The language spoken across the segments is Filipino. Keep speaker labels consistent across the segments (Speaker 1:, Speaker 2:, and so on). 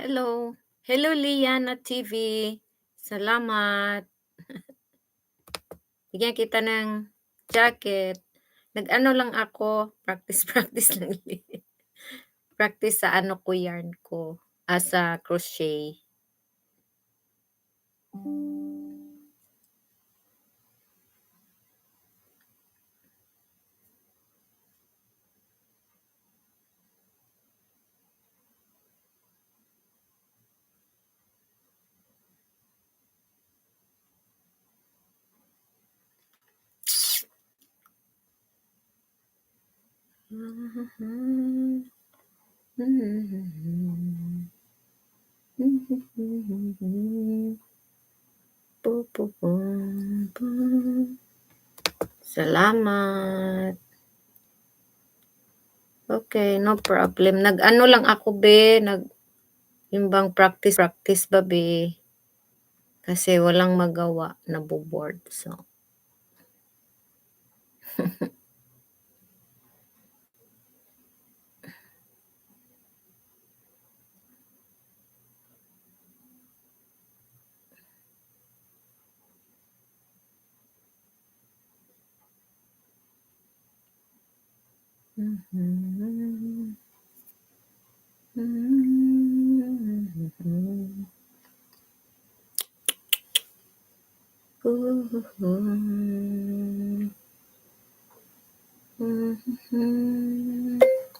Speaker 1: Hello. Hello, Liana TV. Salamat. Bigyan kita ng jacket. Nag-ano lang ako, practice lang. Practice sa ano ko, yarn ko. Sa crochet. Salamat. Okay, no problem. Nag-ano lang ako, be. Yung bang practice ba, be? Kasi walang magawa, naboboard. So,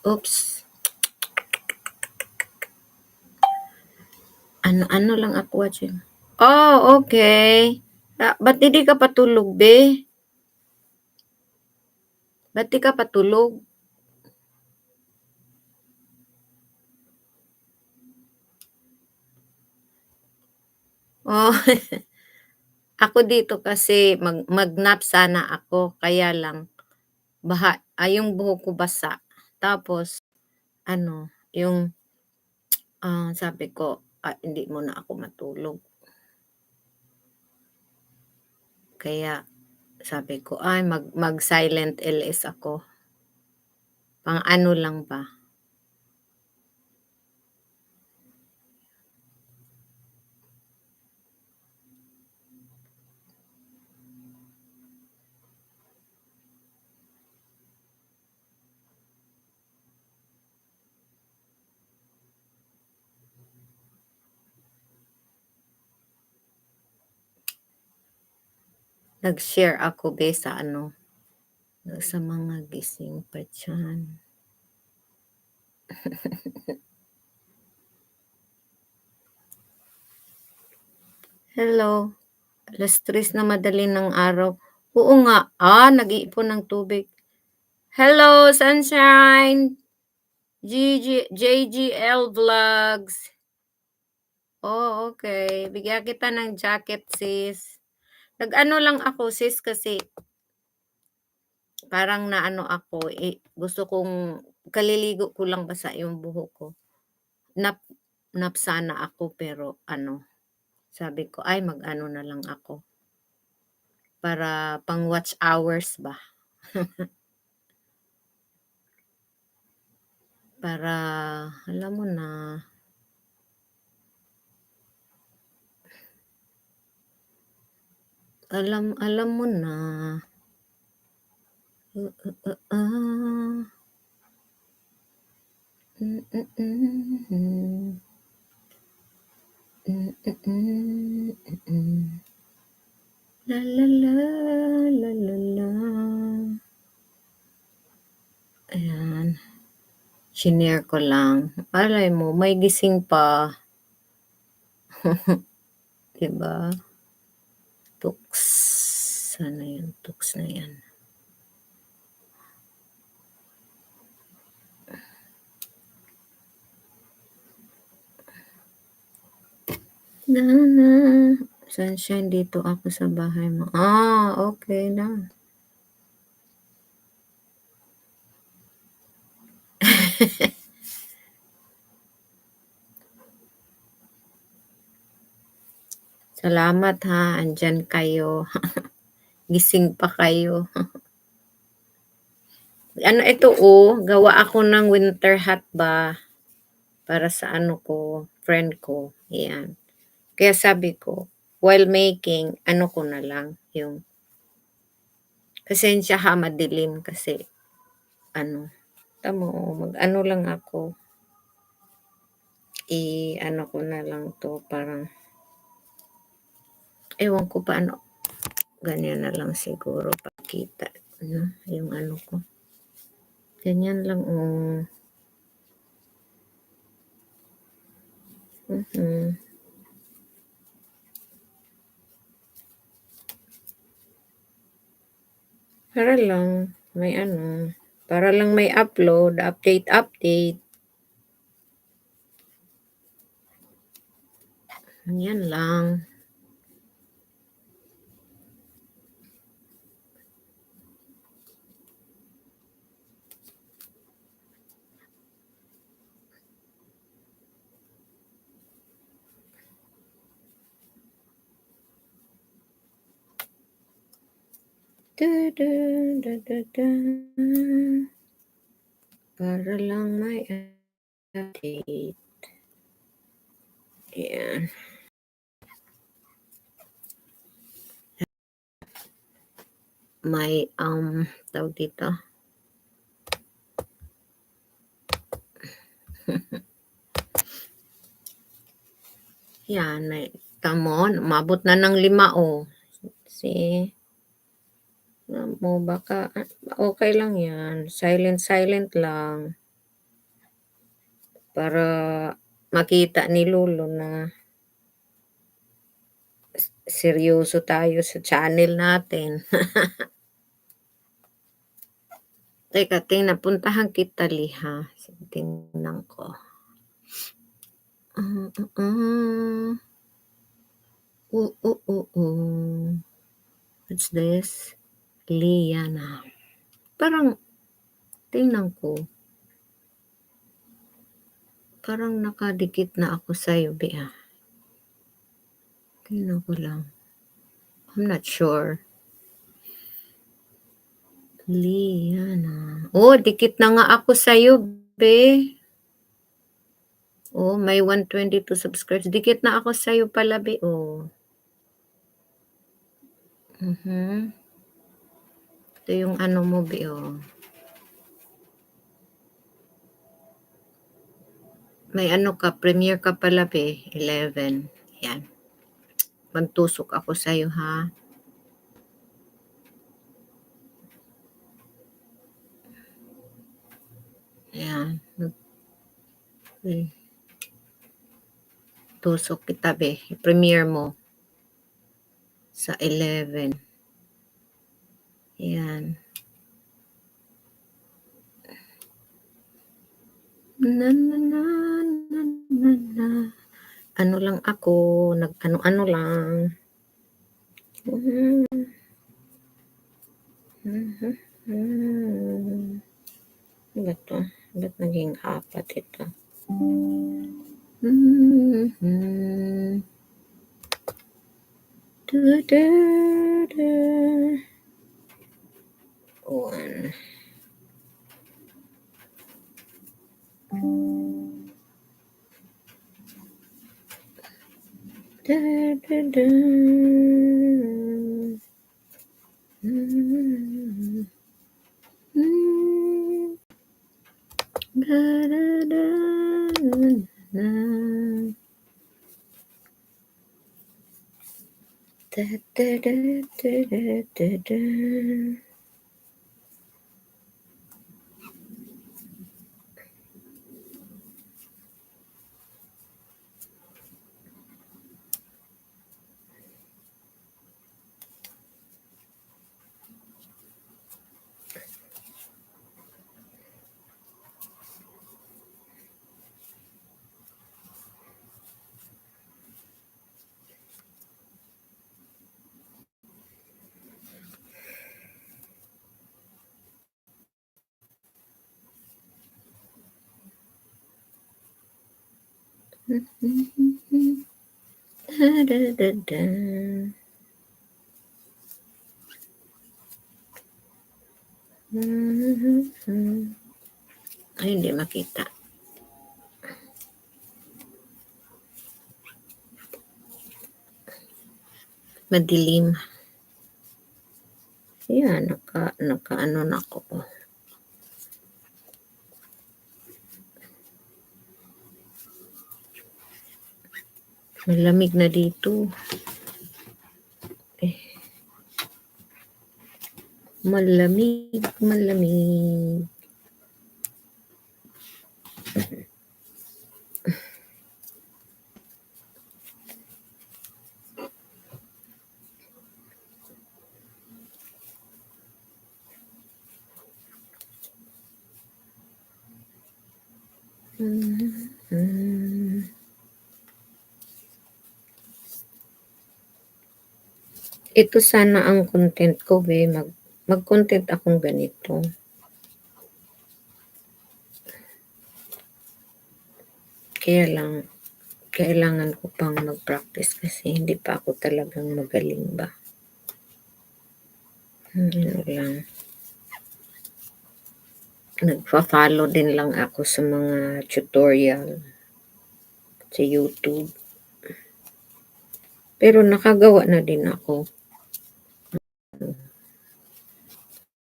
Speaker 1: oops. Ano lang ako, Jim. Oh, okay. Ba't hindi ka patulog, be? Ba't di ka patulog? Oh, ako dito kasi mag-nap sana ako, kaya lang yung buhok ko basa. Tapos yung sabi ko, hindi muna ako matulog. Kaya sabi ko, mag-silent LS ako. Pang ano lang ba? Nag-share ako be sa sa mga gising pa dyan. Hello. Alas 3 na madali ng araw. Oo nga. Nag-iipon ng tubig. Hello, Sunshine. JGL Vlogs. Oh, okay. Bigyan kita ng jacket, sis. Nag-ano lang ako, sis, kasi parang naano ako, gusto kong kaliligo ko lang basa yung buhok ko. Nap sana ako, pero sabi ko, mag-ano na lang ako. Para pang watch hours ba? Para, alam mo na. Alam mo na. La la la la la la. Ayan. Shinare ko lang. Alay mo, may gising pa. Diba? Tooks. Sana yung tooks na yan. Sunshine, dito ako sa bahay mo. Okay na. Salamat ha, andyan kayo. Gising pa kayo. Ito gawa ako ng winter hat ba para sa ko, friend ko, 'yan. Kaya sabi ko, while making, ano ko na lang, yung pasensya ha madilim kasi ano, tamo mag-ano lang ako, i-ano ko na lang 'to parang ewan ko paano, ganyan na lang siguro pakita, ano, yung ano ko. Ganyan lang, oh. Mhm. Para lang may ano, para lang may upload, update. Yan lang. Du, du, du, du. Para lang may update. Yan. May, tawag dito, yan, tamo, umabot na ng 5, oh. See? Mo baka okey lang yan, silent lang. Para makita ni lolo na seryoso tayo sa channel natin. Teka, puntahan kita liha, tingnan ko. What's this? Liana. Parang tingnan ko. Parang nakadikit na ako sa'yo, be, ah. Tingnan ko lang. I'm not sure. Liana. Oh, dikit na nga ako sa'yo, be. Oh, may 122 subscribers. Dikit na ako sa'yo pala, be, oh. Mhm. Ito yung ano mo, be, oh. May ano ka, premiere ka pala, be. 11. Yan. Magtusok ako sa'yo, ha. Ayan. Tusok kita, be. I-premiere mo sa 11. Ayan. Na, na, na, na, na, na. Ano lang ako, nag-ano-ano lang. Ano ba 'to? Ba't naging 4 ito? Du, du, du. 1. Da, da, da. Da, da, da, da. Da, da, da, da, da, da. Da, da, da, da. Ay, hindi makita. madilim. Ayan, nakaano na ako. Malamig na dito. Eh, malamig, malamig. Ito sana ang content ko, mag-content akong ganito. Kaya lang, kailangan ko pang mag-practice kasi hindi pa ako talagang magaling ba. Ano lang. Nagfa-follow din lang ako sa mga tutorial sa YouTube. Pero nakagawa na din ako.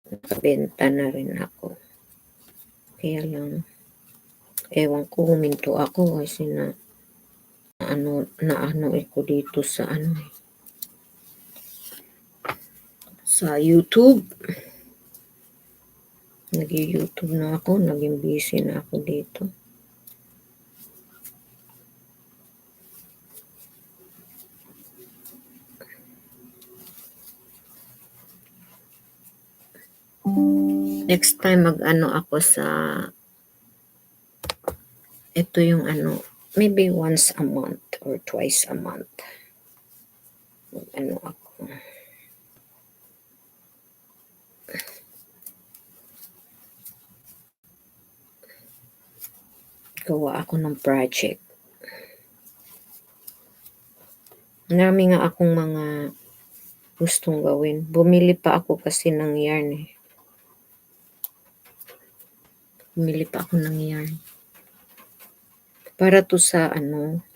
Speaker 1: Nakabenta na rin ako. Kaya lang, ewan ko, huminto ako kasi naano ako dito sa sa YouTube. Nag-YouTube na ako, naging busy na ako dito. Next time mag-ano ako sa ito yung maybe once a month or twice a month. Mag-ano ako. Gawa ako ng project. Marami nga akong mga gustong gawin. Bumili pa ako kasi ng yarn eh. Bumili pa ako ng yarn. Para to sa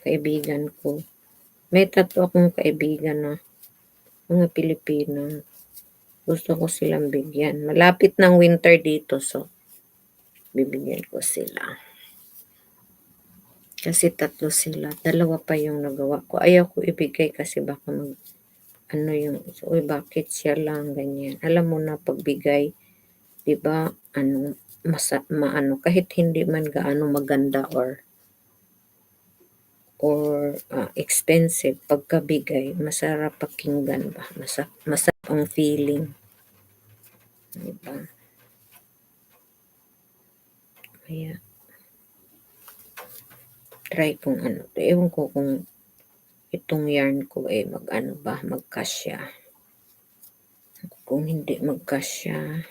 Speaker 1: kaibigan ko. May 3 akong kaibigan na mga Pilipino. Gusto ko silang bigyan. Malapit ng winter dito, so bibigyan ko sila. Kasi 3 sila. 2 pa yung nagawa ko. Ayaw ko ibigay kasi baka uy, bakit siya lang, ganyan. Alam mo na pagbigay, di ba, kahit hindi man gaano maganda or expensive, pagkabigay, masarap pakinggan ba? Masarap ang feeling. Di ba? Kaya, try kung ewan ko kung itong yarn ko magkasya. Kung hindi magkasya,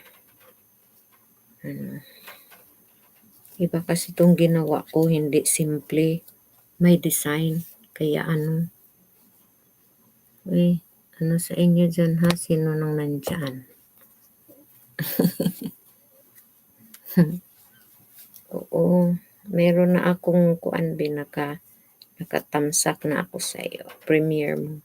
Speaker 1: iba kasi itong ginawa ko, hindi simple, may design. Kaya sa inyo dyan ha, sino nang nandyan? Oo, meron na akong nakatamsak na ako sa iyo. Premiere mo.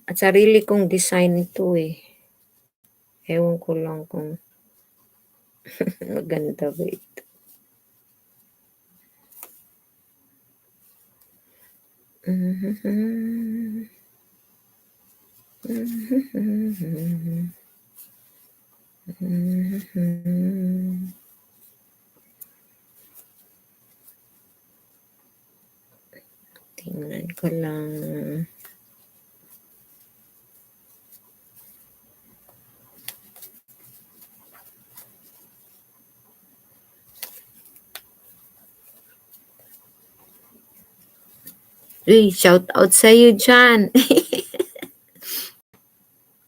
Speaker 1: At sarili kong design ito eh. Ewan ko lang kung maganda ba ito. Tingnan ko lang. Uy, shout out sa'yo diyan.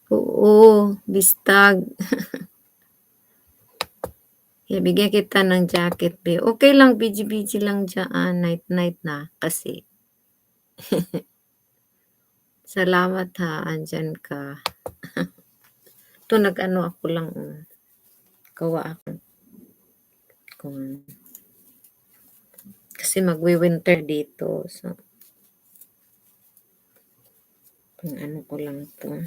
Speaker 1: Oo, bistag. Kaya bigyan kita ng jacket be. Okey lang busy-busy lang diyaan, night-night na kasi. Salamat ha, andiyan ka. 'To nag-ano ako lang, gawa ako kung kasi magwi-winter dito so, pang-ano ko lang 'to.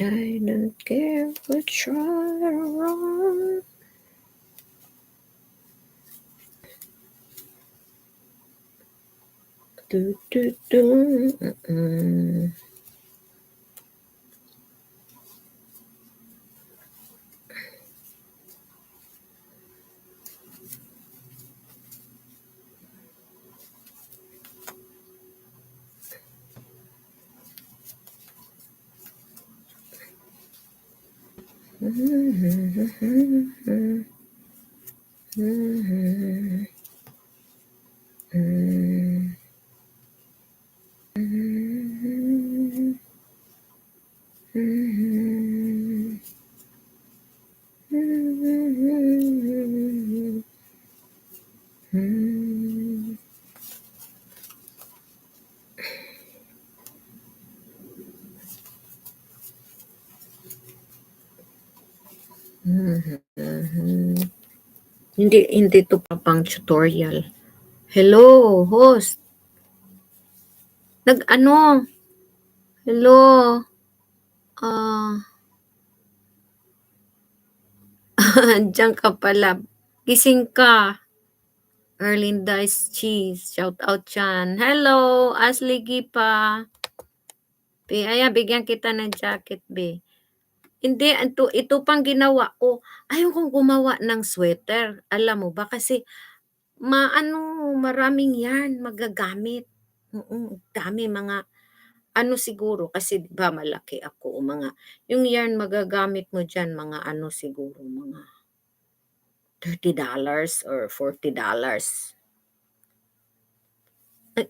Speaker 1: I don't care what's right or wrong. Do, do, do. Hindi 'to pang tutorial. Hello, host. Nag-ano, hello, ah, andiyan ka pala. Gising ka. Erlinda's Cheese, shout out diyan. Hello, Ashley Gipa. Be, ayan bigyan kita ng jacket be. Hindi, ito pang ginawa ko. Ayaw kong gumawa ng sweater. Alam mo ba kasi maano, maraming yarn magagamit. Dami mga ano siguro kasi 'di ba malaki ako, mga yung yarn magagamit mo diyan mga ano siguro, mga $30 or $40.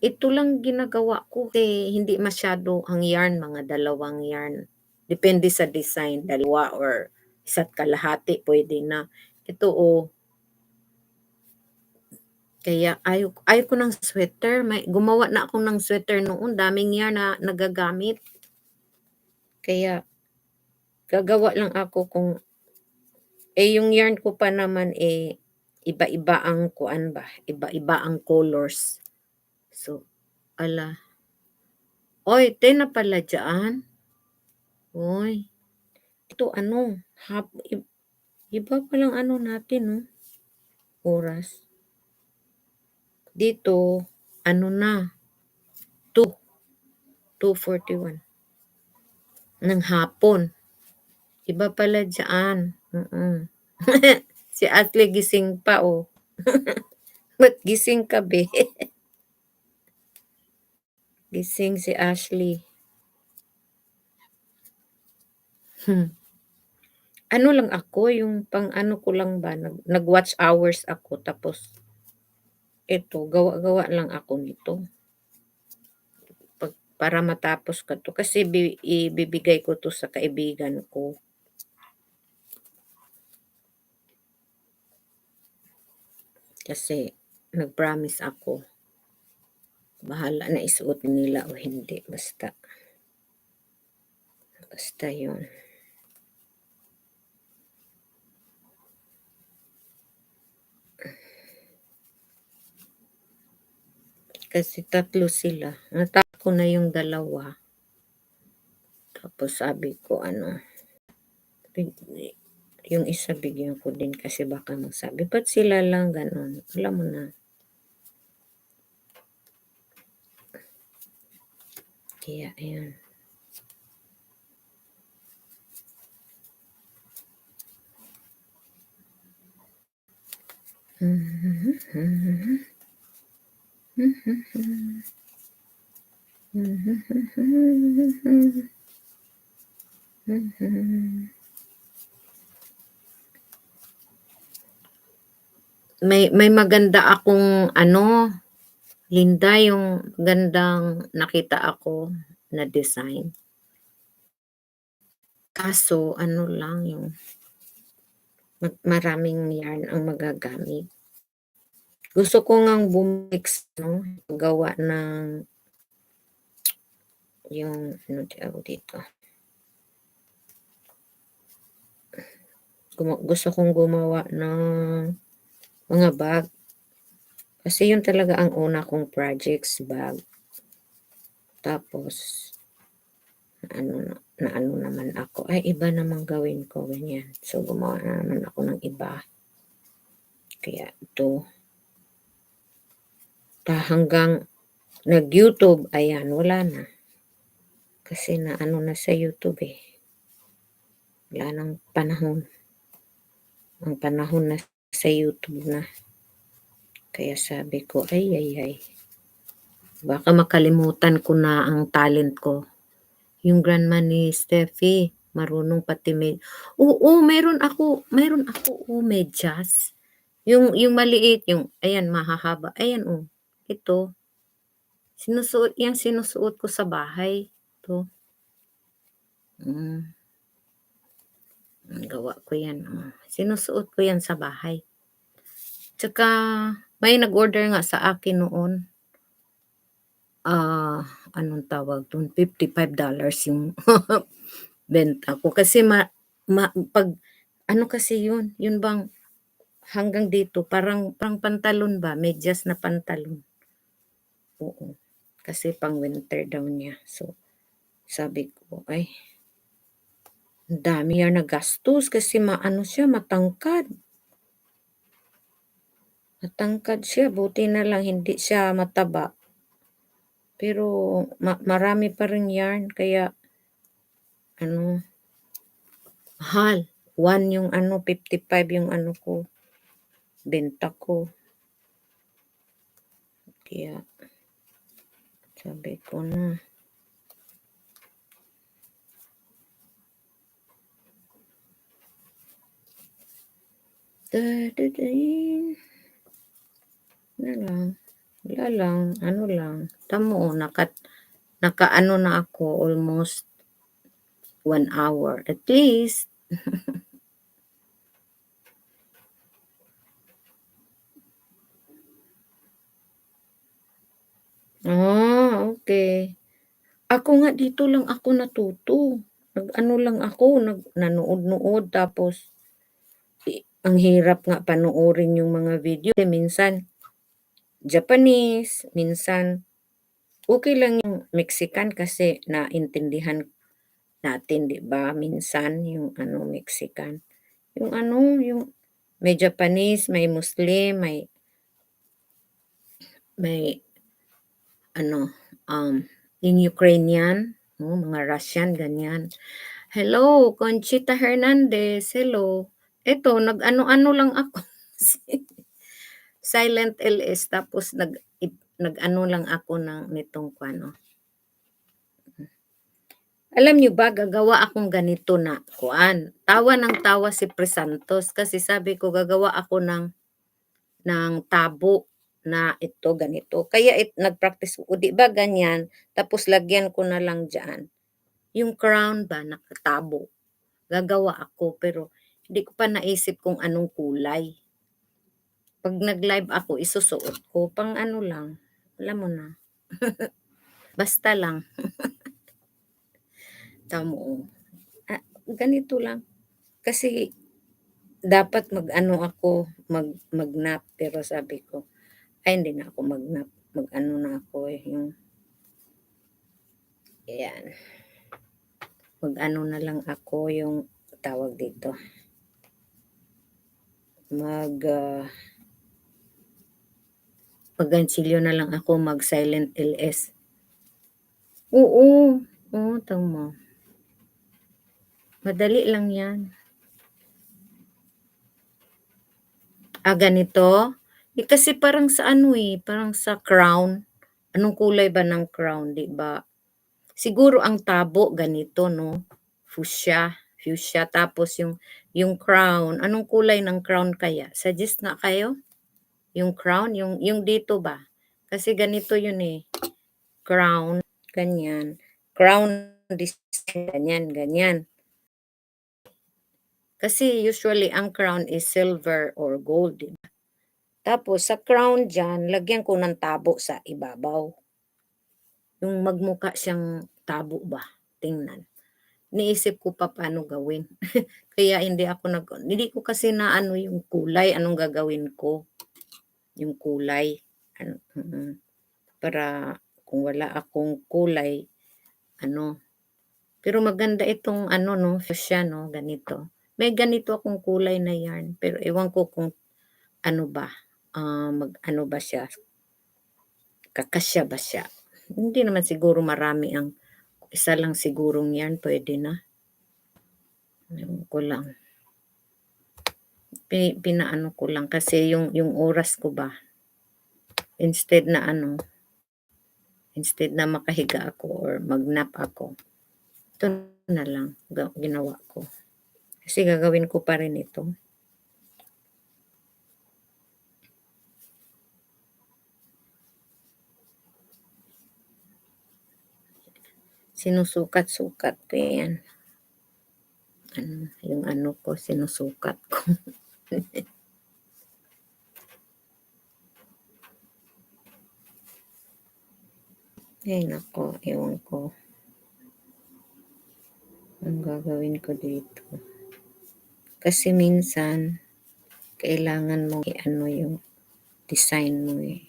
Speaker 1: Ito lang ginagawa ko, hindi masyado ang yarn, mga 2 yarn. Depende sa design, 2 or 1.5 puwede na. Ito, kaya ayaw ko ng sweater, gumawa na ako ng sweater noon, daming yarn na nagagamit. Kaya gagawa lang ako kung yung yarn ko pa naman, iba-iba ang kuan ba, iba-iba ang colors. So, ala, oy, 10 na pala diyaan. Uy, ito ano, iba palang ano natin 'no, oras. Dito, ano na, 2:41 ng hapon. Iba pala diyaan, Si Ashley gising pa, oh. Ba't gising ka be? Gising si Ashley. Ano lang ako, yung pang-ano ko lang ba, nag-watch hours ako tapos eto gawa-gawa lang ako nito, para matapos ko 'to kasi ibibigay ko 'to sa kaibigan ko. Kasi nag-promise ako, bahala na isuot nila o hindi basta yun. Kasi 3 sila, natapos ko na yung dalawa, tapos sabi ko ano, yung isa bigyan ko din kasi baka magsabi, "Ba't sila lang gano'n?" Alam mo na, kaya ayun. May maganda akong ano, Linda, yung gandang nakita ako na design. Kaso ano lang yung maraming yarn ang magagamit. Gusto ko ngang bumix 'no, gawa ng yung ano tawag dito, gusto kong gumawa ng mga bag. Kasi yun talaga ang una kong projects, bag. Tapos ano naano naman ako, ay iba naman gawin ko, ganyan. So gumawa na naman ako ng iba. Kaya ito, hanggang nag-YouTube, ayan, wala na. Kasi naano na sa YouTube eh. Wala ng panahon. Ang panahon na sa YouTube na. Kaya sabi ko, ay. Baka makalimutan ko na ang talent ko. Yung grandma ni Steffi, marunong pati oo, meron ako, medyas. Yung maliit, yung, ayan, mahahaba. Ayan, oh. Ito, sinusuot ko sa bahay. Ito. Mm, gawa ko yan. Oh. Sinusuot ko yan sa bahay. Tsaka, may nag-order nga sa akin noon. Anong tawag dun? $55 yung benta ko. Kasi 'pag ano kasi yun bang hanggang dito parang pantalon ba, medyas na pantalon. Oo, kasi pang winter daw niya. So, sabi ko, ay, ang dami yan nagastos kasi maano siya, matangkad. Matangkad siya, buti na lang hindi siya mataba. Pero marami pa ring yarn kaya ano, mahal. 55 yung ano ko, benta ko. Kaya sabi ko na. Dadadain. Wala lang, ano lang. Tamo, nakaano na ako almost 1 hour at least. Okay. Ako nga dito lang ako natuto. Nag-ano lang ako, nanood-nood tapos ang hirap nga panoorin yung mga video. Minsan Japanese, minsan okay lang yung Mexican kasi naintindihan natin, 'di ba? Minsan yung ano Mexican, yung ano, yung may Japanese, may Muslim, may ano, yung Ukrainian, mga Russian, ganyan. Hello, Conchita Hernandez, hello. Eto, nag-ano-ano lang ako. Silent LS, tapos nag-ano lang ako nitong kuano. Alam niyo ba gagawa akong ganito na kuan, tawa ng tawa si Crisantos kasi sabi ko gagawa ako ng tabo na ito ganito. Kaya nag-practice ko, 'di ba ganyan, tapos lagyan ko na lang diyan, yung crown ba nakatabo. Gagawa ako pero hindi ko pa naisip kung anong kulay. 'Pag nag-live ako isusuot ko, pang ano lang, alam mo na, basta lang, tamo. Ganito lang. Kasi dapat mag-ano ako, mag-nap pero sabi ko, "Ay hindi na ako mag-nap, mag-ano na ako, eh, yung" 'yan, mag-ano na lang ako yung tawag dito, mag-gansilyo na lang ako, mag-silent LS. Oo, oo, tama. Madali lang 'yan. Ganito? Kasi parang sa ano, parang sa crown. Anong kulay ba ng crown, 'di ba? Siguro ang tabo ganito 'no, fuchsia, fuchsia tapos yung crown, anong kulay ng crown kaya? Suggest nga kayo, yung crown, yung dito ba? Kasi ganito yun, crown, ganyan. Crown design, ganyan, ganyan. Kasi usually ang crown is silver or gold, 'di ba? Tapos sa crown diyan, lagyan ko ng tabo sa ibabaw. Yung magmukha siyang tabo ba, tingnan. Iniisip ko pa paano gawin. Kaya hindi ko kasi naano yung kulay, anong gagawin ko, yung kulay, ano para kung wala akong kulay, ano. Pero maganda itong ano 'no, fuchsia 'no, ganito. May ganito akong kulay na yarn, pero ewan ko kung ano ba, mag-ano ba siya, kakasya ba siya. Hindi naman siguro marami isa lang sigurong yarn puwede na, ewan ko lang. Pinaano ko lang kasi yung oras ko ba, instead na ano, instead na makahiga ako or mag-nap ako, ito na lang ginawa ko. Kasi gagawin ko pa rin ito. Sinusukat-sukat ko 'yan. Yung ano ko sinusukat ko. Ay naku, ewan ko, anong gagawin ko dito. Kasi minsan kailangan mong i-ano yung design mo, eh.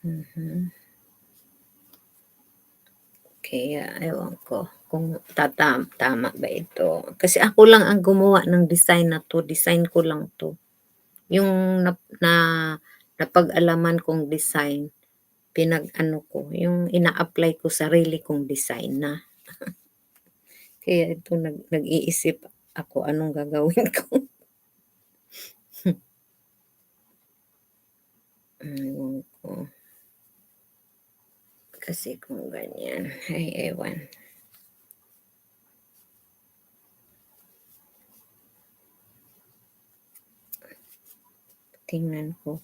Speaker 1: Mhm. Kaya ewan ko kung tama ba ito. Kasi ako lang ang gumawa ng design na 'to, design ko lang 'to. Yung na napag-alaman kong design, pinag-ano ko, yung ina-apply ko sarili kong design na. Kaya ito nag-iisip ako anong gagawin ko. Ewan ko. Kasi kung ganyan, ay ewan. Tingnan ko.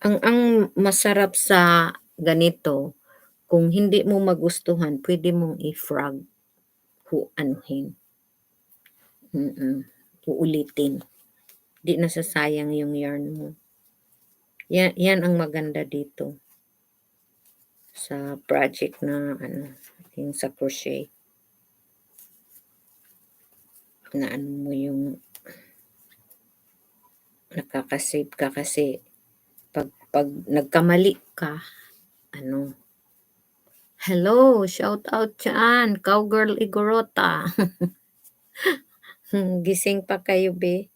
Speaker 1: Ang masarap sa ganito, kung hindi mo magustuhan puwede mong i-frog, anuhin, uulitin. 'Di nasasayang yung yarn mo. Yan ang maganda dito sa project na ano, yung sa crochet. Na ano mo yung nakaka-save ka kasi 'pag nagkamali ka ano, "Hello, shout out diyan, Cowgirl Igorota." Gising pa kayo be?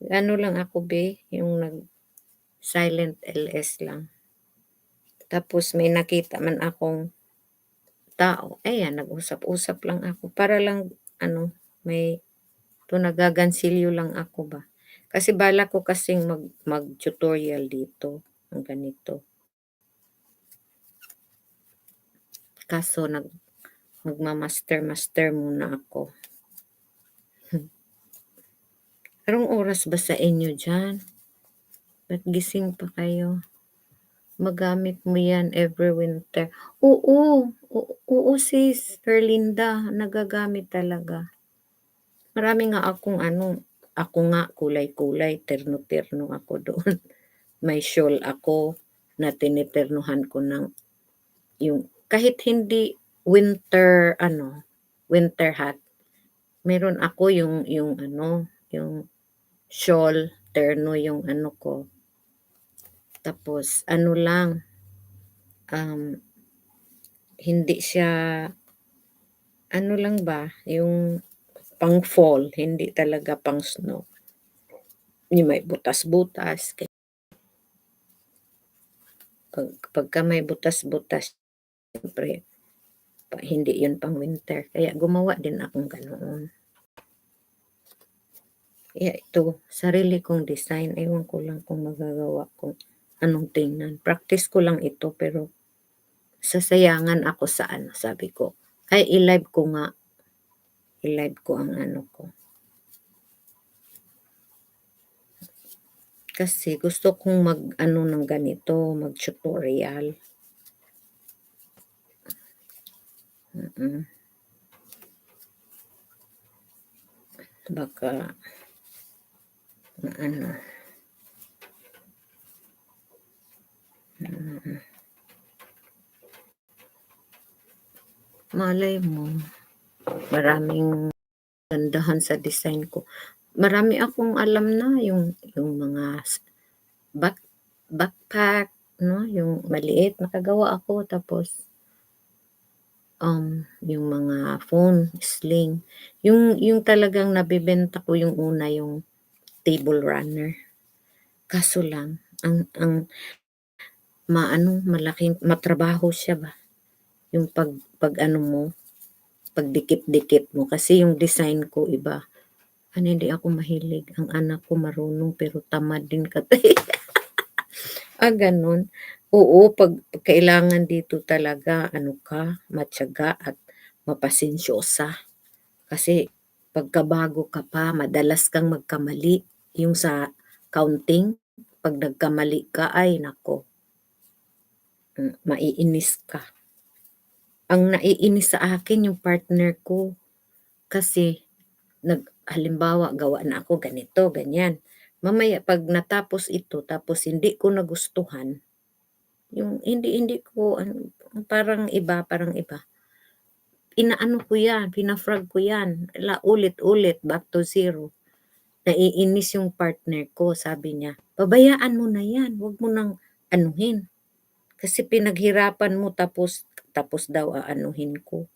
Speaker 1: Ano lang ako be, yung nag-silent LS lang. Tapos may nakita man akong tao, ayan nag-usap-usap lang ako para lang ano, may nagagansilyo lang ako ba. Kasi balak ko kasing mag-tutorial dito ng ganito. kaso magma-master-master muna ako. Anong oras ba sa inyo diyan? Ba't gising pa kayo? Magamit mo 'yan every winter. Oo, oo sis, Erlinda, nagagamit talaga. Marami nga akong ano, ako nga kulay-kulay, terno-terno ako doon. May shawl ako na tiniternuhan ko ng yung kahit hindi winter ano, winter hat, meron ako yung ano, yung shawl, terno yung ano ko. Tapos ano lang, um, hindi siya ano lang ba, yung pang fall, hindi talaga pang snow. Yung may butas-butas, pagka may butas-butas, siyempre hindi yun pang winter. Kaya gumawa din akong ganoon. Kaya ito, sarili kong design. Ewan ko lang kung magagawa kung anong tingnan. Practice ko lang ito pero sasayangan ako sa ano, sabi ko. Ay, i-live ko nga. I-live ko ang ano ko. Kasi gusto kong mag-ano ng ganito, mag-tutorial. Baka, ano, malay mo, maraming gandahan sa design ko. Marami akong alam na yung mga back, backpack, no? Yung maliit, nakagawa ako. Tapos, yung mga phone, sling. Yung talagang nabibenta ko yung una, yung table runner. Kaso lang, ang malaking, matrabaho siya ba? Yung pag ano mo, pagdikit-dikit mo. Kasi yung design ko iba. Ano, hindi ako mahilig. Ang anak ko marunong pero tamad din katay. Ganun. Oo, pag kailangan dito talaga, ano ka, matyaga at mapasensyosa. Kasi pagkabago ka pa, madalas kang magkamali. Yung sa counting, pag nagkamali ka, ay nako, maiinis ka. Ang naiinis sa akin yung partner ko. Kasi halimbawa, gawa na ako ganito, ganyan. Mamaya pag natapos ito, tapos hindi ko nagustuhan, yung hindi ko, parang iba. Inaano ko yan, pina-frog ko yan. Ulit-ulit, back to zero. Naiinis yung partner ko, sabi niya, pabayaan mo na yan, wag mo nang anuhin. Kasi pinaghirapan mo tapos daw aanuhin ko.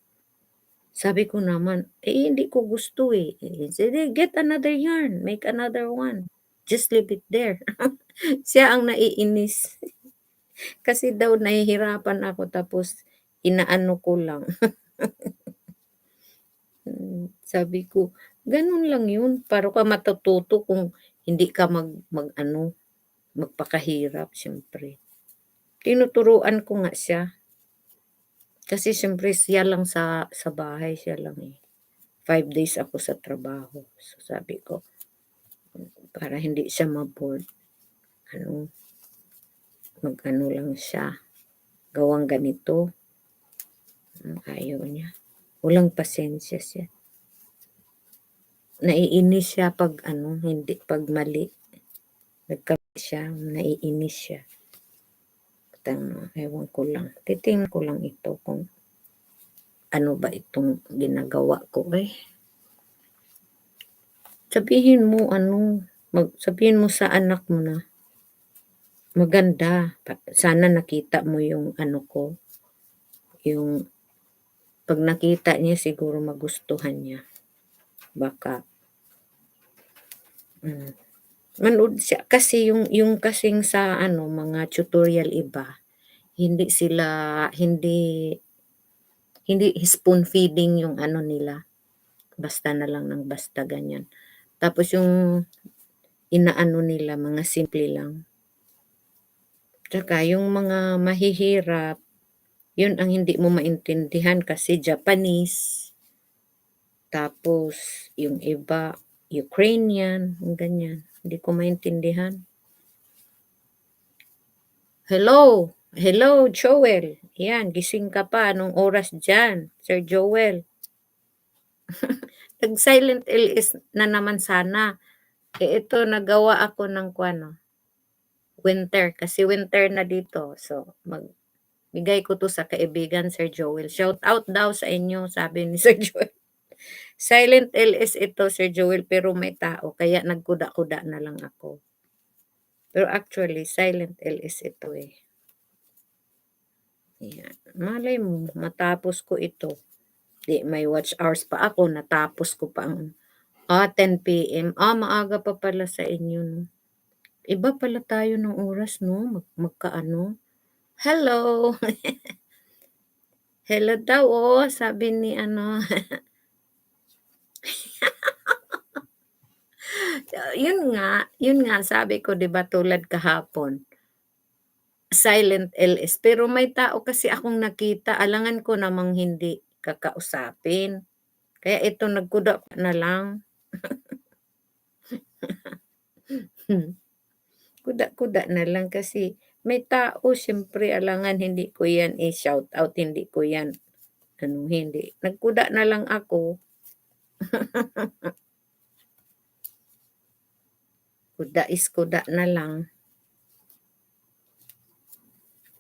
Speaker 1: Sabi ko naman, hindi ko gusto eh. Sige, get another yarn, make another one. Just leave it there. Siya ang naiinis. Kasi daw nahihirapan ako tapos inaano ko lang. Sabi ko, ganun lang yun. Para ka matututo kung hindi ka magpakahirap, siyempre. Tinuturuan ko nga siya. Kasi siyempre siya lang sa bahay, siya lang eh. 5 days ako sa trabaho. So sabi ko, para hindi siya ma-bored, mag-ano lang siya, gawang ganito. Ayaw niya. Walang pasensya siya. Naiinis siya pag mali. Nagkamali siya, naiinis siya. Ewan ko lang. Titingnan ko lang ito kung ano ba itong ginagawa ko eh. Sabihin mo sa anak mo na maganda. Sana nakita mo yung ano ko. Yung pag nakita niya siguro magustuhan niya. Baka manood siya kasi yung kasing sa mga tutorial iba, hindi spoon feeding yung nila. Basta na lang ng basta ganyan. Tapos yung inaano nila mga simple lang. Tsaka yung mga mahihirap, Yun ang hindi mo maintindihan kasi Japanese, tapos yung iba Ukrainian, ganyan. Hindi ko maintindihan. Hello, hello Joel. Yan, gising ka pa. Anong oras diyan, Sir Joel? Nag-silent LS na naman sana. Ito nagawa ako ng winter kasi winter na dito. So, bigay ko 'to sa kaibigan Sir Joel. Shout out daw sa inyo, sabi ni Sir Joel. Silent LS ito Sir Joel, pero may tao kaya nagkuda-kuda na lang ako. Pero actually silent LS ito, eh. Ayan, malay mo matapos ko ito. 'Di may watch hours pa ako, natapos ko pa ang 10 PM. Maaga pa pala sa inyo 'no. Iba pala tayo ng oras 'no, magkaano. Hello, hello daw, sabi ni ano. Yun nga sabi ko 'di ba tulad kahapon, silent LS pero may tao kasi akong nakita alangan ko namang hindi kakausapin. Kaya ito nagkuda na lang. Kuda-kuda na lang kasi may tao siyempre alangan hindi ko 'yan i-shoutout, hindi ko 'yan hindi. Nagkuda na lang ako. Kuda is kuda na lang.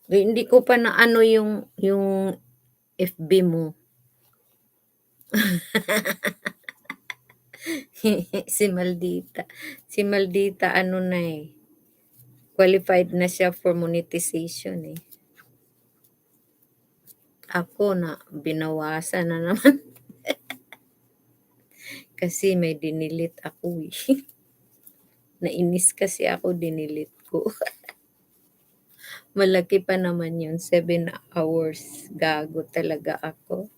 Speaker 1: Hindi ko pa naano yung FB mo. Si Maldita. Si Maldita ano na, qualified na siya for monetization, eh. Ako na binawasan na naman kasi may dinilit ako, eh. Nainis kasi ako, dinilit ko. Malaki pa naman yun, 7 hours. Gago talaga ako.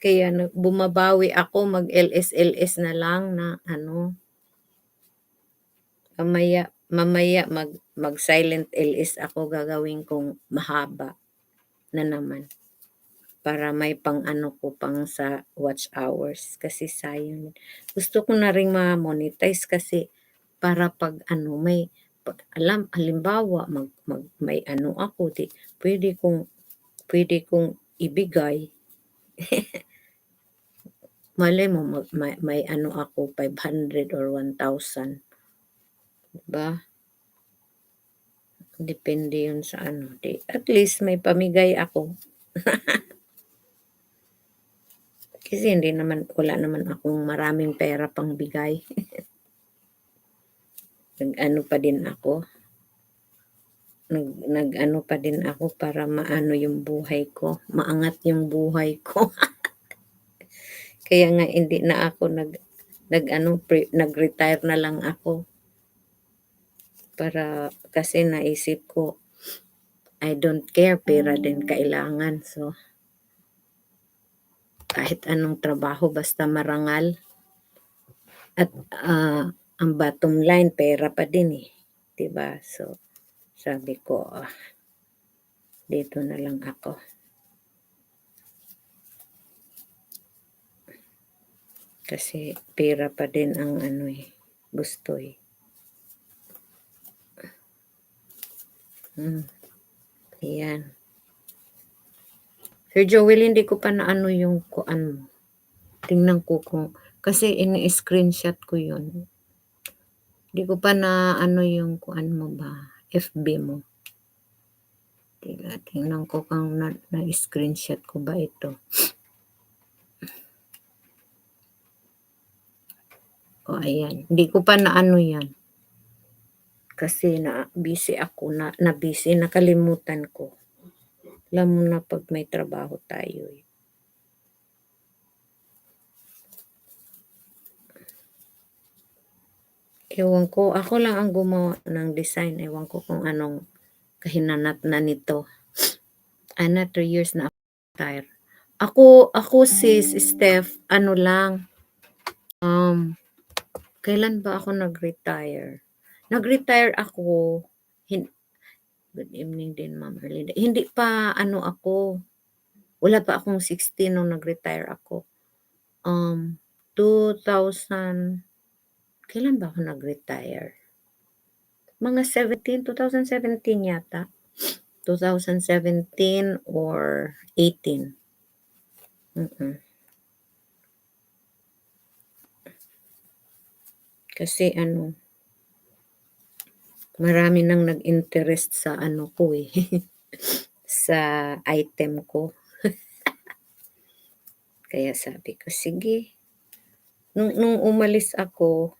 Speaker 1: Kaya bumabawi ako, mag-LS-LS na lang na mamaya mag-silent LS ako, gagawin kong mahaba na naman. Para may pang-ano ko pang sa watch hours kasi sayang. Gusto ko na ring ma-monetize kasi para 'pag may halimbawa may ako pwede kong ibigay. Malay mo may ako 500 or 1,000, 'di ba? Depende 'yun sa at least may pamigay ako. Kasi wala naman akong maraming pera pangbigay. Nag-ano pa din ako, nag-ano pa din ako para maano yung buhay ko, maangat yung buhay ko. Kaya nga hindi na ako nag-retire na lang ako. Para kasi naisip ko, I don't care, pera din kailangan. So, kahit anong trabaho basta marangal. At ang bottom line, pera pa din, eh. 'Di ba? So, sabi ko, dito na lang ako. Kasi pera pa din ang gusto, eh. Ayan. Sir Joel, hindi ko pa naano yung kuan mo. Tingnan ko kung, kasi ini-screenshot ko yun. Hindi ko pa naano yung kuan mo ba, FB mo. Tingnan ko kung na-screenshot ko ba ito. Ayan. Hindi ko pa naano yan. Kasi busy ako, na-busy, nakalimutan ko. Alam mo na 'pag may trabaho tayo, eh. Ewan ko, ako lang ang gumawa ng design. Ewan ko kung anong kahinanat na nito. 3 years na ako retire. Ako sis, Steph, lang, kailan ba ako nag-retire? nag-retire ako, hin good evening din Ma'am Erlinda. Hindi pa ano ako, wala pa akong 16 nung nag-retire ako. 2000 kailan ba ako nag-retire? Mga 2017 yata. 2017 or 18. Kasi ano, marami nang nag-interest sa ano ko eh, sa item ko. Kaya sabi ko, sige. Nung umalis ako,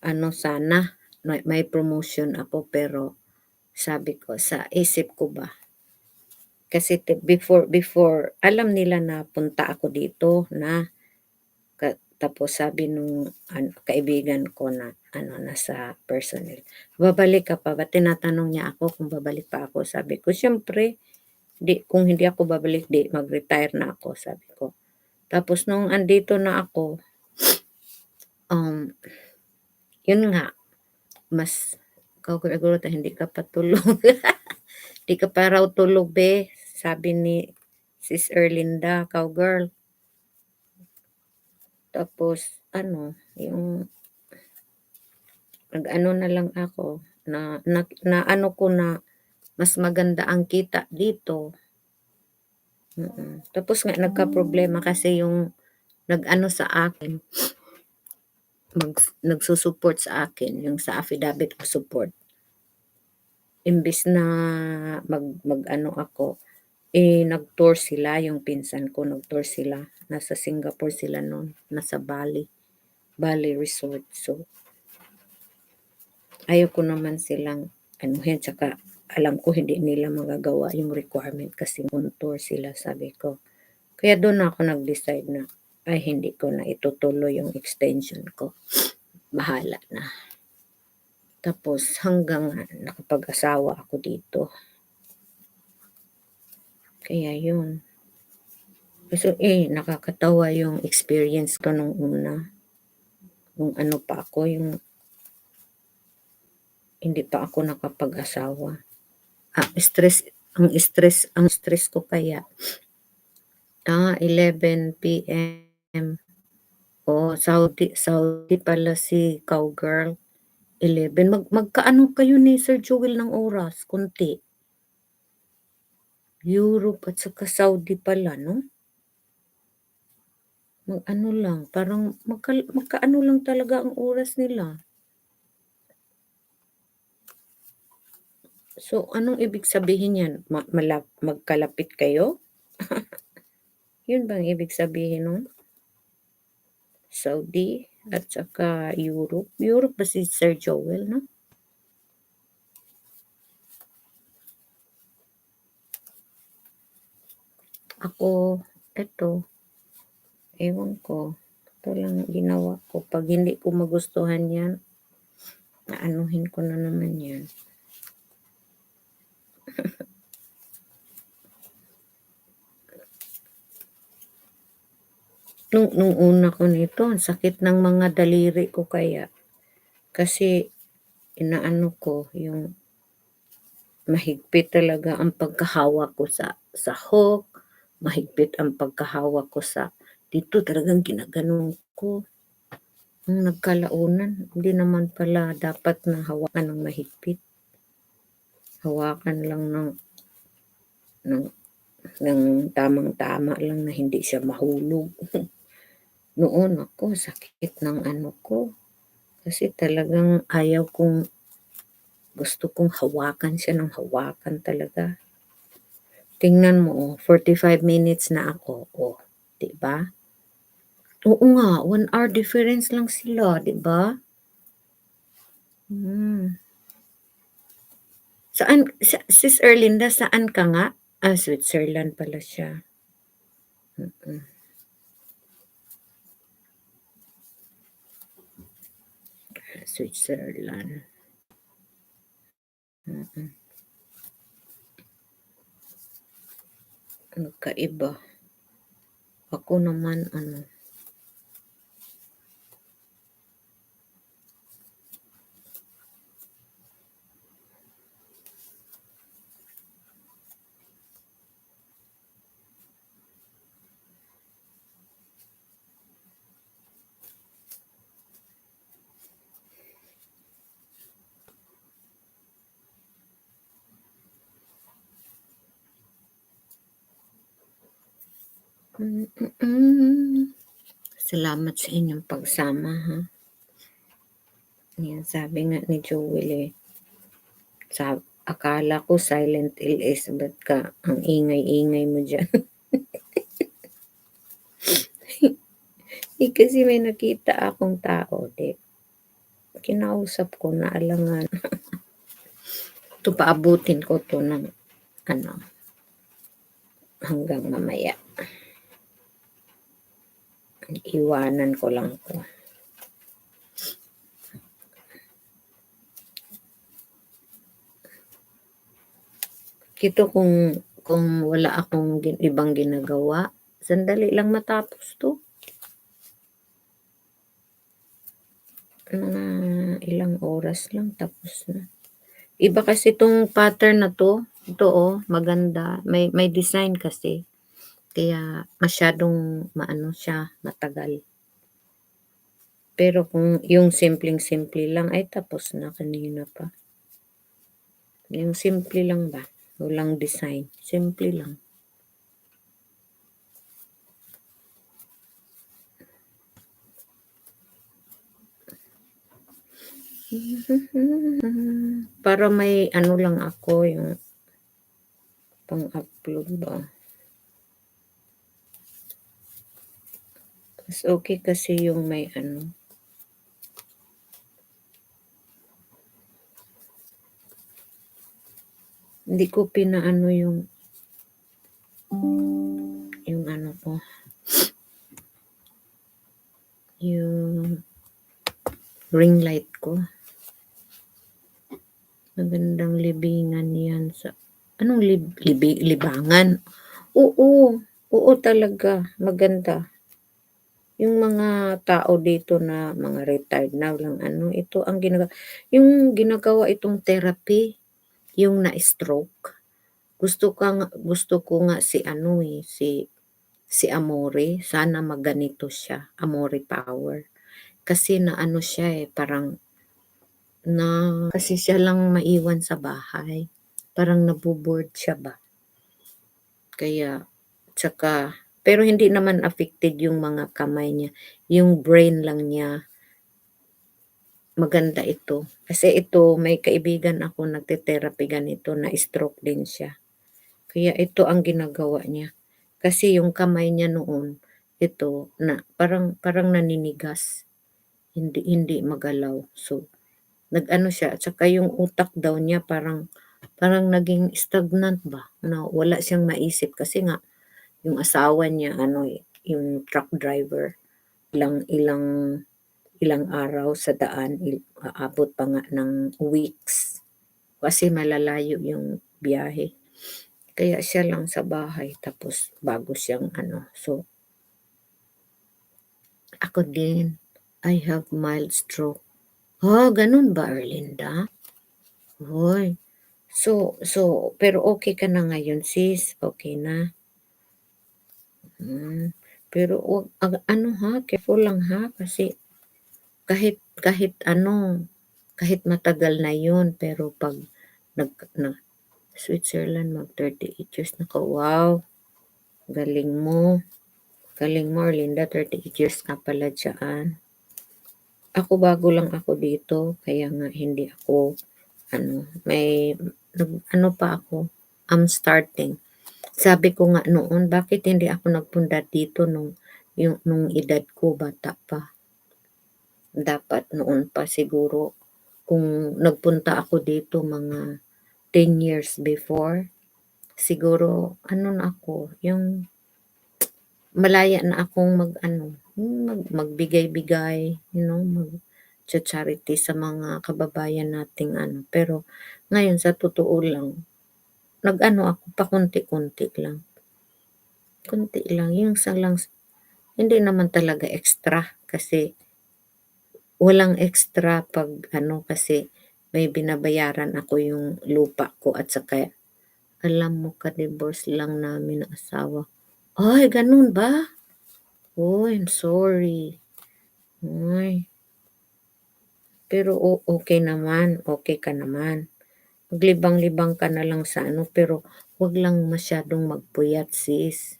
Speaker 1: ano sana, may promotion ako pero sabi ko, sa isip ko ba, kasi before, alam nila na punta ako dito na tapos sabi nung kaibigan ko na ano nasa personnel, babalik ka pa ba? Tinatanong niya ako kung babalik pa ako. Sabi ko, syempre, kung hindi ako babalik, mag-retire na ako, sabi ko. Tapos nung andito na ako, yun nga, mas siguro hindi ka pa tulog. Di ka pa raw tulog, be. Sabi ni Sis Erlinda, cowgirl. Tapos, ano, yung nag-ano na lang ako, na ano ko na mas maganda ang kita dito. Tapos nga nagka-problema kasi yung nag-ano sa akin, nagsusupport sa akin, yung sa affidavit of support. Imbis na mag-ano ako, nag-tour sila, yung pinsan ko, nag-tour sila. Nasa Singapore sila noon, nasa Bali Resort. So, ayaw ko naman silang anuhin, tsaka alam ko hindi nila magagawa yung requirement kasi on tour sila, sabi ko. Kaya doon ako nag-decide na, ay hindi ko na itutuloy yung extension ko. Bahala na. Tapos hanggang nakapag-asawa ako dito. Kaya yun. So, nakakatawa yung experience ko nung una. Kung ano pa ako, yung hindi pa ako nakapag-asawa. Ang stress ko kaya. 11 p.m. Saudi pala si cowgirl. 11. Magkaano kayo ni Sir Joel ng oras? Kunti. Europe at saka Saudi pala, no? Mag-ano lang, parang magkaano lang talaga ang oras nila. So, anong ibig sabihin yan? Magkalapit kayo? Yun bang ibig sabihin nun? Saudi at saka Europe. Europe ba si Sir Joel, no? Ako, eto, ewan ko. Ito lang ginawa ko. Pag hindi ko magustuhan yan, naanuhin ko na naman yan. Nung una ko nito, ang sakit ng mga daliri ko kaya. Kasi, inaano ko, yung mahigpit talaga ang pagkahawak ko sa hook, mahigpit ang pagkahawak ko sa, dito talagang ginaganon ko. Nung nagkalaunan, hindi naman pala dapat na hawakan ng mahigpit. Hawakan lang ng tamang-tama lang na hindi siya mahulog. Noon ako, sakit ng ano ko. Kasi talagang gusto kong hawakan siya ng hawakan talaga. Tingnan mo, 45 minutes na ako. Diba? Oo nga, 1 hour difference lang sila, diba? Saan, Sis Erlinda, saan ka nga? Switzerland pala siya. Switzerland. Nagkaiba. Ako naman, Salamat sa inyong pagsama, ha. Yan, sabi nga ni Joel, eh, akala ko silent LS, ba't ka ang ingay-ingay mo diyan? Eh, kasi may nakita akong tao, 'di kinausap ko na alangan. 'To paabutin ko 'to ng ano, hanggang mamaya. Iwanan ko lang 'to. Ito kung wala akong ibang ginagawa, sandali lang matapos 'to. Mga ilang oras lang tapos na. Iba kasi 'tong pattern na 'to, ito, oh, maganda, may design kasi, kaya masyadong maano siya, matagal. Pero kung yung simpleng-simple lang ay tapos na kanina pa. Yung simple lang ba, walang design, simple lang. Para may ano lang ako, yung pang-upload ba. Mas okay kasi yung may ano. Hindi ko pinaano yung ano ko, yung ring light ko. Magandang libingan yan sa, anong libangan? Oo, oo talaga, maganda. Yung mga tao dito na mga retired na walang ano, ito ang ginagawa itong therapy, yung na-stroke. Gusto ko nga si ano, eh, si Amore, sana magganito siya, Amore Power. Kasi na ano siya, eh, parang na kasi siya lang maiwan sa bahay. Parang nabo-bored siya ba. Kaya tsaka pero hindi naman affected yung mga kamay niya, yung brain lang niya. Maganda ito. Kasi ito, may kaibigan ako nagte-therapy ganito, na-stroke din siya. Kaya ito ang ginagawa niya. Kasi yung kamay niya noon, ito na parang naninigas, hindi hindi magalaw. So, nag-ano siya, at saka yung utak daw niya parang naging stagnant ba, na wala siyang maisip kasi nga yung asawa niya ano, eh, yung truck driver, ilang ilang ilang araw sa daan, aabot pa nga ng weeks kasi malalayo yung biyahe. Kaya siya lang sa bahay tapos bago siyang ano, so ako din, I have mild stroke. Ganun ba, Erlinda? Hoy, so pero okay ka na ngayon sis, okay na? Pero wag ano ha, careful lang ha, kasi kahit kahit ano, kahit matagal na yun pero 'pag nag na Switzerland mag-38 years na ka, wow, galing mo. Galing mo, Erlinda, 38 years ka pala diyaan. Ako bago lang ako dito, kaya nga hindi ako ano, may ano pa ako, I'm starting. Sabi ko nga noon, bakit hindi ako nagpunta dito nung edad ko bata pa. Dapat noon pa siguro kung nagpunta ako dito mga 10 years before, siguro ano na ako, yung malaya na akong mag-ano, magbigay-bigay, mag-cha-charity sa mga kababayan nating ano. Pero ngayon sa totoo lang, nag-ano ako pakonti-konti lang. Konti lang, yung sa lang, hindi naman talaga extra kasi walang extra 'pag ano, kasi may binabayaran ako yung lupa ko at saka alam mo ka-divorce lang namin ng asawa. Ay, ganun ba? Uy, I'm sorry. Uy, pero okey naman, okey ka naman. Maglibang-libang ka na lang sa ano, pero 'wag lang masyadong magpuyat sis.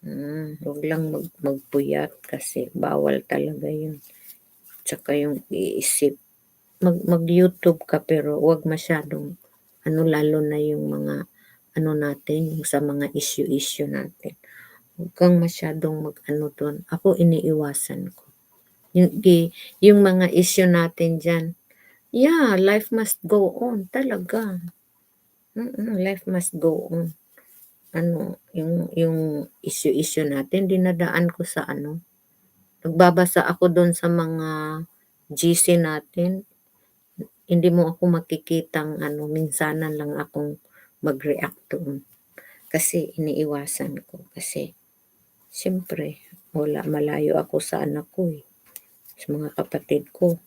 Speaker 1: Huwag lang magpuyat kasi bawal talaga yun. Tsaka yung iisip, mag-YouTube ka pero huwag masyadong ano, lalo na yung mga ano natin, yung sa mga issue natin. Huwag kang masyadong mag-ano dun. Ako iniiwasan ko. Yung mga issue natin diyan, yeah, life must go on talaga. Life must go on. Ano, yung issue natin dinadaan ko sa ano, nagbabasa ako dun sa mga GC natin. Hindi mo ako makikitang ano, minsanan lang akong mag-react doon. Kasi iniiwasan ko. Kasi siyempre, malayo ako sa anak ko eh. Sa mga kapatid ko.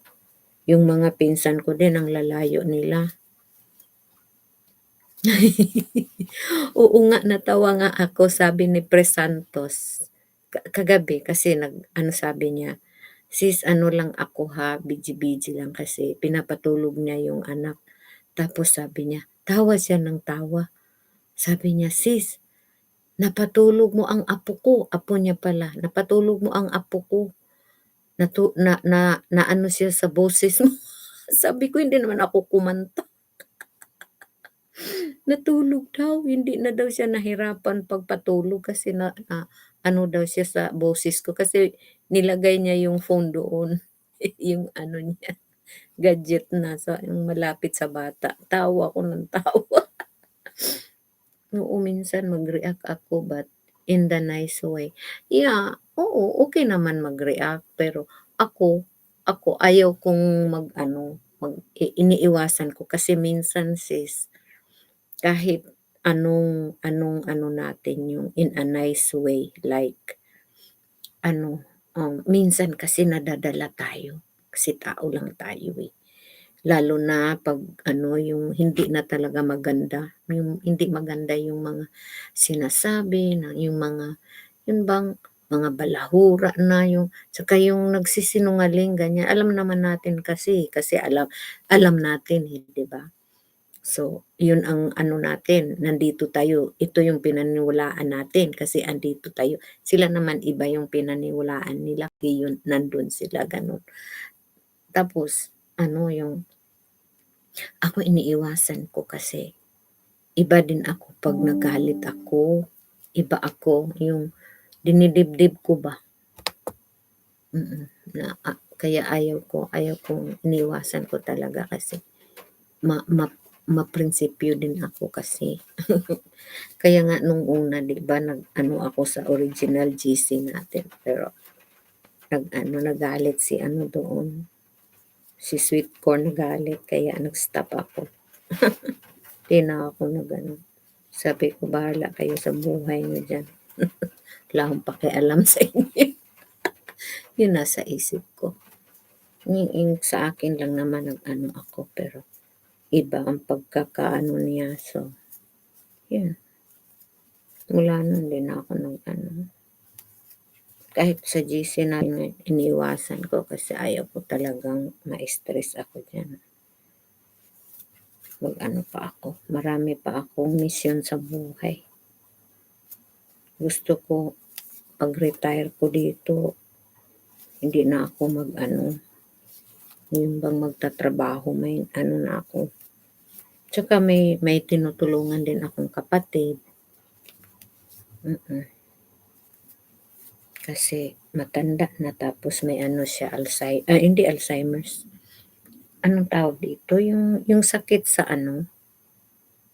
Speaker 1: Yung mga pinsan ko din, ang lalayo nila. Oo nga, natawa nga ako, sabi ni Pre Santos. Kagabi, kasi ano sabi niya, sis, ano lang ako ha, busy lang kasi pinapatulog niya yung anak. Tapos sabi niya, tawa siya ng tawa. Sabi niya, sis, napatulog mo ang apo ko. Apo niya pala, napatulog mo ang apo ko. Na ano siya sa boses mo. Sabi ko, hindi naman ako kumanta. Natulog daw, hindi na daw siya nahirapan pagpatulog kasi ano daw siya sa boses ko kasi nilagay niya yung phone doon, yung ano niya, gadget na yung malapit sa bata. Tawa ako ng tawa. Oo, minsan mag-react ako but in the nice way. Yeah, oo, okay naman mag-react pero ako ayaw kong mag-ano, iniiwasan ko kasi minsan sis, kahit anong anong ano natin yung in a nice way like ano, minsan kasi nadadala tayo, kasi tao lang tayo, eh. Lalo na 'pag ano, yung hindi na talaga maganda, yung hindi maganda yung mga sinasabi na yung mga yun bang mga balahura na yung tsaka yung nagsisinungaling ganyan. Alam naman natin kasi alam alam natin, eh, 'di ba? So, yun ang ano natin, nandito tayo, ito yung pinaniwalaan natin kasi andito tayo. Sila naman iba yung pinaniwalaan nila, yun nandun sila, gano'n. Tapos ano yung ako iniiwasan ko kasi iba din ako 'pag nagalit ako, iba ako yung dinidibdib ko ba, kaya ayaw kong iniwasan ko talaga kasi ma ma maprinsipyo din ako kasi. Kaya nga nung una 'di ba nag-ano ako sa original GC natin pero nagalit si ano doon, si Sweet Corn nagalit kaya nag-stop ako. 'Di na ako nag-ano, sabi ko, "Bahala kayo sa buhay niyo diyan, wala akong pakialam sa inyo." Yun nasa isip ko. Yung sa akin lang naman nag-ano ako pero iba ang pagkakaano niya so, yun. Mula nun 'di na ako nag-ano. Kahit sa GC namin iniwasan ko kasi ayaw ko talagang ma-stress ako diyan. Mag-ano pa ako, marami pa akong misyon sa buhay. Gusto ko pag-retire ko dito, hindi na ako mag-ano, yung bang magtatrabaho, may ano na ako. Tsaka may tinutulungan din akong kapatid. Kasi matanda na tapos may ano siya, hindi Alzheimer's. Anong tawag dito? Yung sakit sa ano,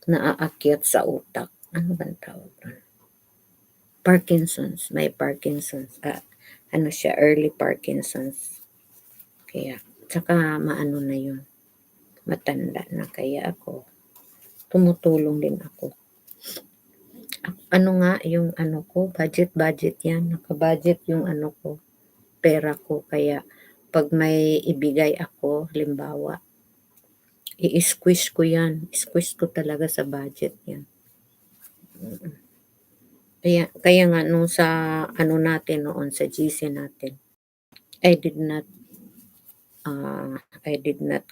Speaker 1: naaakyat sa utak. Ano bang tawag do'n? Parkinson's, may Parkinson's. Ano siya, early Parkinson's. Kaya, tsaka maano na yun, matanda na. Kaya ako, tumutulong din ako. Ano nga, yung ano ko, budget yan. Naka-budget yung ano ko, pera ko. Kaya, pag may ibigay ako, halimbawa, i-squeeze ko yan. Squeeze ko talaga sa budget yan. Kaya nga nung sa ano natin noon, sa GC natin, I did not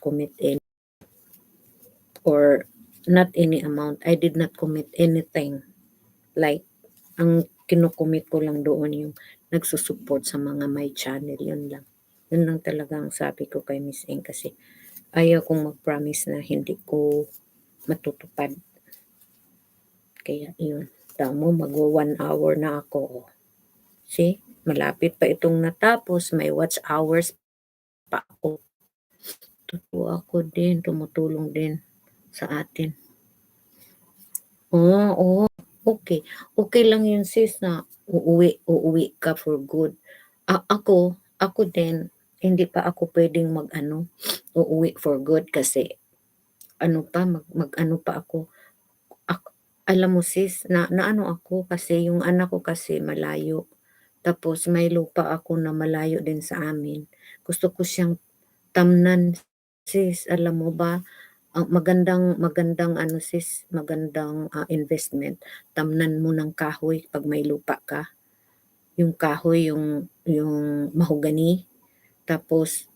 Speaker 1: commit any or not any amount. I did not commit anything. Like, ang kino-commit ko lang doon yung nagsu-support sa mga my channel, yun lang. Yun lang talaga ang sabi ko kay Miss Eng kasi ayaw kong mag-promise na hindi ko matutupad. Kaya yun, tamo magwa 1 hour na ako, oh. See, malapit pa itong natapos, may watch hours pa ako. Totoo ako din, tumutulong din sa atin. Oo, okey. Okey lang yun sis na uuwi ka for good. Ako din, hindi pa ako puwedeng mag-ano, uuwi for good kasi ano pa, mag-ano pa ako. Alam mo sis, naano ako kasi yung anak ko kasi malayo. Tapos may lupa ako na malayo din sa amin. Gusto ko siyang tamnan sis, alam mo ba? Ang magandang magandang ano sis, magandang, investment, tamnan mo ng kahoy 'pag may lupa ka. Yung kahoy, yung mahogany, tapos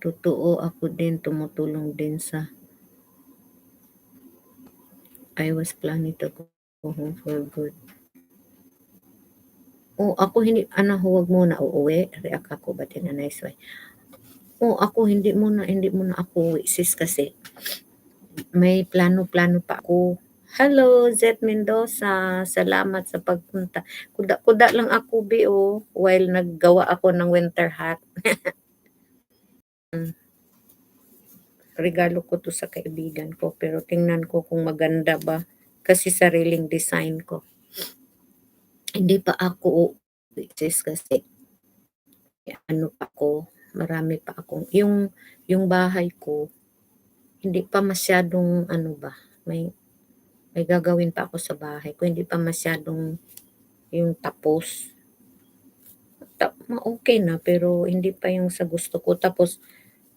Speaker 1: totoo ako din tumutulong din sa I was planning to go home for good. Oh, ako hindi ano, huwag muna uuwi, react ako but in a nice way. Oh, ako hindi muna ako uuwi sis kasi may plano-plano pa ako. Hello, Zet Mendoza, salamat sa pagpunta. Kuda-kuda lang ako be oh, while naggawa ako ng winter hat. Hmm, regalo ko 'to sa kaibigan ko pero tingnan ko kung maganda ba, kasi sariling design ko. Hindi pa ako uuwi sis kasi ano pa ako, marami pa akong yung bahay ko hindi pa masyadong ano ba, may gagawin pa ako sa bahay ko, hindi pa masyadong yung tapos. Okey na pero hindi pa yung sa gusto ko tapos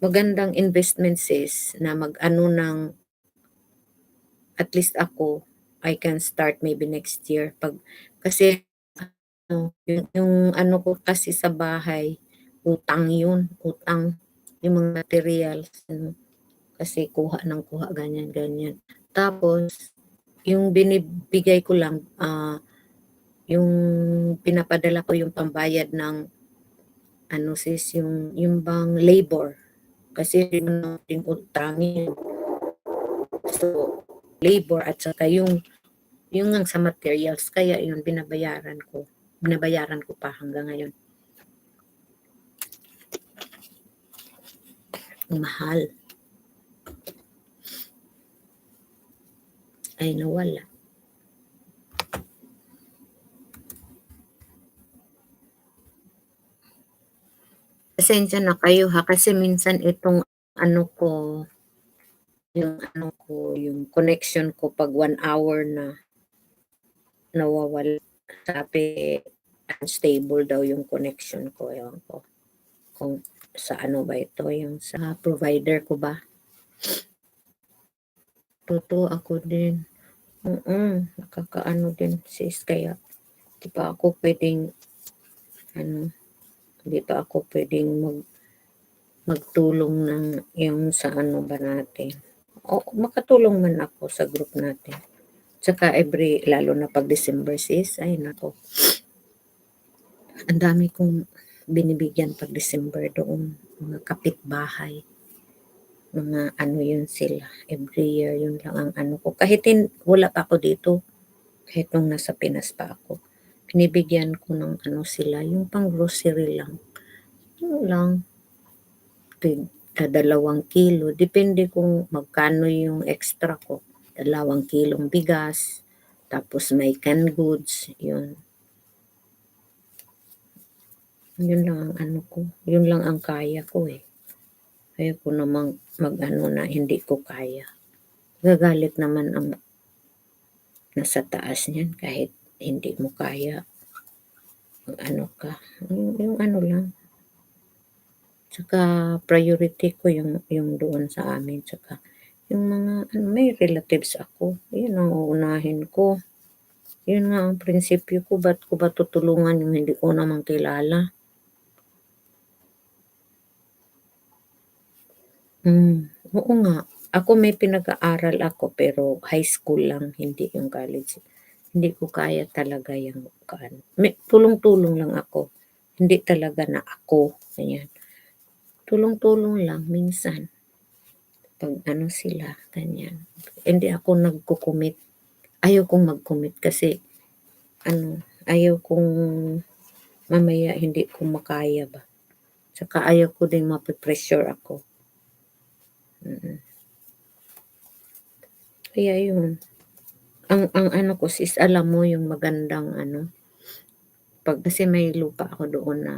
Speaker 1: magandang investment sis na mag-ano ng at least ako, I can start maybe next year kasi ano, yung ano ko kasi sa bahay, utang yun, utang. Yung mga materials ano, kasi kuha ng kuha ganyan, ganyan. Tapos yung binibigay ko lang, yung pinapadala ko yung pambayad ng ano sis, yung bang labor, kasi yun natin utangin. So, labor at saka yung ngang sa materials kaya yun binabayaran ko pa hanggang ngayon. Ang mahal. Ay nawala. Pasensya na kayo ha, kasi minsan itong ano ko, yung connection ko 'pag 1 hour na nawawala. Sabi unstable daw yung connection ko, ewan ko kung sa ano ba ito, yung sa provider ko ba. Totoo ako din, nakakaano din sis kaya di pa ako puwedeng ano, hindi pa ako puwedeng magtulong ng yung sa ano ba natin. Oo, makatulong man ako sa group natin. Tsaka lalo na 'pag December sis, ay naku, ang dami kong binibigyan 'pag December doon, mga kapitbahay. Mga ano yun sila, every year yun lang ang ano ko. Kahit wala pa ako dito, kahit nung nasa Pinas pa ako, binibigyan ko ng ano sila, yung pang-grocery lang. Yun lang, 2 kilo, depende kung magkano yung extra ko. 2 kilong bigas, tapos may canned goods, yun. Yun lang ang ano ko, yun lang ang kaya ko eh. Ayaw ko namang mag-ano na hindi ko kaya. Gagalit naman ang nasa taas niyan kahit hindi mo kaya. Mag-ano ka, yung ano lang. Tsaka priority ko yung doon sa amin tsaka yung mga ano, may relatives ako, yun ang uunahin ko. Yun nga ang prinsipyo ko, ba't ko ba tutulungan yung hindi ko naman kilala? Oo nga. Ako may pinag-aaral ako pero high school lang, hindi yung college. Hindi ko kaya talaga yang tulong-tulong lang ako, hindi talaga na ako, ganyan. Tulong-tulong lang minsan, 'pag ano sila, ganyan. Hindi ako nagko-commit, ayaw kong mag-commit kasi ano, ayaw kong mamaya hindi ko makaya ba. Tsaka ayaw ko din mape-pressure ako, mm. Kaya yun, ang ano ko sis, alam mo yung magandang ano, 'pag kasi may lupa ako doon na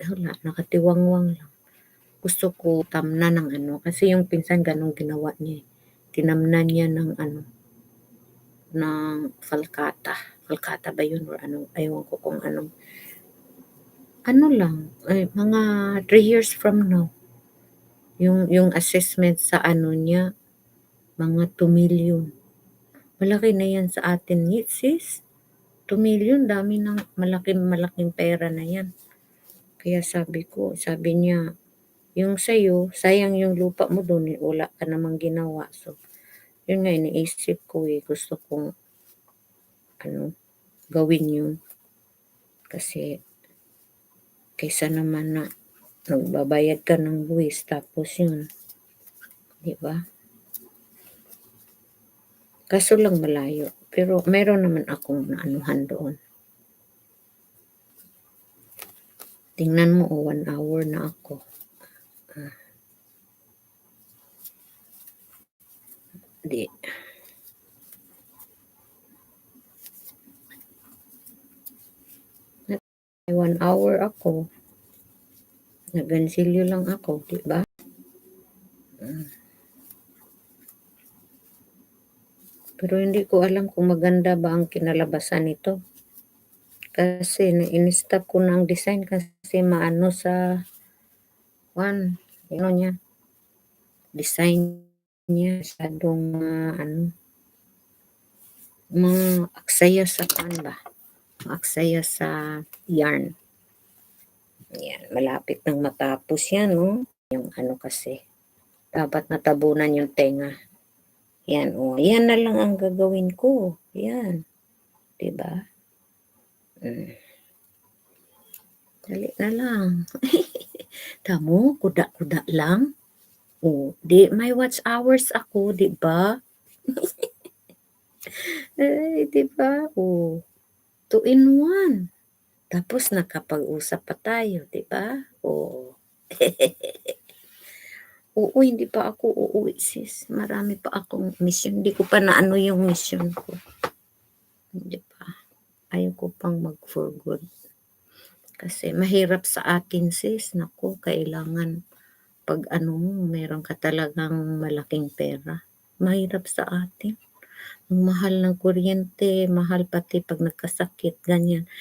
Speaker 1: wala, nakatiwangwang lang. Gusto ko tamnan ng ano, kasi yung pinsan gano'n ginawa niya, eh. Tinamnan niya ng ano, ng falcata. Falcata ba yun or ano, ewan ko kung anong ano lang, mga 3 years from now, yung assessment sa ano niya, mga 2,000,000. Malaki na yan sa atin sis, 2,000,000 dami ng malaking-malaking pera na yan. Kaya sabi niya, yung sa'yo, sayang yung lupa mo dun, eh, wala ka namang ginawa. So, yun nga iniisip ko, eh, gusto kong ano, gawin yun. Kasi kaysa naman na magbabayad ka ng buwis tapos yun, 'di ba? Kaso lang malayo, pero meron naman akong naanuhan doon. Tingnan mo, 1 hour na ako. Ah, 'di 1 hour ako, naggansilyo lang ako, 'di ba? Hmm, pero hindi ko alam kung maganda ba ang kinalabasan nito. Kasi ini-stop ko na ang design kasi maano sa ano niya, design niya masyadong ano, maaksaya sa ba, maaksaya sa yarn. Yan, malapit nang matapos yan, no? Yung ano kasi, dapat natabunan yung tenga. Yan, oh, yan na lang ang gagawin ko. Yan, 'di ba? Dali na lang. Tamo, kuda-kuda lang. Oh, 'di may watch hours ako, 'di ba? Eh, 'di ba? Oh, 2 in 1. Tapos nakapag-usap pa tayo, 'di ba? Oh. Oo, hindi pa ako uuwi sis, marami pa akong mission, hindi ko pa naano yung mission ko, 'di ba? Ayaw ko pang mag-for good. Kasi mahirap sa atin sis, naku kailangan 'pag ano mo meron ka talagang malaking pera, mahirap sa atin. Ang mahal ng kuryente, mahal pati 'pag nagkasakit, ganyan.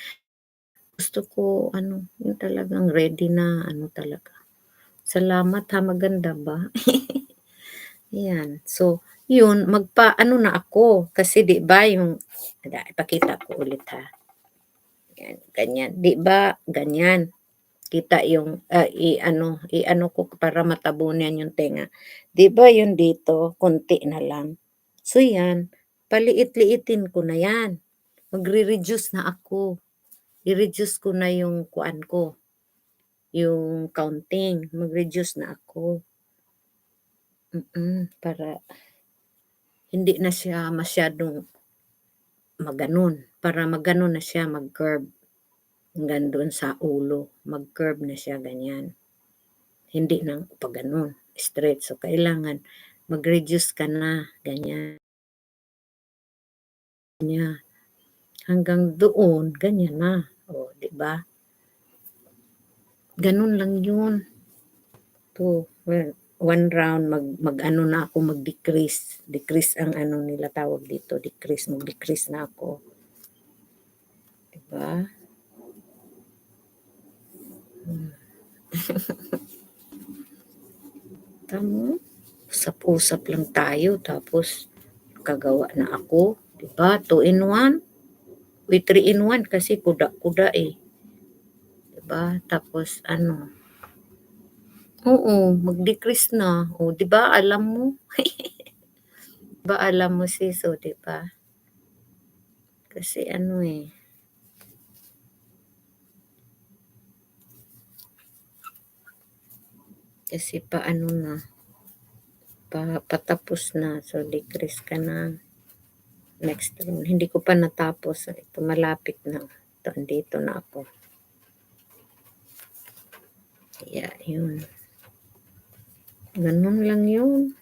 Speaker 1: Gusto ko ano, yung talagang ready na ano talaga. Salamat ha, maganda ba? Yan. So, yun magpa-ano na ako kasi 'di ba yung ipakita ko ulit ha. Yan, ganyan. 'Di ba ganyan, kita yung, i-ano ko para matabunan yung tenga. 'Di ba yun dito konti na lang. So yan, paliit-liitin ko na yan. Magre-reduce na ako. I-reduce ko na yung kuan ko, yung counting, mag-reduce na ako. Para hindi na siya masyadong maganon, para maganon na siya, mag-curve hanggang doon sa ulo, mag-curve na siya ganyan. Hindi na paganon, straight. So, kailangan mag-reduce ka na, ganyan niya. Hanggang doon, ganyan na. O, 'di ba? Ganun lang yun. Well, 1 round mag-ano na ako, mag-decrease. Decrease ang ano nila tawag dito, decrease, mag-decrease na ako. 'Di ba? Tamo, usap-usap lang tayo tapos kagawa na ako, 'di ba? 2 in 1, with 3 in 1 kasi kuda-kuda eh, 'di ba? Tapos ano, oo, mag-decrease na. O, 'di ba alam mo? 'Di ba alam mo sis, o 'di ba? Kasi ano eh, kasi paano na, patapos na, so decrease ka na. Next round, hindi ko pa natapos, ito malapit na, ito, andito na ako. Kaya yun, ganun lang yun.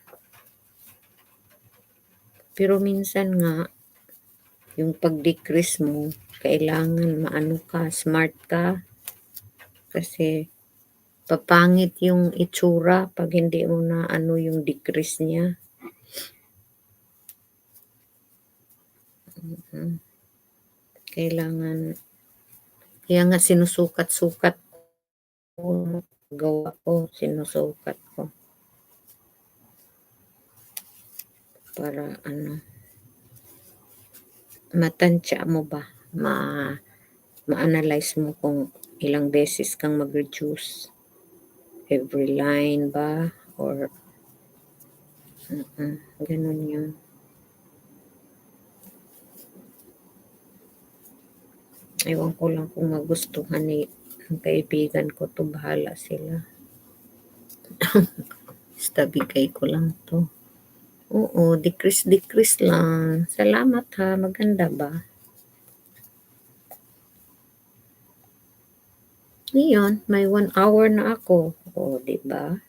Speaker 1: Pero minsan nga, yung pag-decrease mo, kailangan maano ka, smart ka. Kasi papangit yung itsura pag hindi mo na ano yung decrease niya. Kailangan, kaya nga sinusukat-sukat ko, gawa ko, sinusukat ko. Para ano, matansya mo ba, ma-analyze mo kung ilang beses kang mag-reduce. Every line ba? Or, ganun yun. Ewan ko lang kung magustuhan ni ng kaibigan ko to, bahala sila. Basta bigay ko lang to. Oo, decrease lang. Salamat ha, maganda ba? Ngayon, may 1 hour na ako. O, diba?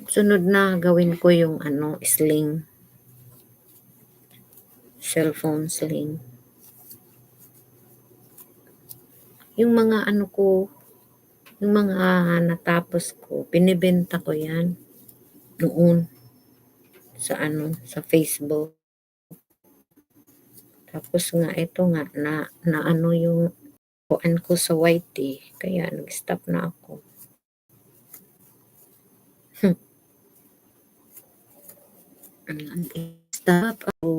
Speaker 1: Sunod na gawin ko yung ano, sling. Cellphone sling. Yung mga ano ko, yung mga natapos ko, binibenta ko yan noon sa ano, sa Facebook. Tapos nga ito nga na ano yung kuan ko sa white eh, kaya nag-stop na ako. Nag-stop ako.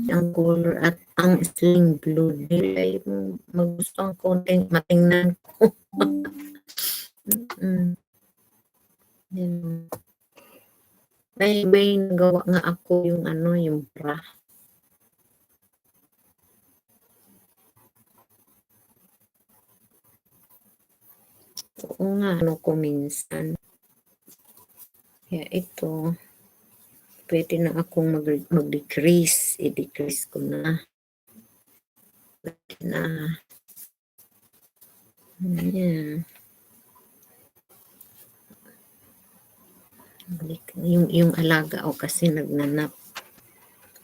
Speaker 1: Ang color at ang sling blue. Nilay mo, magusto ang konting matingnan ko. May nagawa nga ako yung ano, yung bra. Oo nga, ano ko minsan. Kaya ito, pwede na akong mag-decrease. I-decrease ko na. Pwede na. Ayan. Yung alaga o kasi nagnanap.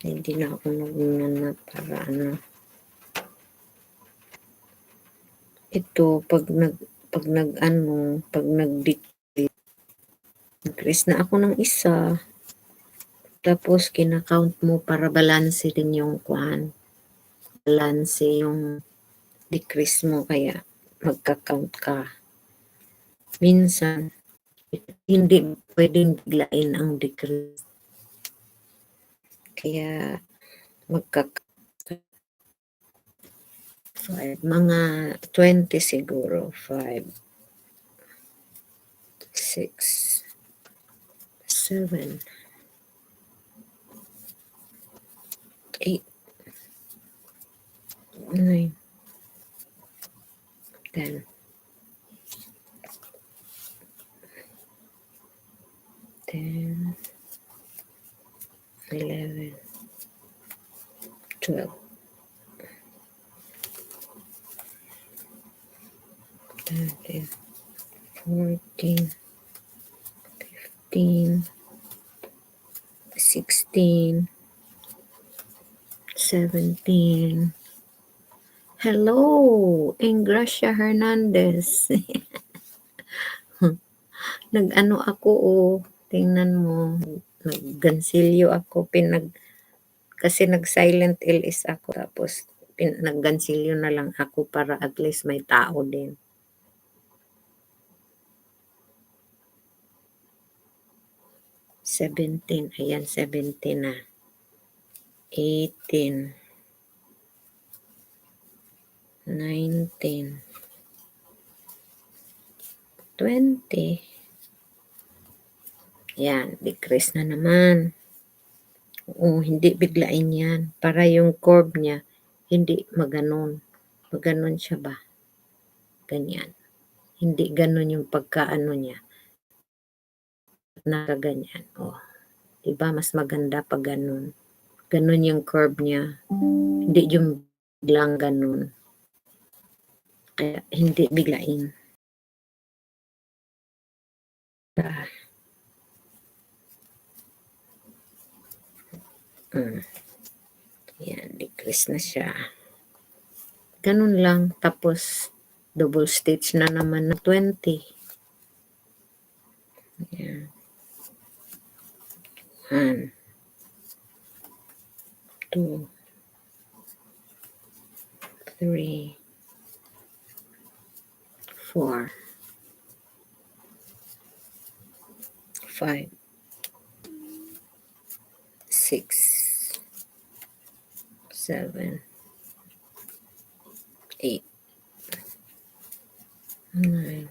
Speaker 1: Hindi na ako nagnanap para ano. Ito, pag nag-decrease na ako ng isa, tapos kinakount mo para balanse din yung kwan. Balanse yung decrease mo, kaya magka-count ka. Minsan, hindi pwedeng biglain ang decrease. Kaya mga 20 siguro. 5, 6, 7, 8, 9, 10, 11, 12, 13, 14, 15, 16, 17, Hello, Ingracia Hernandez. Nag-ano ako, oh, tingnan mo, naggansilyo ako, kasi nag-silent LS ako, tapos naggansilyo na lang ako para at least may tao din. Ayan, 17 na. 18. 19. 20. Yan, decrease na naman. Oo, hindi biglain yan. Para yung curve niya, hindi maganon. Maganon siya ba? Ganyan. Hindi ganon yung pagkaano niya. Nakaganyan. Oh, diba mas maganda pag ganon. Ganon yung curve niya. Hindi yung biglang ganon. Kaya hindi biglain. Yan, decrease na siya. Ganun lang. Tapos, double stitch na naman na 20. Yan. 1, 2, 3, 4, 5, 6, 7, 8, 9,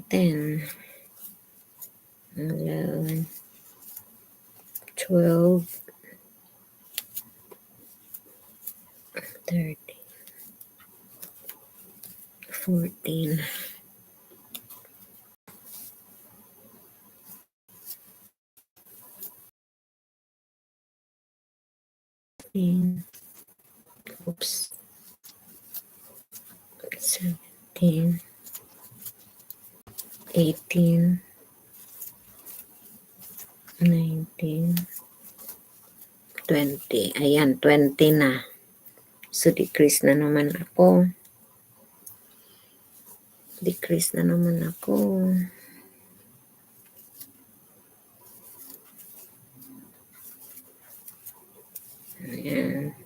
Speaker 1: 10, 11, 12, 13, 14, 15, 17, 18, 19, 20. Ayan, 20 na. So, decrease na naman ako. Decrease na naman ako. Ayan.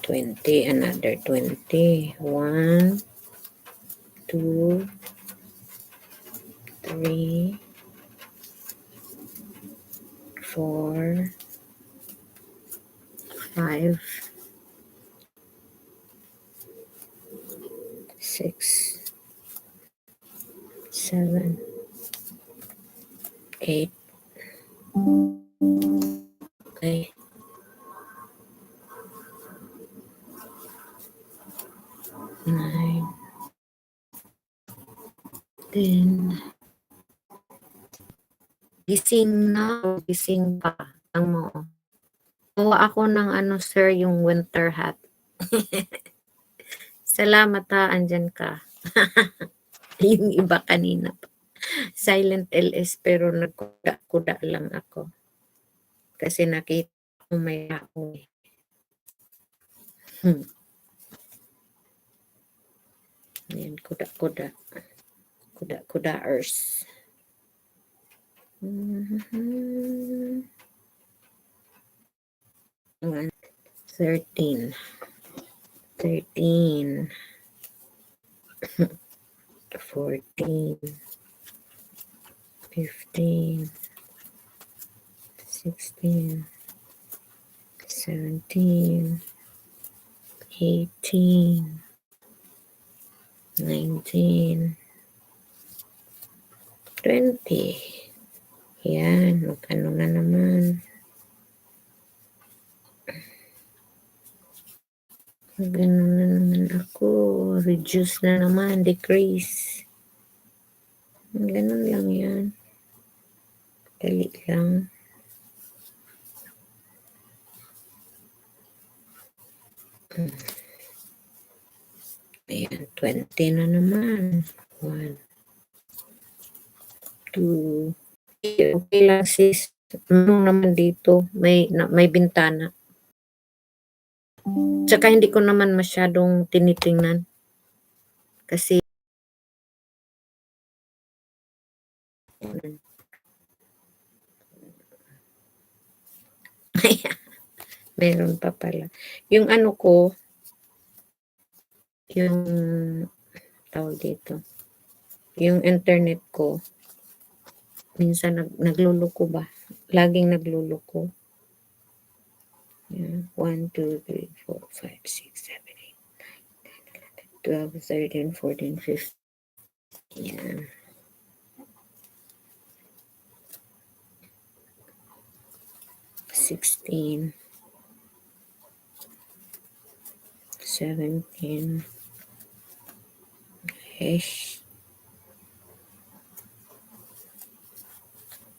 Speaker 1: 20, another 20. 1, 2, 3, 4, 5, 6, 7, 8. Okay. 9, 10. Gising na, gising pa. Ang mo. Kuha ako ng ano, sir, yung winter hat. Salamat ha, andyan ka. Yung iba kanina pa. Silent LS pero nagkuda-kuda lang ako. Kasi nakita ko may ako eh. Ayan, kuda-kuda. Kuda-kudaers. 13. 13. 14. 15. 16. 17. 18. 19. 20. Yan, magkano na naman. Ganun na naman ako. Reduce na naman, decrease. Ganun lang yan. Dali lang. Ayan, 20 na naman. 1, 2. Okey lang sis, ano naman dito may bintana. Tsaka hindi ko naman masyadong tinitingnan, kasi meron pa pala. Yung ano ko, yung tawag dito, yung internet ko, minsan nagluloko ba, laging nagluloko. Yan, 1, 2, 3, 4, 5, 6, 7, 8, 12, 13, 14, 15. Yan. 16, 17, ish,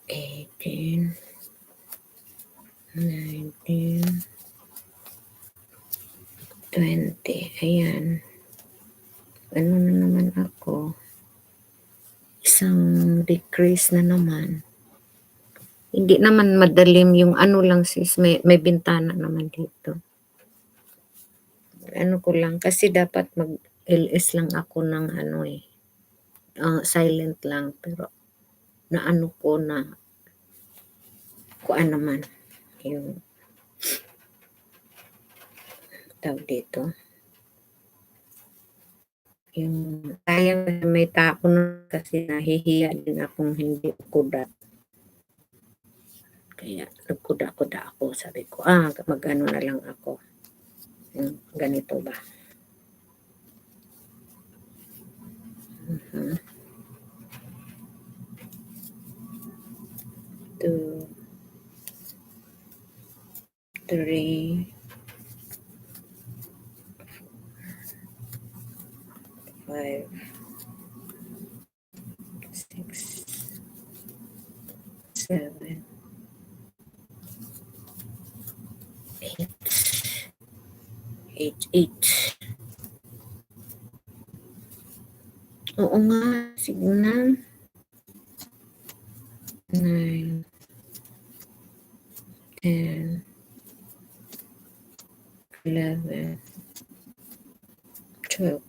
Speaker 1: 18, 19, 20. Ayan. Ano na naman ako? Isang decrease na naman. Hindi naman madalim, yung ano lang sis, may bintana naman dito. Ano ko lang, kasi dapat mag-LS lang ako ng ano eh. Silent lang, pero naano ko na kuan naman yung tawag dito. Yung sayang may tao na, kasi nahihiya din akong hindi kuda. Kaya nagkuda-kuda ako. Sabi ko, mag-ano na lang ako. Yung ganito ba? 2, 3, 5, 6, 7, 8, 8. Oo nga, sige na. 9, 10, 11, 12.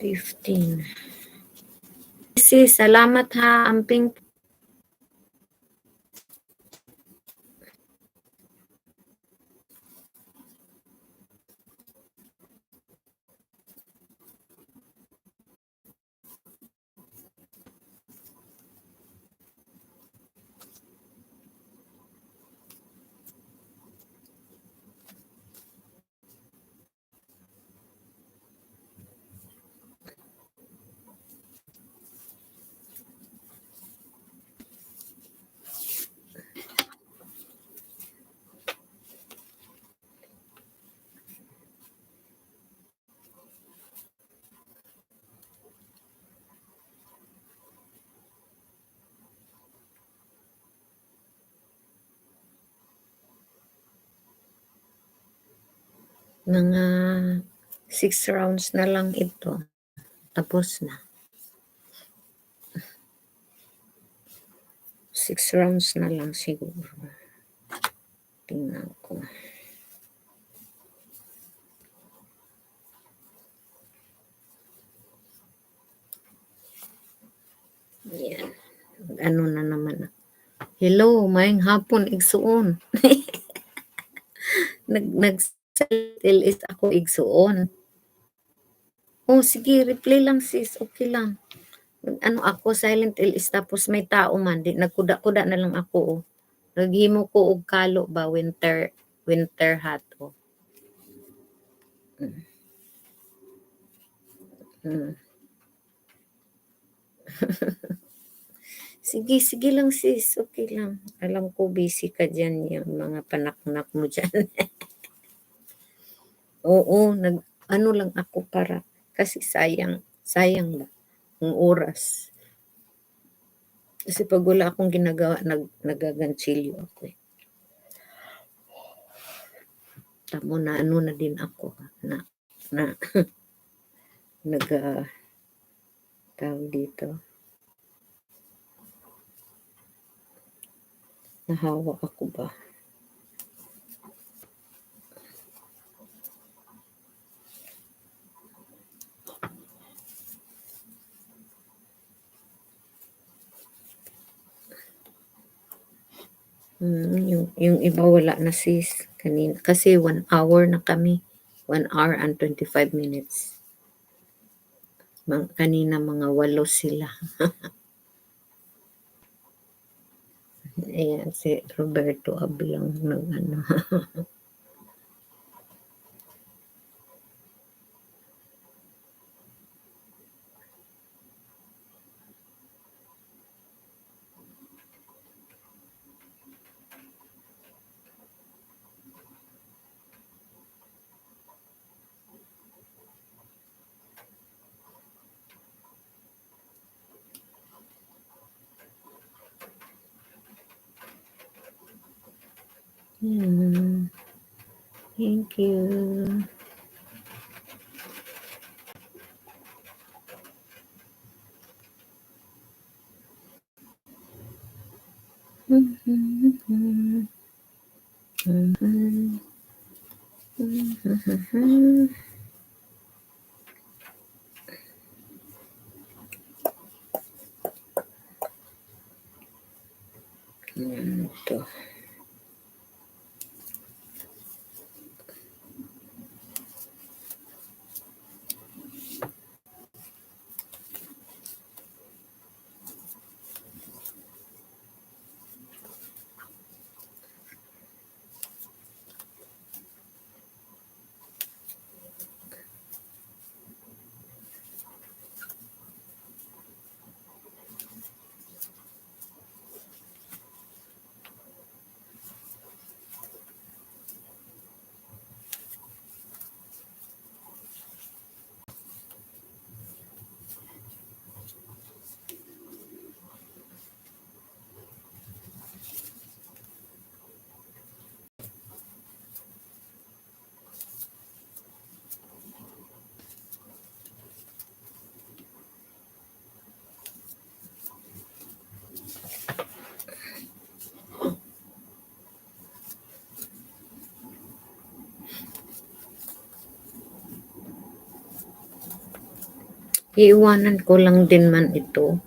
Speaker 1: 15. Sis, salamat ha, amping. Mga 6 rounds na lang ito. Tapos na. 6 rounds na lang siguro. Tingnan ko. Yan. Ano na naman. Hello, mayang hapon, igsuon. Nag-LS ako igsuon. Oh, sige, replay lang sis, okay lang. Ano ako, silent LS, tapos may tao man, di nagkuda-kuda na lang ako. Oh. Naghimo ko og kalo ba, winter hat. Oh. Sige lang sis, okay lang. Alam ko busy ka dyan, yung mga panak-nak mo dyan. Oo, ano lang ako para, kasi sayang ba, ang oras. Kasi pag wala akong ginagawa, nagaganchilyo ako eh. Tamo na ano na din ako na na nag, tawag dito, nahawa ako ba? Yung iba wala na sis, kanina. Kasi 1 hour na kami. 1 hour and 25 minutes. Kanina mga 8 sila. Ayan, si Roberto Ablang nag ano. Thank you. Ito. Iiwanan ko lang din man ito.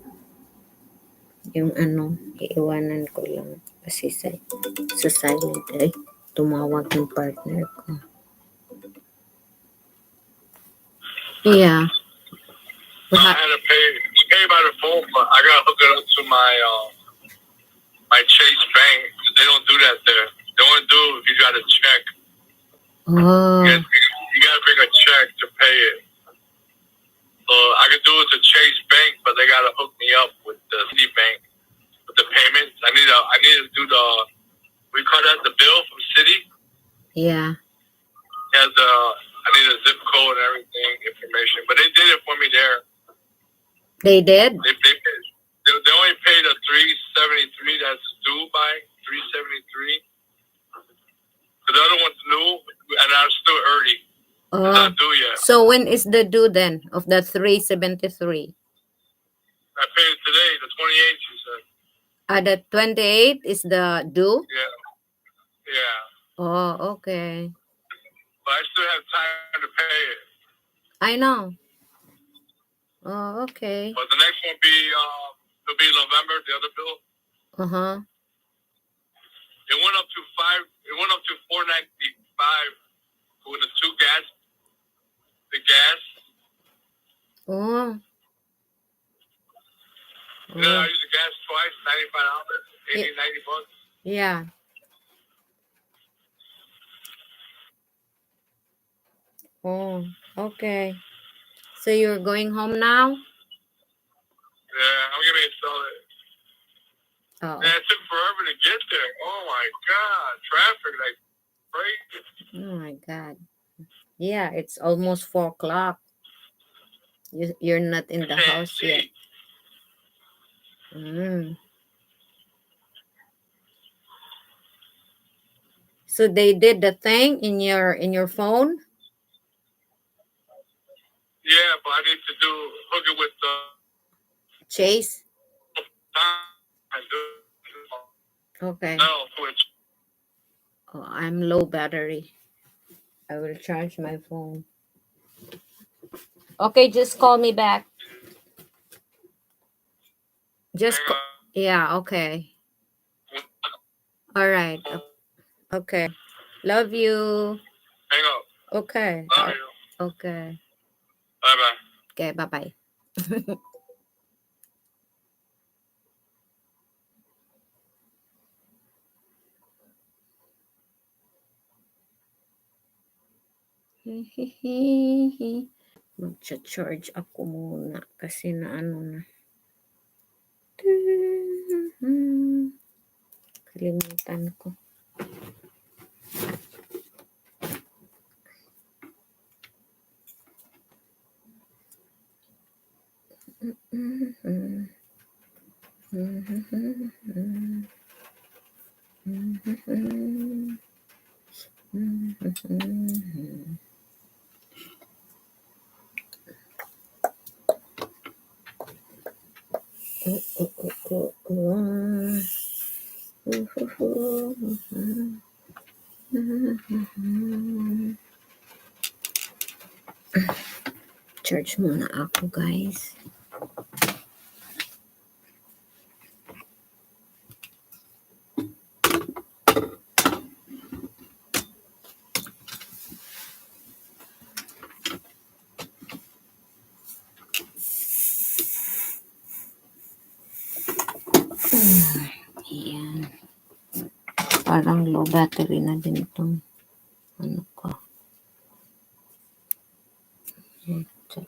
Speaker 1: Yung ano, iiwanan ko lang. Kasi sa silent ay tumawag yung partner ko. Yeah.
Speaker 2: I had to pay by the phone, but I gotta hook it up to my Chase Bank. They don't do that there. They only do if you got a check.
Speaker 1: Oh.
Speaker 2: You gotta bring a check to pay it. So I could do it to Chase Bank, but they gotta hook me up with the City Bank with the payments. I need to do we call that the bill from City.
Speaker 1: Yeah.
Speaker 2: I need a zip code and everything information, but they did it for me there.
Speaker 1: They did?
Speaker 2: They only paid a $373 that's due by $373. The other one's new, and I'm still early. It's not due yet.
Speaker 1: So when is the due then of the 373?
Speaker 2: I paid it today, the 28th, you said.
Speaker 1: The 28th is the due?
Speaker 2: Yeah.
Speaker 1: Oh, okay.
Speaker 2: But I still have time to pay it.
Speaker 1: I know. Oh, okay.
Speaker 2: But the next one it'll be November, the other bill.
Speaker 1: Uh-huh.
Speaker 2: It went up to $4.95 with the gas.
Speaker 1: Oh.
Speaker 2: Yeah, I use the gas twice, $95, $90.
Speaker 1: Yeah. Oh, okay. So you're going home now?
Speaker 2: Yeah, I'm gonna install it.
Speaker 1: Oh.
Speaker 2: Man, it took forever to get there. Oh my God, traffic like crazy.
Speaker 1: Oh my God. Yeah, it's almost 4 o'clock. You're not in the house yet. So they did the thing in your phone?
Speaker 2: Yeah, but I need to hook it with the
Speaker 1: Chase?
Speaker 2: and do
Speaker 1: Okay.
Speaker 2: no switch.
Speaker 1: Oh, I'm low battery. I will charge my phone. Okay, just call me back. Yeah, okay. All right. Okay. Love you.
Speaker 2: Hang up.
Speaker 1: Okay.
Speaker 2: Love you.
Speaker 1: Okay.
Speaker 2: Bye bye.
Speaker 1: Okay, bye-bye. Magcha-charge ako muna kasi na ano na. Kalimutan ko. Charge muna ako, guys. Ayan. Parang low battery na din itong ano ko.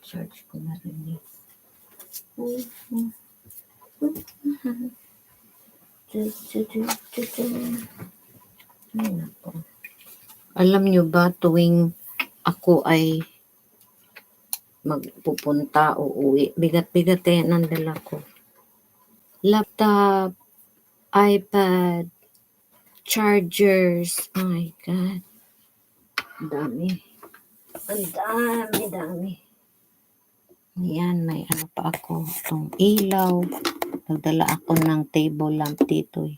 Speaker 1: Charge ko na rin yun. Alam nyo ba tuwing ako ay magpupunta o uwi, bigat-bigat ng dala ko. Laptop, iPad, chargers. Oh my God. Ang dami. Ang dami. Yan, may ano pa ako. Itong ilaw. Nagdala ako ng table lamp dito eh.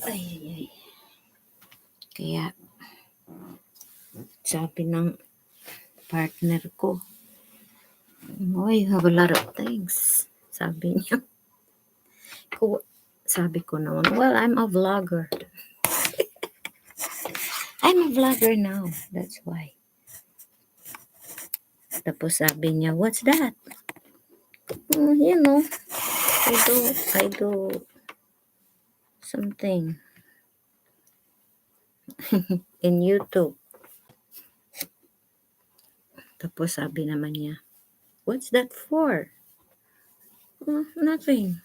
Speaker 1: Ay. Kaya, sabi ng partner ko, oh, you have a lot of things. Sabi niya. Sabi ko naman, well, I'm a vlogger. I'm a vlogger now. That's why. Tapos sabi niya, what's that? You know, I do something in YouTube. Tapos sabi naman niya, what's that for? Nothing.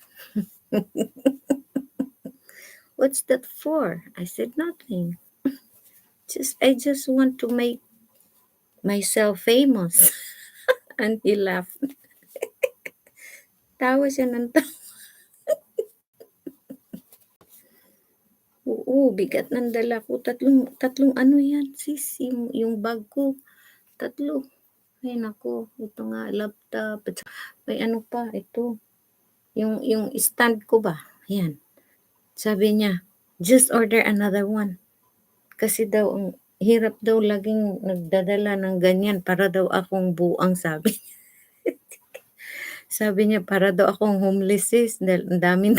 Speaker 1: What's that for? I said, nothing. I just want to make myself famous. And he laughed. Tawa siya ng tawa. Oo, bigat ng dala ko. Tatlong ano yan, sis, yung bag ko. Tatlo. Ay, nako. Ito nga, laptop. May ano pa, ito. Yung stand ko ba? Ayan. Sabi niya, just order another one. Kasi daw, ang hirap daw laging nagdadala ng ganyan para daw akong buang, sabi. Sabi niya, para daw akong homeless, sis. Dahil ang daming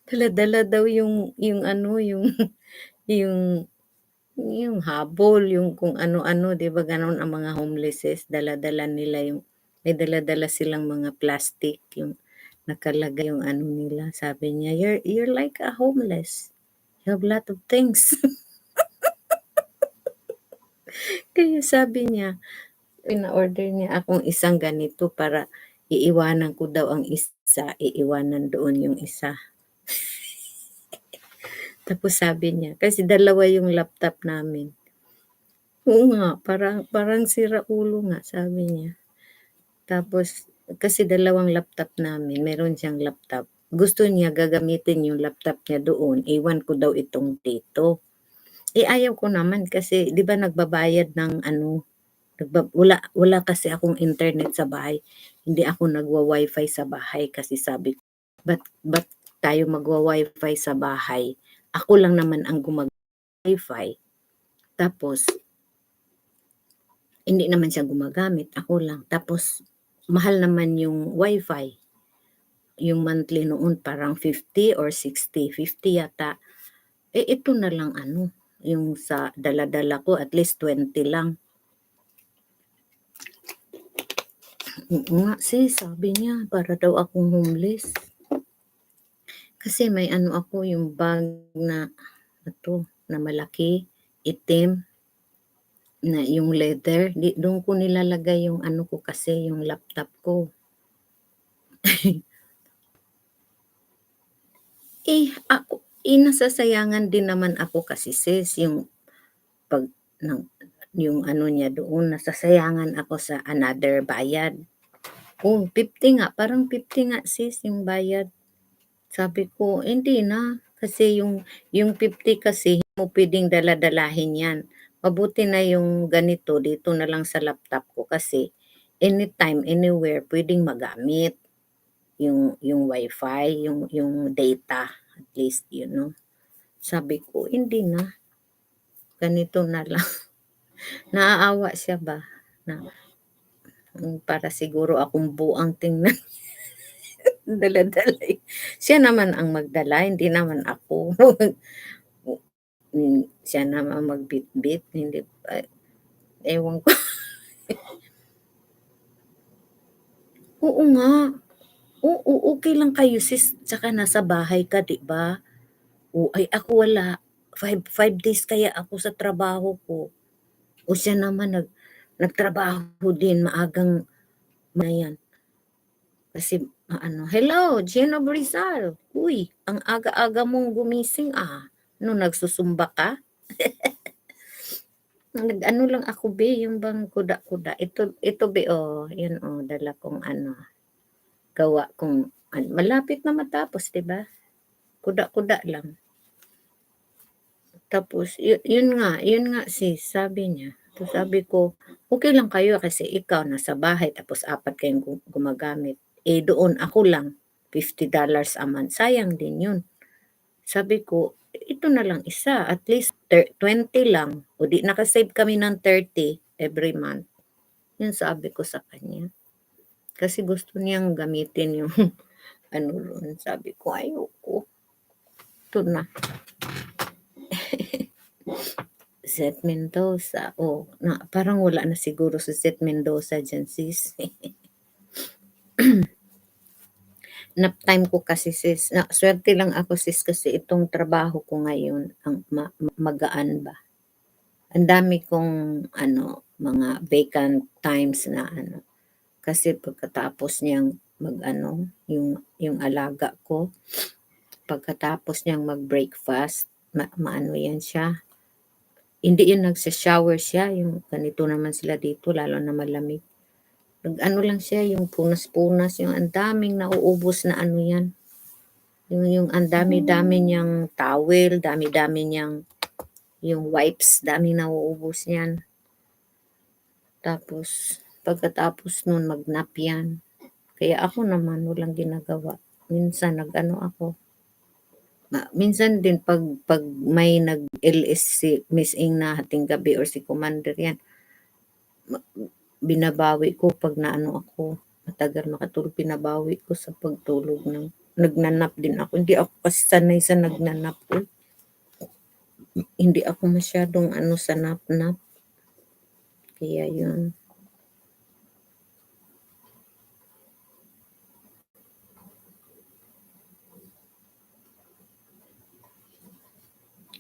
Speaker 1: dala-dala daw yung ano, yung habol, yung kung ano-ano, 'di ba gano'n ang mga homelesses, dala-dala nila may dala-dala silang mga plastic, yung nakalagay yung ano nila. Sabi niya, "You're like a homeless. You have lot of things." Kaya sabi niya, pina-order niya akong isang ganito para iiwanan ko daw ang isa, iiwanan doon yung isa. Tapos sabi niya, kasi dalawa yung laptop namin. Oo nga, parang sira ulo nga, sabi niya. Tapos, kasi dalawang laptop namin, meron siyang laptop. Gusto niya gagamitin yung laptop niya doon, iwan ko daw itong dito. Ayaw ko naman kasi 'di ba nagbabayad ng ano, wala kasi akong internet sa bahay. Hindi ako nagwa-wifi sa bahay kasi sabi ko, ba't tayo magwa-wifi sa bahay? Ako lang naman ang wifi tapos hindi naman siya gumagamit, ako lang. Tapos mahal naman yung wifi. Yung monthly noon parang 50 or 60, 50 yata. Ito na lang ano, yung sa dala-dala ko at least 20 lang. Oo nga sis, sabi niya para daw akong homeless. Kasi may ano ako, yung bag na ito, na malaki, itim, na yung leather. Doon ko nilalagay yung ano ko kasi, yung laptop ko. Nasasayangan din naman ako kasi sis, yung pag ng yung ano niya doon, nasasayangan ako sa another bayad. 50 nga, parang 50 nga sis yung bayad. Sabi ko, hindi na, kasi yung 50 kasi hindi mo puwedeng dala-dalahin 'yan. Mabuti na yung ganito dito na lang sa laptop ko kasi anytime, anywhere puwedeng magamit yung wifi, yung data at least, you know. Sabi ko, hindi na, ganito na lang. Naaawa siya ba na para siguro akong buang tingnan dala-dala, siya naman ang magdala hindi naman ako. Siya naman magbitbit hindi ewan ko. Oo nga, oo, okey lang kayo sis tsaka nasa bahay ka 'di ba? Ay ako wala, 5 days kaya ako sa trabaho ko. Siya naman nagtrabaho din maagang na 'yan. Kasi ano, "Hello, Gino Rizal. Uy, ang aga-aga mong gumising, Ano nagsusumba ka?" Nag-ano lang ako be, yung bang kuda-kuda. Ito be, yun dala kong ano, gawa kong malapit na matapos 'di ba? Kuda-kuda lang. Tapos yun nga sis, sabi niya. Tapos sabi ko, "Okey lang kayo kasi ikaw nasa bahay tapos 4 kayong gumagamit. Doon ako lang, $50 a month, sayang din yun." Sabi ko, "Ito na lang isa, at least 20 lang, o di naka-save kami ng 30 every month." Yun sabi ko sa kanya. Kasi gusto niyang gamitin yung ano roon, sabi ko, "Ayoko, ito na." Seth Mendoza, na parang wala na siguro si Seth Mendoza diyan sis. Nap time ko kasi sis, swerte lang ako sis kasi itong trabaho ko ngayon ang magaan ba. Ang dami kong ano, mga vacant times na ano, kasi pagkatapos niyang mag-ano, yung alaga ko, pagkatapos niyang mag-breakfast, maano yan siya. Hindi yun nagsa-shower siya, yung ganito naman sila dito lalo na malamig. Nag-ano lang siya, yung punas-punas, yung ang daming nauubos na ano yan. Yung ang dami-dami niyang towel, dami-dami niyang yung wipes, daming nauubos niyan. Tapos pagkatapos nun mag-nap yan. Kaya ako naman walang ginagawa. Minsan nag-ano ako. Minsan din pag may nag-LS si Miss Ing na hating gabi or si Commander yan, binabawi ko pag naano ako, matagal makatulog, binabawi ko sa pagtulog ng nagnanap din ako. Hindi ako kasi sanay sa nagnanap. Hindi ako masyadong ano sa nap-nap. Kaya yun.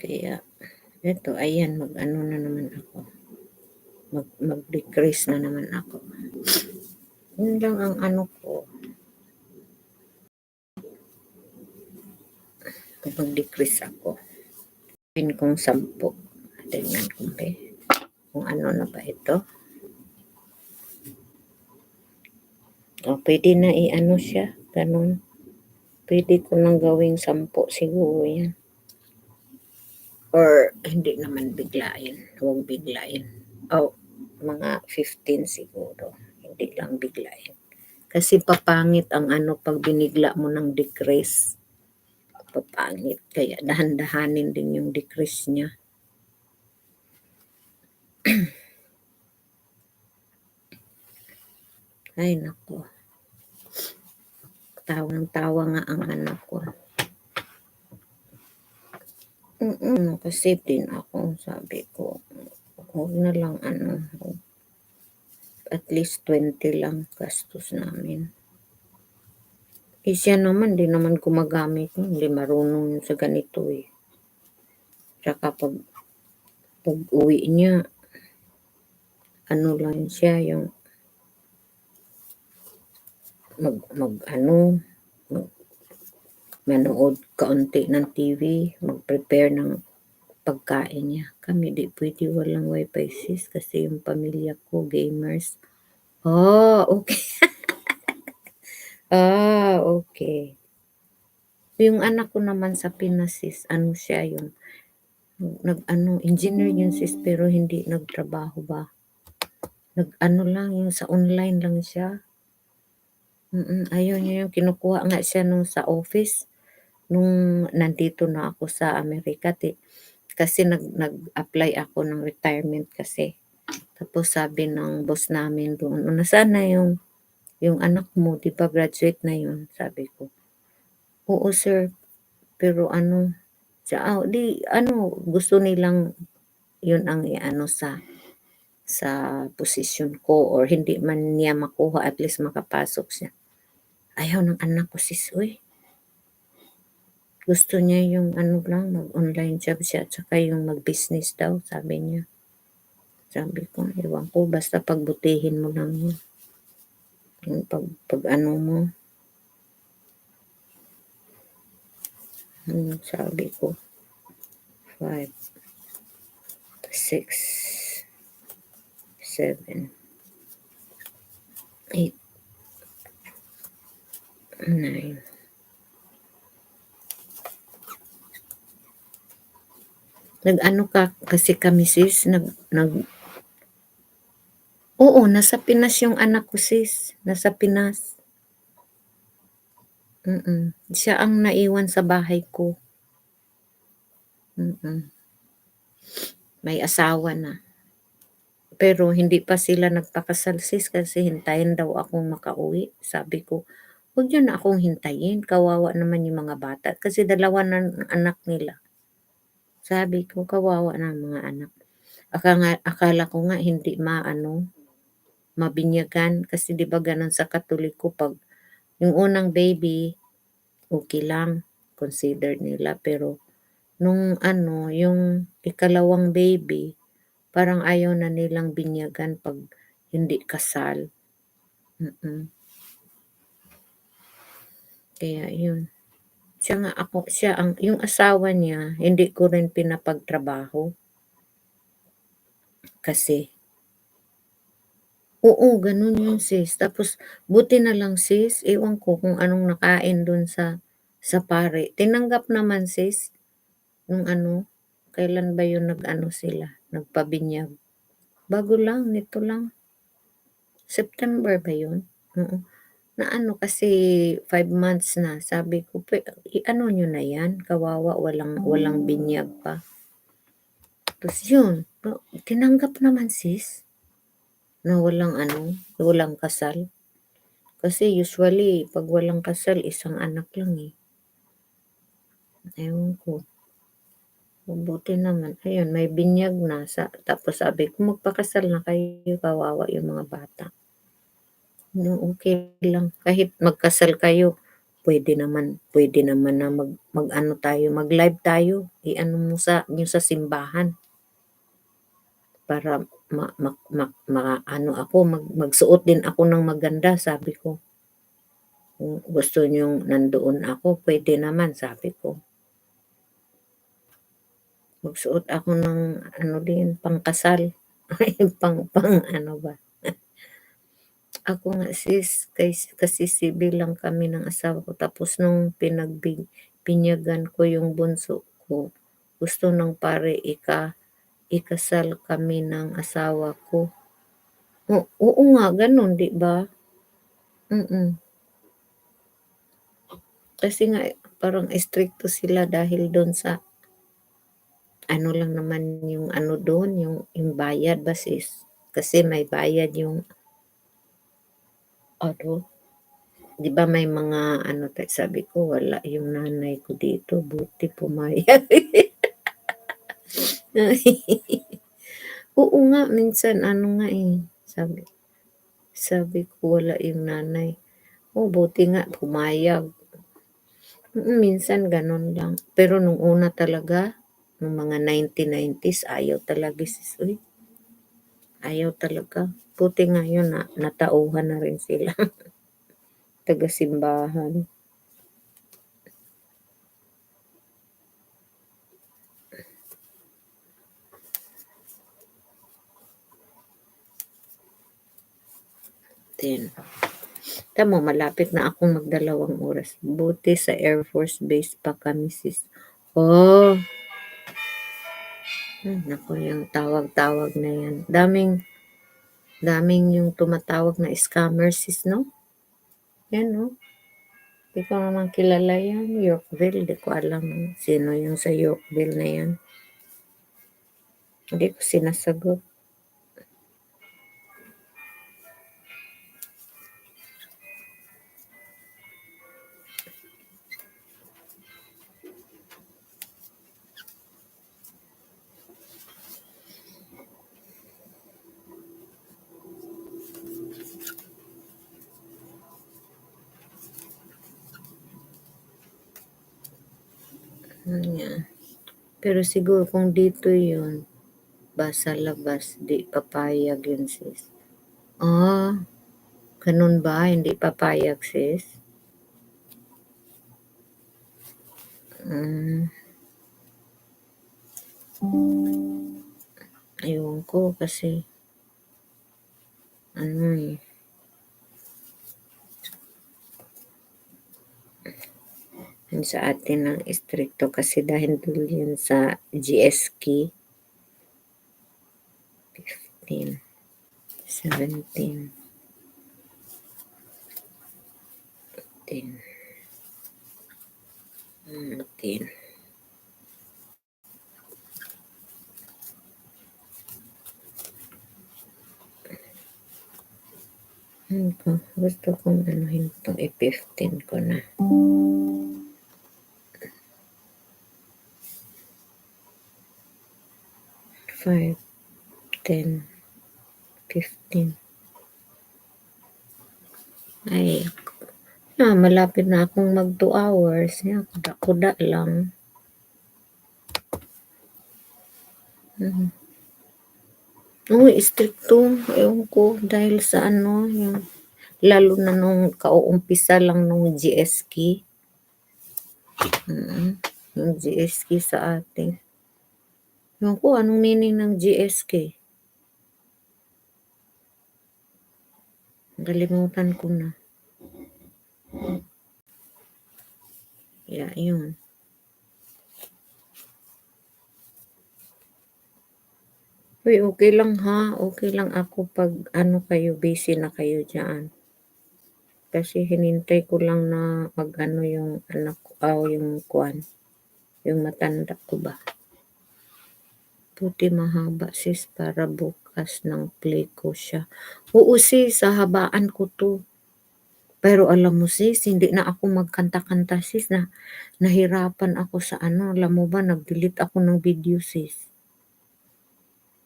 Speaker 1: Kaya eto ayan mag-ano na naman ako. Mag-decrease na naman ako. Yun lang ang ano ko. Mag-decrease ako. Pin kong 10. Tingnan ko ba kung ano na ba ito. Pwede na i-ano siya. Ganun. Pwede ko nang gawing 10 siguro yan. or hindi naman biglain, huwag biglain. Oh, mga 15 siguro, hindi lang biglain. Kasi papangit ang ano 'pag binigla mo ng decrease, papangit. Kaya dahan-dahanin din yung decrease niya. Ay naku, tawang-tawa nga ang anak ko. Naka-save din ako, sabi ko, huwag na lang ano, at least 20 lang gastos namin. Eh, siya naman 'di naman gumagamit nun, hindi marunong yun sa ganito, eh. Tsaka pag-uwi niya, ano lang siya yung mag-ano, manood kaunti ng TV, mag-prepare ng pagkain niya. Kami 'di puwede walang wifi sis kasi yung pamilya ko gamers. Okey. Okey. Yung anak ko naman sa Pinas sis, ano siya yung nag-ano, engineer yun sis pero hindi nagtrabaho ba. Nag-ano lang, yung sa online lang siya. Ayaw niya yung kinukuha nga siya nung sa office, nung nandito na ako sa Amerika kasi nag-apply ako ng retirement kasi. Tapos sabi ng boss namin doon, "O nasaan na yung anak mo, 'di ba graduate na yun?" Sabi ko, "Oo sir, pero ano," siya, 'di ano gusto nilang yun ang i-ano sa posisyon ko or hindi man niya makuha at least makapasok siya. Ayaw ng anak ko sis, uy. Gusto niya yung ano lang, mag-online job siya at saka yung mag-business daw, sabi niya. Sabi ko, ewan ko, basta pagbutihin mo lang yun. Yung pag ano mo, sabi ko, 5, 6, 7, 8, 9. Nag-ano ka kasi kami sis, oo, nasa Pinas yung anak ko sis, nasa Pinas. Siya ang naiwan sa bahay ko. May asawa na. Pero hindi pa sila nagpakasal sis kasi hintayin daw akong makauwi. Sabi ko, huwag niyo na akong hintayin, kawawa naman yung mga bata kasi dalawa na ang anak nila. Sabi ko, kawawa na ang mga anak. Akala ko nga hindi mabinyagan kasi 'di ba gano'n sa Katoliko 'pag yung unang baby, okay lang, consider nila. Pero nung ano, yung ikalawang baby, parang ayaw na nilang binyagan 'pag hindi kasal. Kaya yun. Siya ang yung asawa niya hindi ko rin pinapagtrabaho kasi oo, gano'n yun sis. Tapos buti na lang sis, ewan ko kung anong nakain dun sa pare. Tinanggap naman sis nung ano, kailan ba yun nag-ano sila, nagpabinyag. Bago lang, nito lang, September ba yun? Oo. Na ano kasi 5 months na, sabi ko i-ano niyo na 'yan, kawawa walang binyag pa. Tapos yun, tinanggap naman sis, na walang kasal. Kasi usually 'pag walang kasal isang anak lang, eh. Ewan ko, mabuti naman ayun may binyag na tapos sabi ko magpakasal na kayo kawawa yung mga bata. No, okey lang kahit magkasal kayo puwede naman na mag-ano tayo, mag-live tayo, i-ano mo yung sa simbahan para maano ako, magsuot din ako ng maganda sabi ko. Kung gusto niyong nandoon ako puwede naman sabi ko. Magsuot ako ng ano din pangkasal, pang ano ba. Ako nga sis, kasi civil lang kami ng asawa ko tapos nung binyagan ko yung bunso ko, gusto ng pare ikasal kami ng asawa ko. Oo nga gano'n 'di ba? Mm. Kasi nga parang istrikto sila dahil do'n sa ano lang naman yung ano do'n, yung bayad ba sis? Kasi may bayad yung ano, 'di ba may mga ano sabi ko wala yung nanay ko dito buti pumayag. Oo nga minsan ano nga, eh, sabi sabi ko wala yung nanay. Oh, buti nga pumayag. Minsan gano'n lang. Pero nung una talaga, nung mga 1990s ayaw talaga sis, uy, ayaw talaga. Buti ngayon na natauhan na rin sila, taga-simbahan din. Tamo malapit na akong magdalawang oras. Buti sa Air Force Base pa kami sis. Oh, naku yung tawag-tawag na yan. Daming yung tumatawag na scammer sis 'no? Yan 'no? Di ko naman kilala yan, Yorkville, di ko alam sino yung sa Yorkville na yan. Hindi ko sinasagot. Yan. Pero siguro kung dito yun, basa labas, di papayag yun sis. Ah, ganun ba? Hindi papayag sis? Hmm, ayun ko kasi, ano eh, yun sa atin ng istrikto kasi dahil dun yun sa GSK, 15, 17, 10, 19. Gusto kong anuhin 'to, i-15 ko na. 5, 10, 15. Ay, malapit na akong mag 2 hours. Yan, kuda-kuda lang. Oo, istrikto. Ewan ko dahil sa ano, yung lalo na nung kauumpisa lang nung GSK. Yung GSK sa atin. Ewan ko anong meaning ng GSK. Nakalimutan ko na. Yeah, yun. Uy, okay lang ha. Okay lang ako pag ano kayo, busy na kayo dyan. Kasi hinintay ko lang na mag-ano yung anak ko, yung kuwan, yung matanda ko ba. Buti mahaba sis para bukas ng play ko siya. Oo sis, habaan ko to. Pero alam mo sis, hindi na ako magkanta-kanta sis na nahirapan ako sa ano. Alam mo ba, nag-delete ako ng video sis.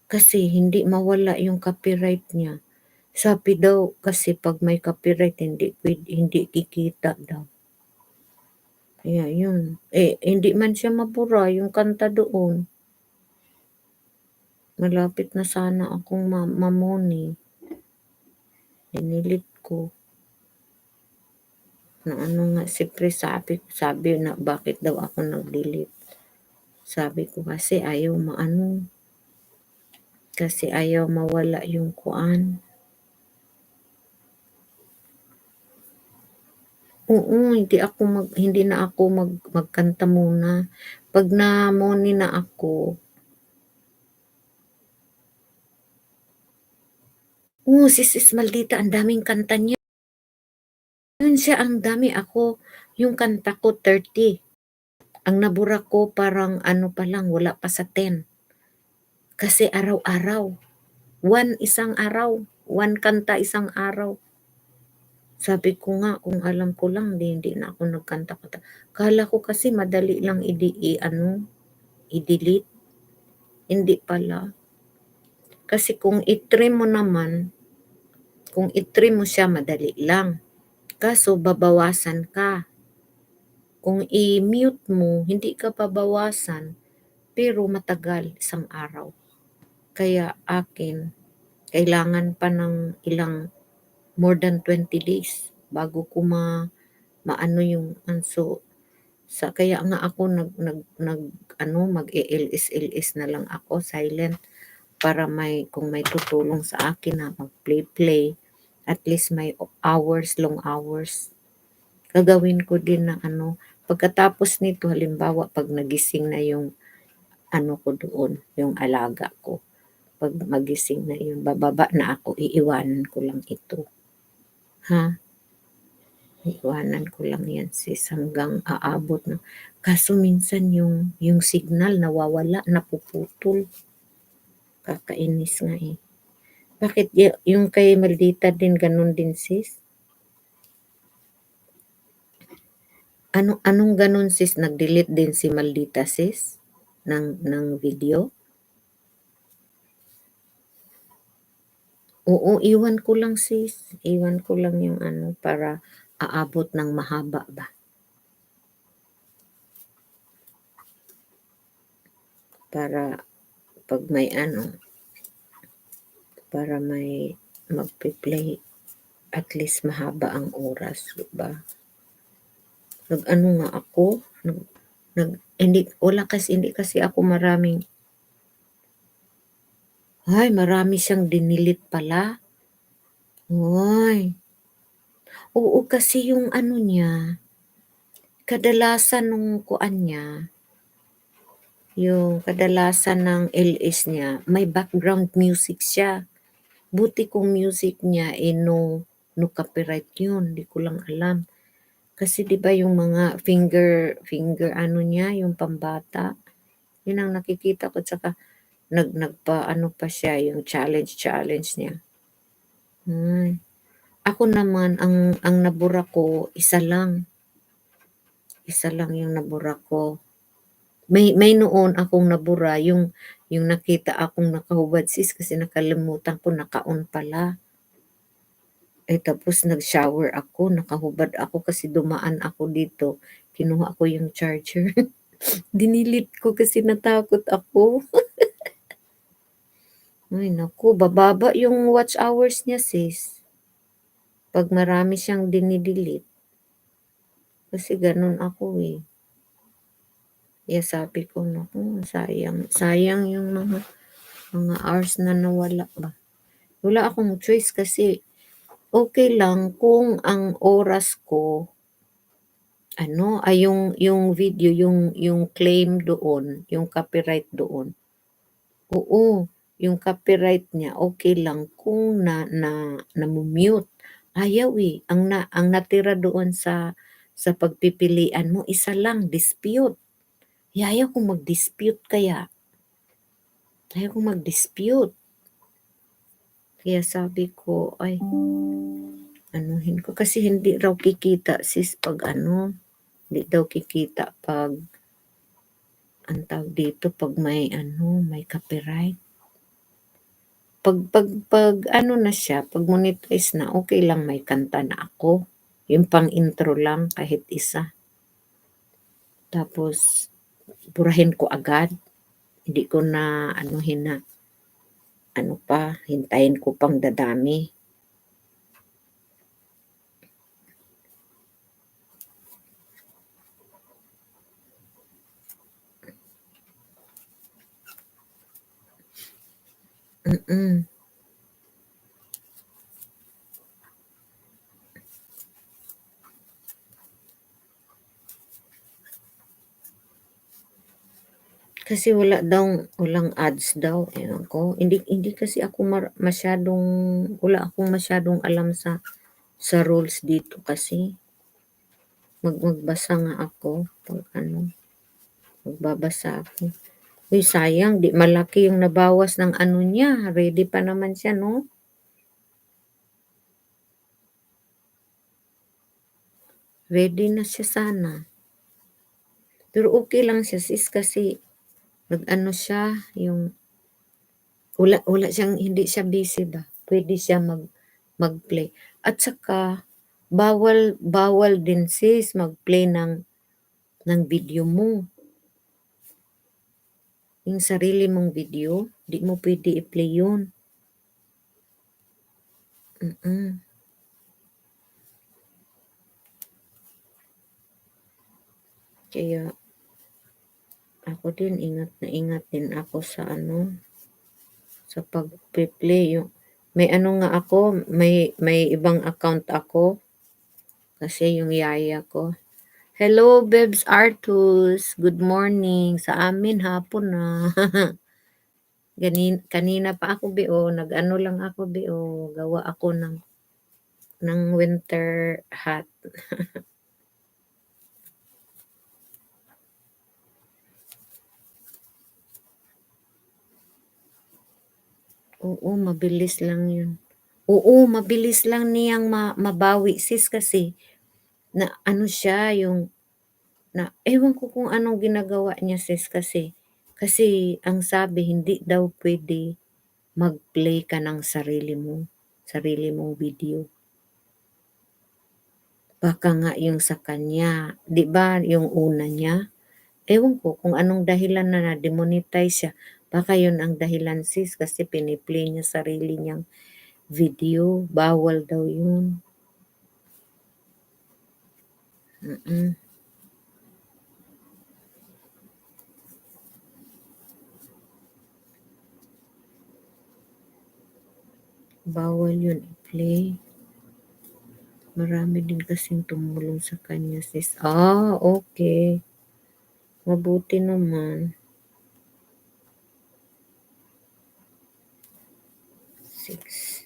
Speaker 1: Kasi hindi mawala yung copyright niya. Sabi daw kasi pag may copyright hindi kikita daw. Kaya yun. Hindi man siya mabura yung kanta doon. Malapit na sana akong mamoni. Dinilit ko. Na ano nga, siyempre sabi na bakit daw ako nag-delete. Sabi ko kasi ayaw maano. Kasi ayaw mawala yung kuan. Oo, hindi na ako magkanta muna. 'Pag na-moni na ako, si Sis Maldita ang daming kanta niya. Yun siya ang dami, ako yung kanta ko 30. Ang nabura ko parang ano pa lang, wala pa sa 10. Kasi araw-araw, isang araw, 1 kanta isang araw. Sabi ko nga kung alam ko lang hindi na ako nagkanta-kanta. Akala ko kasi madali lang i-delete, hindi pala. Kasi kung i-trim mo siya madali lang. Kaso babawasan ka. Kung i-mute mo, hindi ka babawasan, pero matagal, isang araw. Kaya akin, kailangan pa ng more than 20 days bago ko maano yung so kaya nga ako mag-e-LS na lang ako, silent, para kung may tutulong sa akin na mag-play, at least may hours, long hours. Gagawin ko din na pagkatapos nito, halimbawa 'pag nagising na yung ko doon, yung alaga ko, 'pag magising na yun, bababa na ako, iiwanan ko lang ito, ha? Iiwanan ko lang yan sis hanggang aabot na. Kaso minsan yung signal nawawala, napuputol. Kakainis nga eh. Bakit yung kay Maldita din ganun din sis? Anong ganun sis? Nag-delete din si Maldita sis? Ng video? Oo, iwan ko lang sis. Iwan ko lang yung para aabot ng mahaba ba. Para pag may para may magpe-play, at least mahaba ang oras, diba? Nga ako, hindi kasi ako marami siyang dinilit pala. Hoy. Oo, kasi yung niya, kadalasan nung kuan niya, yung kadalasan ng LS niya, may background music siya. Buti kung music niya no copyright yun, di ko lang alam. Kasi 'di ba yung mga finger niya, yung pambata, yun ang nakikita ko, tsaka nagpa pa siya, yung challenge niya. Ako naman ang nabura ko isa lang. Isa lang yung nabura ko. May noon akong nabura, yung nakita akong nakahubad sis, kasi nakalimutan ko naka-on pala. Tapos nag-shower ako, nakahubad ako kasi dumaan ako dito. Kinuha ko yung charger. Dinilit ko kasi natakot ako. Ay naku, bababa yung watch hours niya sis. Pag marami siyang dinidelete. Kasi ganun ako eh. Kaya sabi ko, naku, sayang yung mga hours na nawala ba. Wala akong choice kasi okay lang kung ang oras ko yung video, yung claim doon, yung copyright doon. Oo, yung copyright niya okay lang kung namu-mute. Ayaw eh. Ang natira doon sa pagpipilian mo, isa lang, dispute. Ayaw kong mag-dispute kaya. Ayaw kong mag-dispute. Kaya sabi ko, ay, anuhin ko. Kasi hindi raw kikita sis pag hindi daw kikita pag, ang tawag dito, pag may copyright. Pag na siya, pag monetize na, okay lang, may kanta na ako. Yung pang intro lang, kahit isa. Tapos, burahin ko agad. Hindi ko na hintayin ko pang dadami. Kasi walang ads daw, ewan ko. Hindi kasi ako masyadong wala akong masyadong alam sa rules dito kasi. Magbasa nga ako 'pag ano, magbabasa ako. Uy, sayang 'di malaki yung nabawas ng ano niya, ready pa naman siya 'no? Ready na siya sana. Pero okey lang siya sis kasi nag-ano siya, yung wala siyang hindi siya busy ba, puwede siya mag-play. At saka bawal bawal din sis mag-play ng video mo, yung sarili mong video, 'di mo puwede i-play yun, mm. Kaya ako din ingat na ingat din ako sa ano, sa pagpe-play yung may ano nga ako, may ibang account ako, kasi yung yaya ko. Hello Bebs Artus, good morning. Sa amin hapon na. Kanina pa ako beo, nag-ano lang ako beo, gawa ako ng winter hat. Oo, mabilis lang yun. Oo, mabilis lang niyang mabawi sis kasi na ano siya yung na ewan ko kung anong ginagawa niya sis kasi ang sabi hindi daw pwede mag-play ka ng sarili mong video. Baka nga yung sa kanya, 'di ba yung una niya, ewan ko kung anong dahilan na na-demonetize siya. Baka yun ang dahilan sis kasi pini-play niya sarili niyang video, bawal daw yun. Mm, bawal yun i-play. Marami din kasing tumulong sa kanya sis. Okay. Mabuti naman. 6.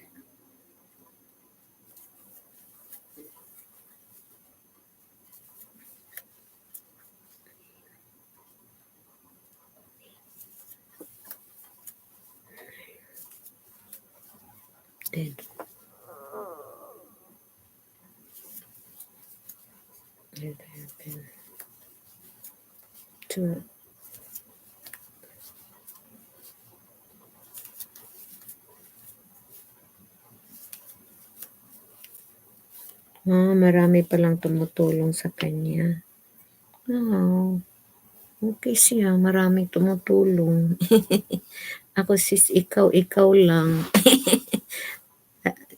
Speaker 1: Then, 11, 2. Marami palang tumutulong sa kanya. Wow, okay siya, maraming tumutulong. Ako sis, ikaw lang.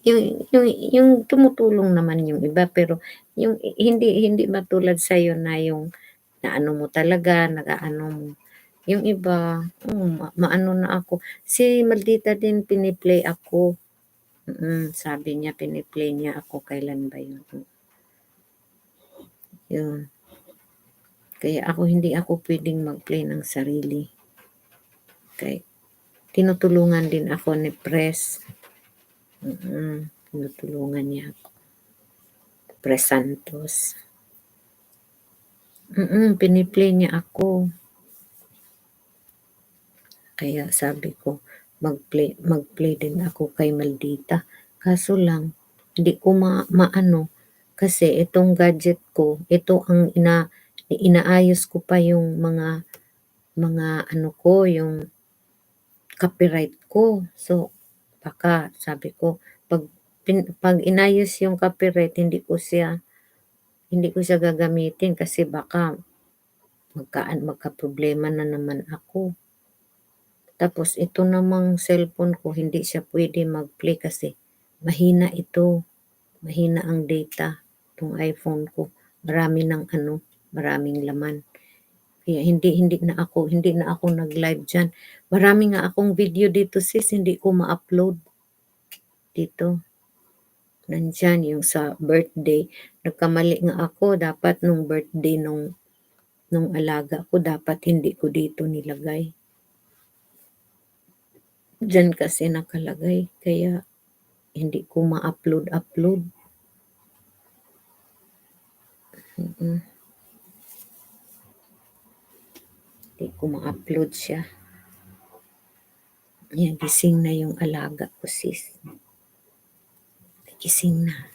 Speaker 1: Yung tumutulong naman yung iba, pero yung hindi hindi matulad sa'yo na yung naano mo talaga, nag-aano mo. Yung iba, maano na ako. Si Maldita din pini-play ako. Sabi niya pini-play niya ako, kailan ba yun? Yun. Kaya hindi ako puwedeng mag-play ng sarili. Kaya tinutulungan din ako ni Pres. Tinutulungan niya ako. Pres Santos. Pini-play niya ako. Kaya sabi ko, mag-play din ako kay Maldita. Kaso lang, hindi ko maano, kasi itong gadget ko, ito ang inaayos ko pa yung mga ano ko, yung copyright ko. So, baka sabi ko, pag inayos yung copyright, hindi ko siya gagamitin kasi baka magka-problema na naman ako. Tapos ito namang cellphone ko hindi siya pwede mag-play kasi mahina ito, mahina ang data, itong iPhone ko. Maraming laman. Kaya hindi na ako nag-live diyan. Marami nga akong video dito sis, hindi ko ma-upload dito. Nandiyan yung sa birthday, nagkamali nga ako dapat nung birthday nung nung alaga ko dapat hindi ko dito nilagay. Diyan kasi nakalagay kaya hindi ko ma-upload. Mm. Hindi ko ma-upload siya. Yan, gising na yung alaga ko, sis. Gising na.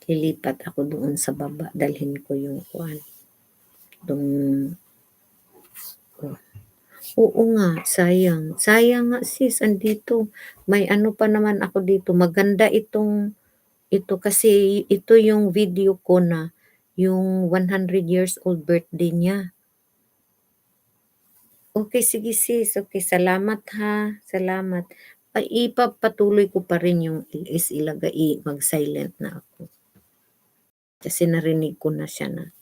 Speaker 1: Lilipat ako doon sa baba. Dalhin ko yung kuwan. Itong, oh. Oo nga, sayang. Sayang nga sis, andito. May ano pa naman ako dito. Maganda ito kasi ito yung video ko na yung 100 years old birthday niya. Okay, sige sis. Okay, salamat ha. Salamat. Ay, ipapatuloy ko pa rin yung ilagay, mag-silent na ako. Kasi narinig ko na siya na,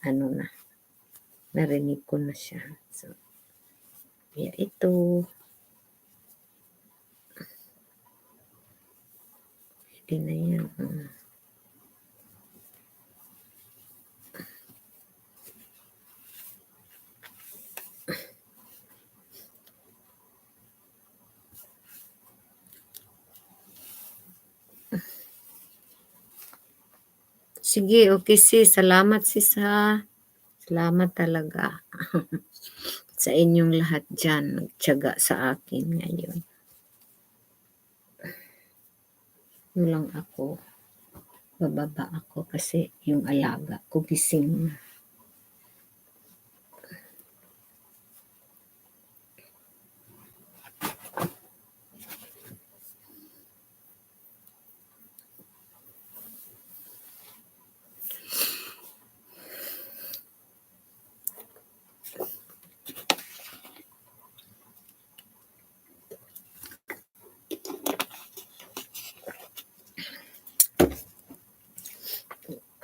Speaker 1: narinig ko na siya. So, kaya ito. Hindi na yan. Sige, okay sis. Salamat sis ha. Salamat talaga. Sa inyong lahat dyan, nagtiyaga sa akin ngayon. Yun lang ako. Bababa ako kasi yung alaga ko gising na.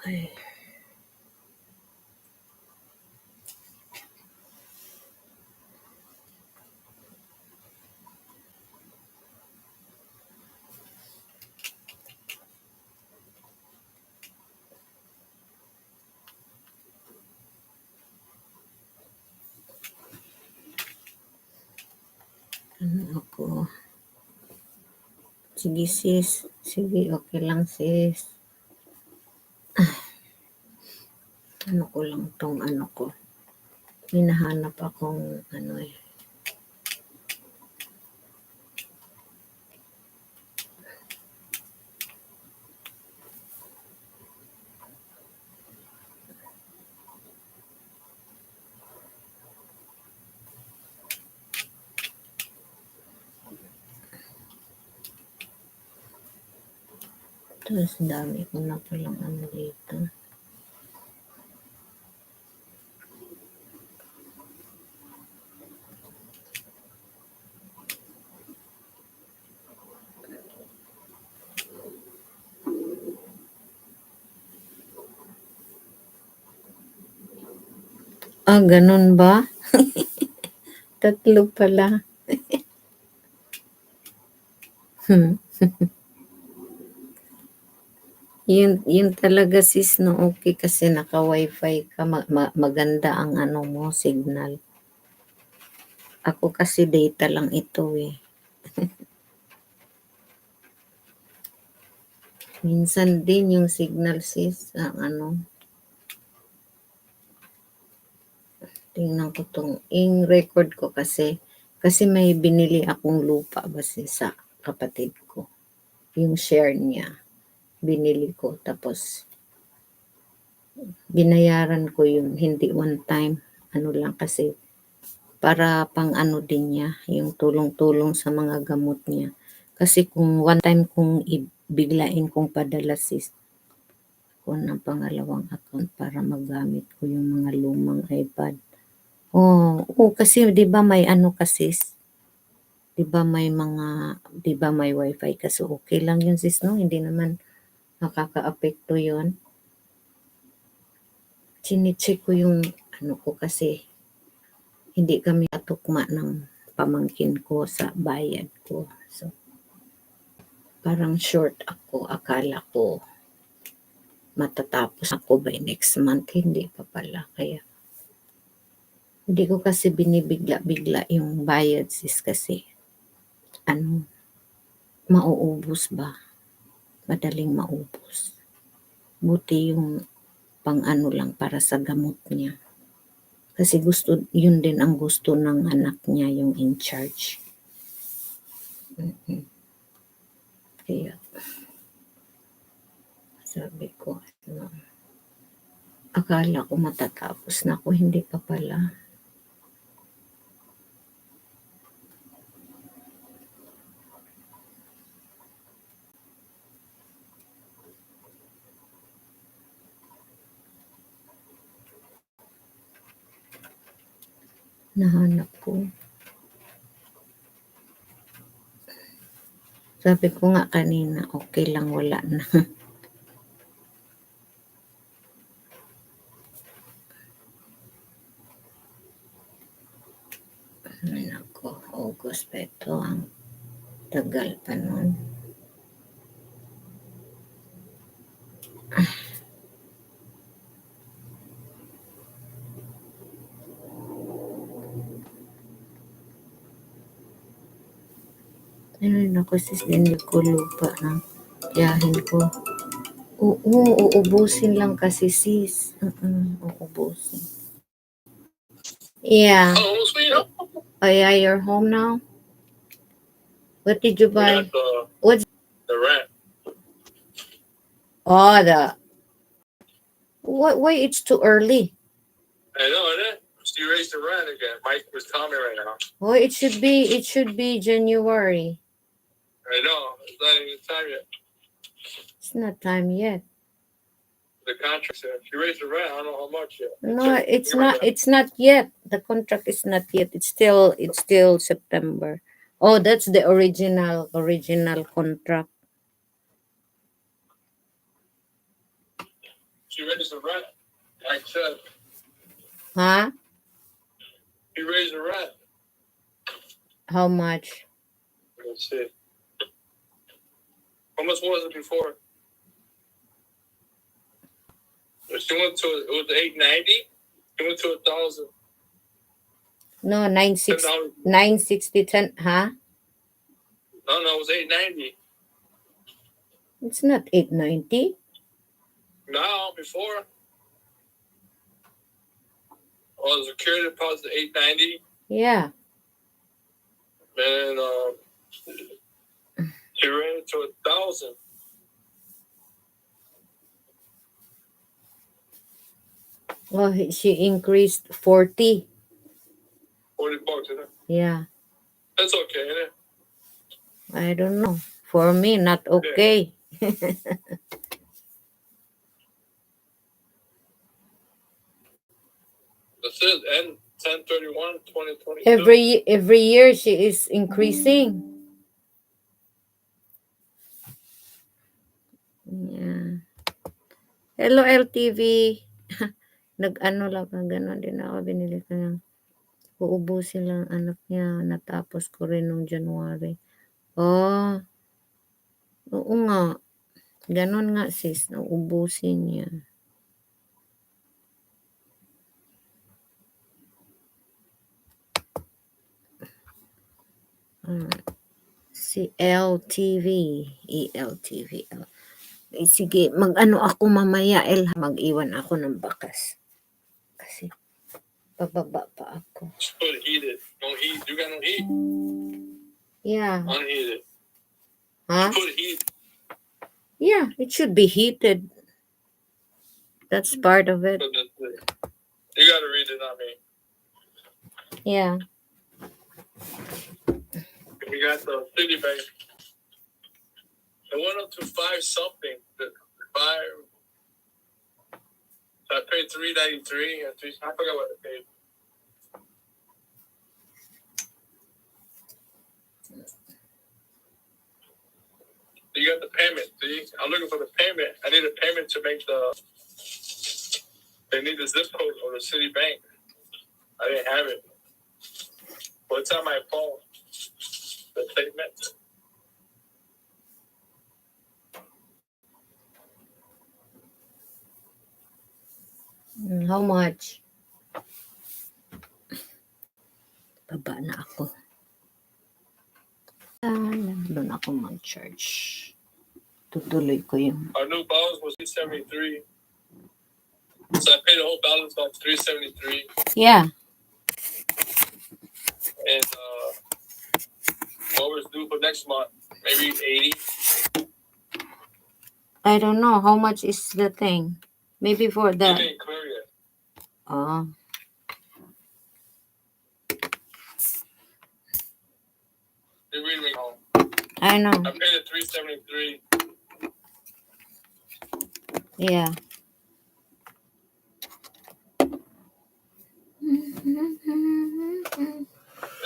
Speaker 1: Ay. Ano ako? Sige sis. Sige, okay lang sis. Ano ko lang tong ano ko. Hinahanap akong ano eh. Tapos dami ko na palang ano dito. Ah, ganun ba? Tatlo pala. Yun talaga sis no, okay kasi naka-wifi ka, maganda ang ano mo, signal. Ako kasi data lang ito eh. Minsan din yung signal sis, ang ano. Tingnan ko tong, record ko kasi may binili akong lupa base sa kapatid ko. Yung share niya, binili ko tapos binayaran ko yun, hindi one time, ano lang kasi para pang ano din niya, yung tulong-tulong sa mga gamot niya. Kasi kung one time kung ibiglain kong padala sis, ko ng pangalawang account para magamit ko yung mga lumang iPad. Oo, kasi 'di ba may ano kasi, 'di ba may mga, 'di ba may wifi ka so okay lang yun sis no, hindi naman nakakaapekto yun. Chine-check ko yung ano ko kasi hindi kami katukma ng pamangkin ko sa bayad ko. So, parang short ako, akala ko matatapos ako by next month, hindi pa pala. Kaya Hindi ko kasi binibigla-bigla yung bayad sis kasi ano, mauubos ba? Madaling maubos. Buti yung pang-ano lang para sa gamot niya. Kasi gusto, yun din ang gusto ng anak niya, yung in charge. Kaya sabi ko, ano, akala ko matatapos na ako, hindi pa pala. Nahanap ko. Sabi ko nga kanina, okay lang, wala na. Ay, nako, August pa ito, ang tagal pa nun. Ay, naku sis, hindi ko lupa na tiyahin ko. Oo, uubusin lang kasi sis. Uubusin. Yeah.
Speaker 2: Oh, sweet.
Speaker 1: Oh yeah, you're home now? What did you buy? What's
Speaker 2: The rent.
Speaker 1: oh why it's too early?
Speaker 2: I know, isn't it? You raised the rent again. Mike was telling me right now.
Speaker 1: Oh, it should be January.
Speaker 2: I know. It's not even time yet.
Speaker 1: It's not time yet.
Speaker 2: The contract said. If you raise the rent, I don't know how much yet.
Speaker 1: No, it's not yet. The contract is not yet. It's still September. Oh, that's the original contract.
Speaker 2: She raised the rent. Like I said.
Speaker 1: Huh?
Speaker 2: He raised the rent.
Speaker 1: How much?
Speaker 2: Let's see. How much was it before? She went to it was $890. She went to 1,000.
Speaker 1: No, 960, 10, huh?
Speaker 2: No, it was $890.
Speaker 1: It's not 890.
Speaker 2: Now before. Oh, the security deposit $890.
Speaker 1: Yeah.
Speaker 2: And she ran it to 1,000.
Speaker 1: Oh, she increased 40.
Speaker 2: $40, isn't it?
Speaker 1: Yeah.
Speaker 2: That's okay, isn't it?
Speaker 1: I don't know. For me, not okay.
Speaker 2: That's it. And 10/31/2022.
Speaker 1: Every year she is increasing. Yeah. Hello, LTV. Nag-ano lang ka, gano'n din ako. Binili ko ng uubusin lang anak niya. Natapos ko rin nung January. Oh, oo nga. Ganon nga sis, nauubusin niya. Si LTV. ELTV. Sige, mag-ano ako mamaya, mag-iwan ako ng bakas. Kasi, pababa pa ako.
Speaker 2: Put heated. No heat. You got no heat.
Speaker 1: Yeah.
Speaker 2: Unheated.
Speaker 1: Huh?
Speaker 2: Put heat.
Speaker 1: Yeah, it should be heated. That's part of it.
Speaker 2: You gotta read it, not me.
Speaker 1: Yeah.
Speaker 2: We got the Citibank. It went up to 5 something. 5. So I paid $393 and I forgot what I paid. You got the payment. See, I'm looking for the payment. I need a payment to make the. They need the zip code of the Citibank. I didn't have it. Well, it's on my phone. The statement.
Speaker 1: How much? Baba na ako. Doon ako mag-charge. Tutuloy ko yung...
Speaker 2: Our new balance was 373. So I paid the whole balance off 373.
Speaker 1: Yeah.
Speaker 2: And what was due for next month? Maybe 80.
Speaker 1: I don't know. How much is the thing? Maybe for
Speaker 2: It
Speaker 1: the...
Speaker 2: didn't clear yet.
Speaker 1: Oh.
Speaker 2: They read me home.
Speaker 1: I know.
Speaker 2: I paid it 373.
Speaker 1: Yeah.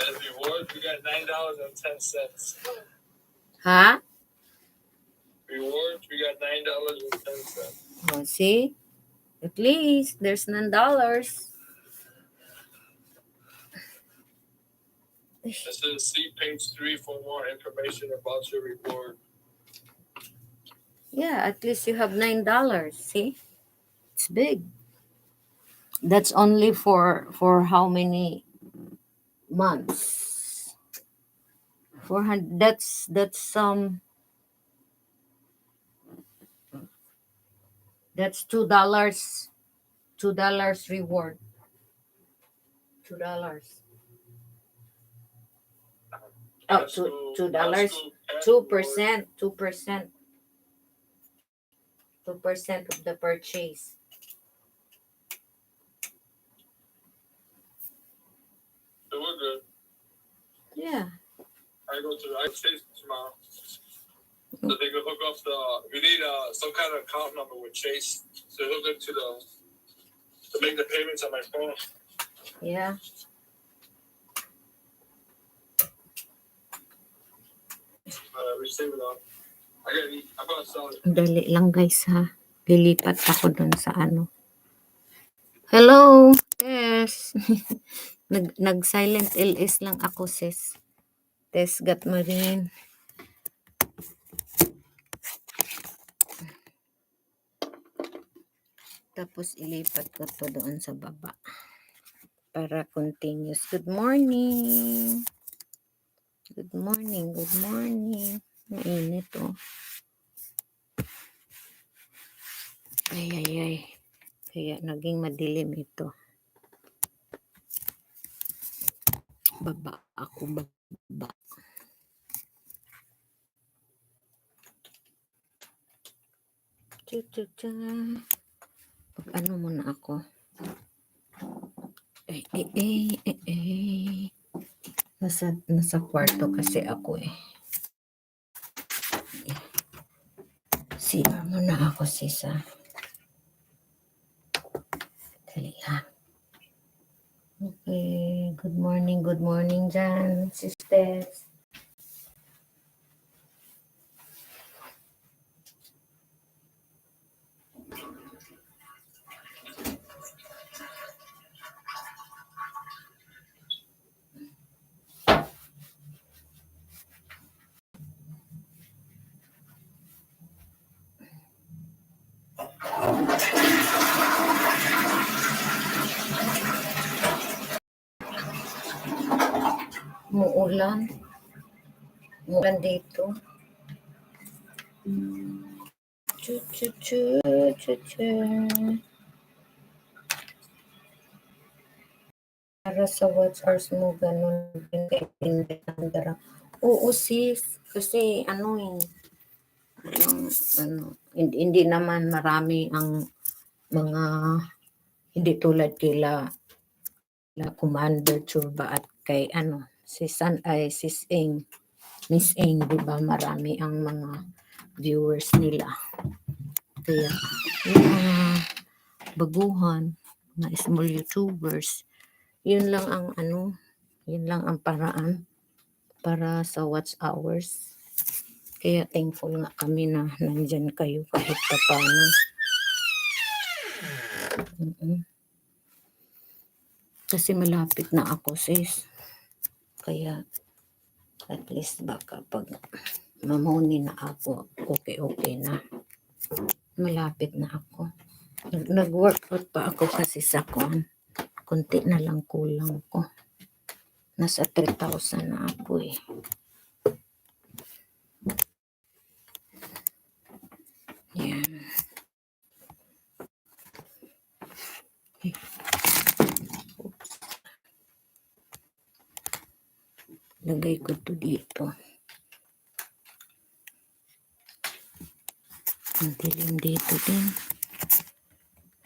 Speaker 2: As rewards, we got $9.10.
Speaker 1: Huh?
Speaker 2: Rewards, we got $9.10.
Speaker 1: Oh, see? At least there's $9.
Speaker 2: It says see page 3 for more information about your reward.
Speaker 1: Yeah, at least you have $9. See? It's big. That's only for how many months? 400. That's that's $2. $2 reward. $2. Oh, $2. 2%. 2%. 2% of the purchase.
Speaker 2: So we're good.
Speaker 1: Yeah.
Speaker 2: I chase tomorrow. So they can hook up we need some kind of account number with Chase to hook up to make the payments on my phone.
Speaker 1: Yeah.
Speaker 2: Receive it all. I gotta sell it.
Speaker 1: Dali lang guys ha. Lilipat ako dun sa ano. Hello. Yes. Nag-silent LS lang ako sis. Tess got marine. Tapos ilipat ko to doon sa baba. Para continuous. Good morning. Good morning. Good morning. Mainit oh. Ay. Kaya naging madilim ito. Baba ako. Baba. Pag ano muna ako. Nasa kwarto kasi ako eh. Siya muna ako sisa. Dali ha. Okay. Good morning dyan, sisters. Muulan dito. Para sa watchers mo, ganun din kayo. Oo sis, kasi hindi naman marami ang mga, hindi tulad kila Commander Churba at kay Sis Ing, Miss Ing, di ba marami ang mga viewers nila. Kaya yung mga baguhan, mga small YouTubers, yun lang ang paraan para sa watch hours. Kaya thankful nga kami na nandyan kayo kahit paano. Kasi malapit na ako sis. Kaya at least baka pag mamuni na ako, okay na. Malapit na ako. Nag-workout pa ako kasi sa konti na lang kulang ko. Nasa 3,000 na ako eh. Yan. Lagay ko to dito. Ang dilim dito din.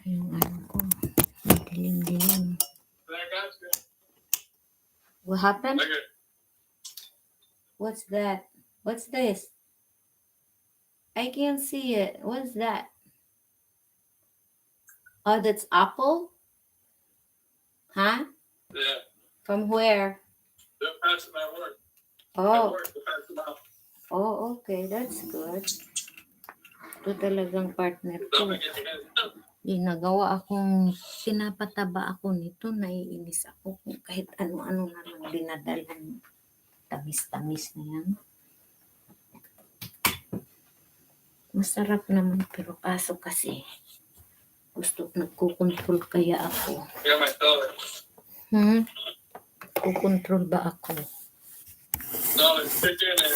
Speaker 1: Yung ano ko. Ang dilim-dilim. What happened?
Speaker 2: Okay.
Speaker 1: What's that? What's this? I can't see it. What's that? Oh, that's apple? Huh?
Speaker 2: Yeah.
Speaker 1: From where?
Speaker 2: They're passing my work.
Speaker 1: Oh,
Speaker 2: Work, they're passing out.
Speaker 1: oh, okay. That's good. Ito talagang partner ko. Ginagawa akong, pinapataba ako nito, naiinis ako kung kahit ano-ano na lang dinadalan. Tamis-tamis na yan. Masarap naman, pero kaso kasi, nagkukontrol kaya ako.
Speaker 2: Yeah, my dollar.
Speaker 1: Kukontrol ba ako?
Speaker 2: No, it's chicken and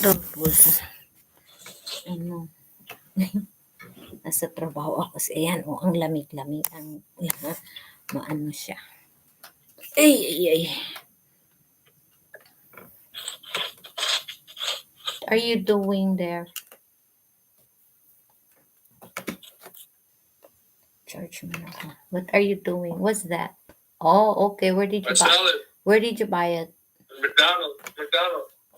Speaker 1: Tapos, ano, nasa trabaho ako sa ayan, ang lamig-lamig, maano siya. Ay. What are you doing there? Charge me ako. What are you doing? What's that? Oh, okay. Where did
Speaker 2: my
Speaker 1: you buy?
Speaker 2: salad.
Speaker 1: Where did you buy it?
Speaker 2: McDonald's.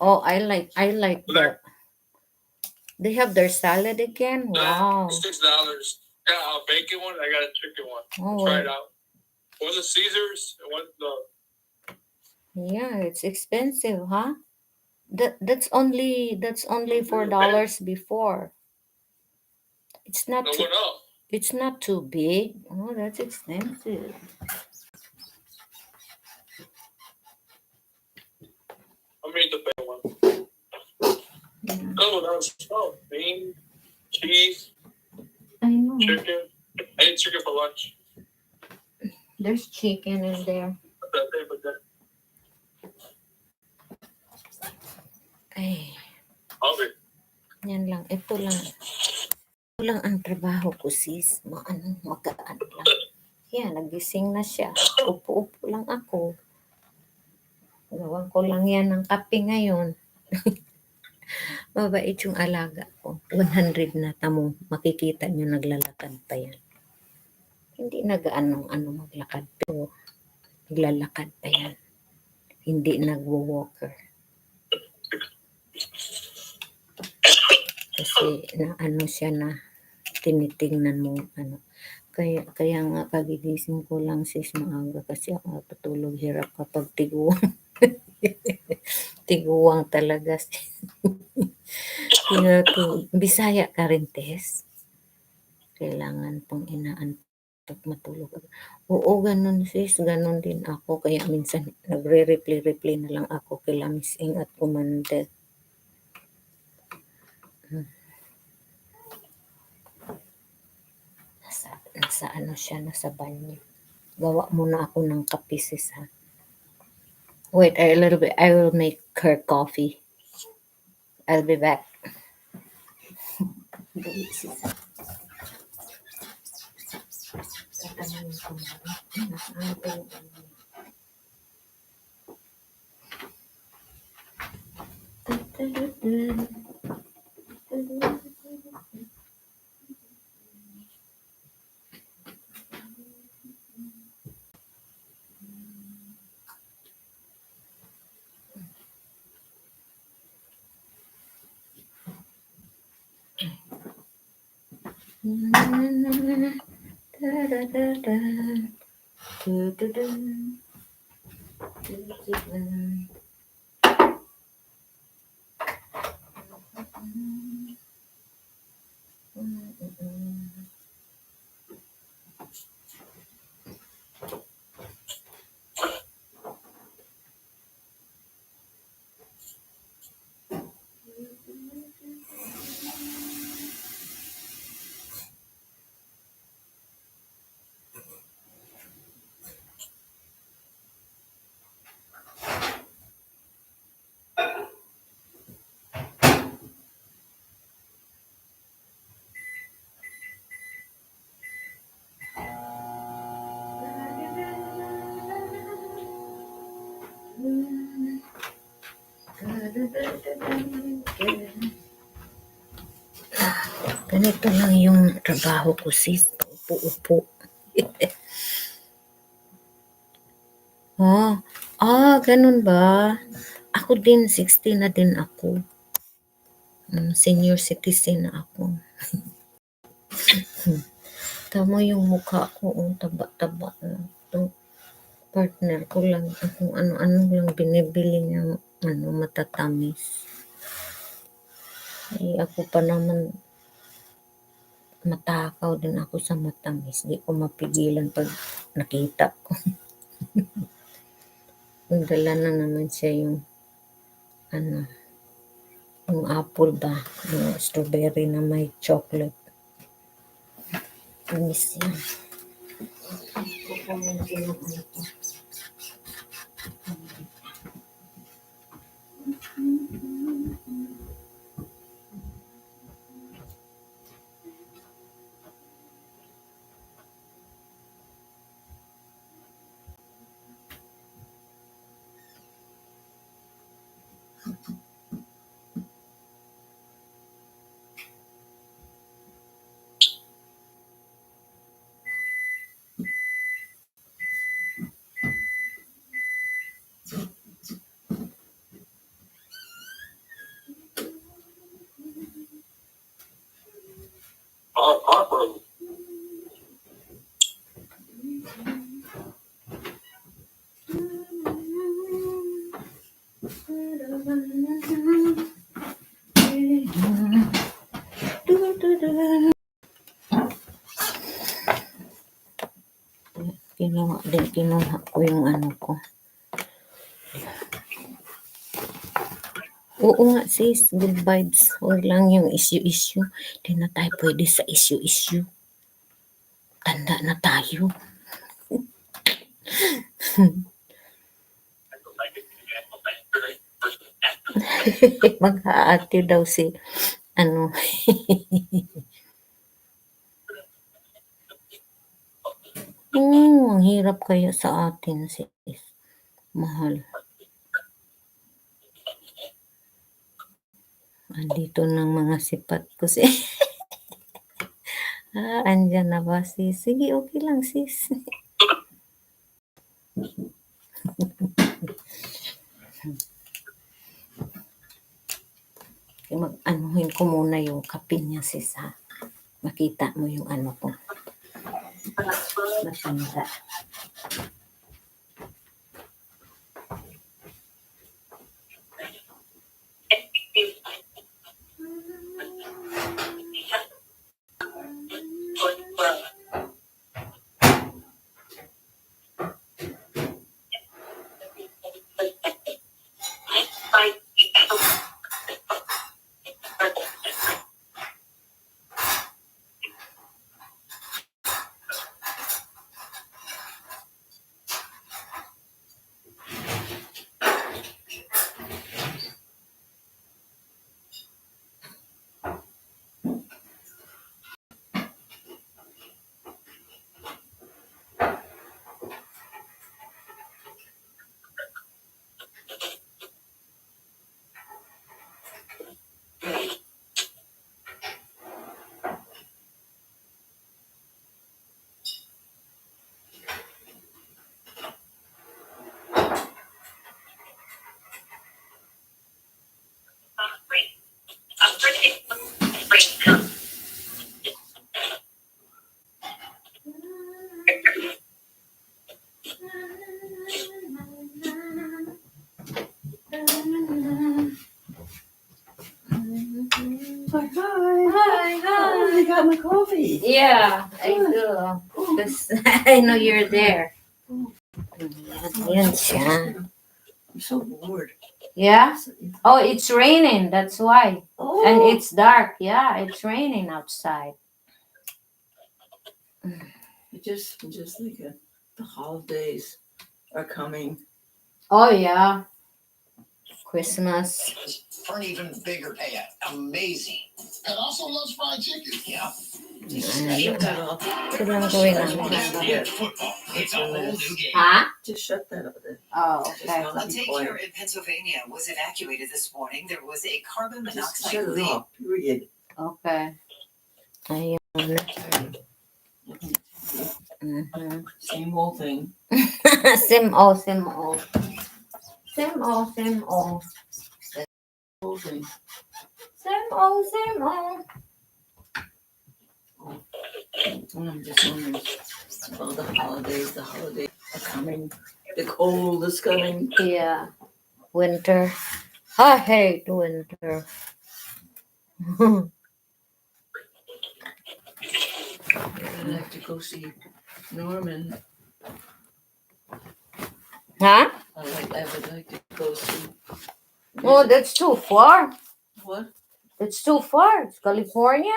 Speaker 1: Oh, I like the. They have their salad again. Wow.
Speaker 2: $6. Got a bacon one. I got a chicken one.
Speaker 1: Oh,
Speaker 2: Try it out. One's a Caesars and one's the.
Speaker 1: Yeah, it's expensive, huh? That's only $4 before. It's not
Speaker 2: No
Speaker 1: too,
Speaker 2: one up.
Speaker 1: it's not too big. Oh, that's expensive.
Speaker 2: I mean the big one.
Speaker 1: Yeah.
Speaker 2: Oh, that was bean, cheese,
Speaker 1: I know.
Speaker 2: chicken. I ate chicken for lunch.
Speaker 1: There's chicken in there.
Speaker 2: That day, but then
Speaker 1: Ay,
Speaker 2: hungry.
Speaker 1: yan lang. Ito lang ang trabaho ko, sis. Magaan lang. Yan, nagising na siya. Upo-upo lang ako. Gawan ko lang yan ng kape ngayon. Mabait yung alaga ko. 100 na tamo. Makikita nyo naglalakad pa yan. Hindi nag-ano maglakad. Pero naglalakad pa yan. Hindi nagwo-walker. Kasi na siya na tinitingnan mo Kaya nga kagigising ko lang sis maaga kasi ako patulog hirap kapag tiguang. Tiguang talaga. Bisaya ka rin, Tess. Kailangan pang inaantok matulog. Oo, ganun sis. Ganun din ako. Kaya minsan nagre-reply na lang ako kay Lamising at Kumande. Nasa siya, nasa banyo. Gawa muna ako ng kape sis ha. Wait a little bit. I will make her coffee. I'll be back. Dali sis ha. Tatanungin ko na. Nasaan pa yung Ganito lang yung trabaho ko, sis. Paupo-upo. Oh, ganun ba? Ako din, 60 na din ako. Senior citizen na ako. Tama yung mukha ko, taba-taba na. Itong partner ko lang, kung ano-ano lang binibili niya, matatamis. Ako pa naman, matakaw din ako sa matamis. Di ko mapigilan pag nakita ko. Dala na naman siya yung yung apple ba, yung strawberry na may chocolate. Miss yan. Kukunin ko na ito. Kinuha ko yung ko. Oo nga sis, good vibes. Huwag lang yung issue. Di na tayo pwede sa issue. Tanda na tayo. Mag-aati daw si ang hirap kaya sa atin sis. Mahal. Andito ng mga sipat ko sis. Andyan na ba sis? Sige, okay lang sis. Mag-anuhin ko muna yung kape niya sis ha. Makita mo yung ko. Matanda.
Speaker 3: Hi. You got my coffee.
Speaker 1: Yeah, I do. Because I know you're there. Yan siya.
Speaker 3: I'm so bored.
Speaker 1: Yeah? Oh, it's raining. That's why.
Speaker 3: Oh.
Speaker 1: And it's dark. Yeah, it's raining outside.
Speaker 3: Just thinking, the holidays are coming.
Speaker 1: Oh, yeah. Christmas.
Speaker 4: For an even bigger payout. Amazing. And also loves fried chicken. Yeah.
Speaker 3: Shut that off.
Speaker 1: Ito lang gawin namin.
Speaker 4: Yeah, football. It's a whole new game.
Speaker 1: Ha?
Speaker 3: Just shut that up there.
Speaker 1: Oh, okay.
Speaker 5: A daycare in Pennsylvania was evacuated this morning. There was a carbon
Speaker 3: Just
Speaker 5: monoxide
Speaker 3: shut it
Speaker 5: leak.
Speaker 3: off. Period.
Speaker 1: Okay. Ayun.
Speaker 3: Same old thing.
Speaker 1: Same old, same old. Same old, same old.
Speaker 3: Whole thing.
Speaker 1: Same old, same old.
Speaker 3: I'm just wondering about the holidays. The holidays are coming. The cold is coming.
Speaker 1: Yeah. Winter. I hate winter.
Speaker 3: I'd like to go see Norman.
Speaker 1: Huh?
Speaker 3: I would like to go see.
Speaker 1: Oh, that's too far.
Speaker 3: What?
Speaker 1: It's too far. It's California.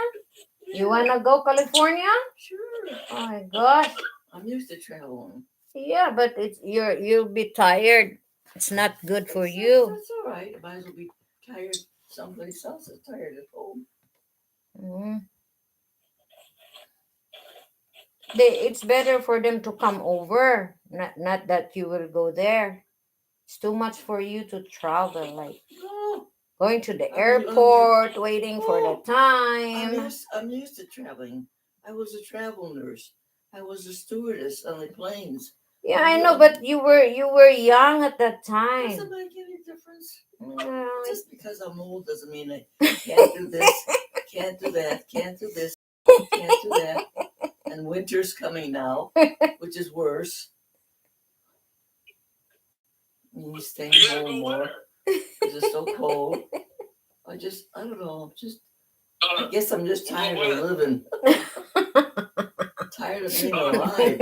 Speaker 1: You wanna go California?
Speaker 3: Sure.
Speaker 1: Oh my gosh.
Speaker 3: I'm used to traveling.
Speaker 1: Yeah, but you'll be tired. It's not good for you.
Speaker 3: That's all right. I might as well be tired someplace else. Is tired at home.
Speaker 1: Mm. It's better for them to come over. Not that you will go there. It's too much for you to travel. Like
Speaker 3: No,
Speaker 1: going to the
Speaker 3: I'm
Speaker 1: airport, waiting for the
Speaker 3: Oh,
Speaker 1: time.
Speaker 3: I'm used to traveling. I was a travel nurse. I was a stewardess on the planes.
Speaker 1: Yeah, I know, but you were young at that time.
Speaker 3: Doesn't make any difference.
Speaker 1: Well,
Speaker 3: Just because I'm old doesn't mean I can't do this, can't do that, can't do this, can't do that. And winter's coming now, which is worse. You staying home more because it's so cold. I don't know. I guess I'm just tired of living. Tired of being alive.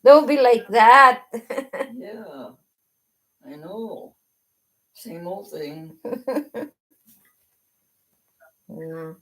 Speaker 1: Don't be like that.
Speaker 3: Yeah, I know. Same old thing.
Speaker 1: Yeah.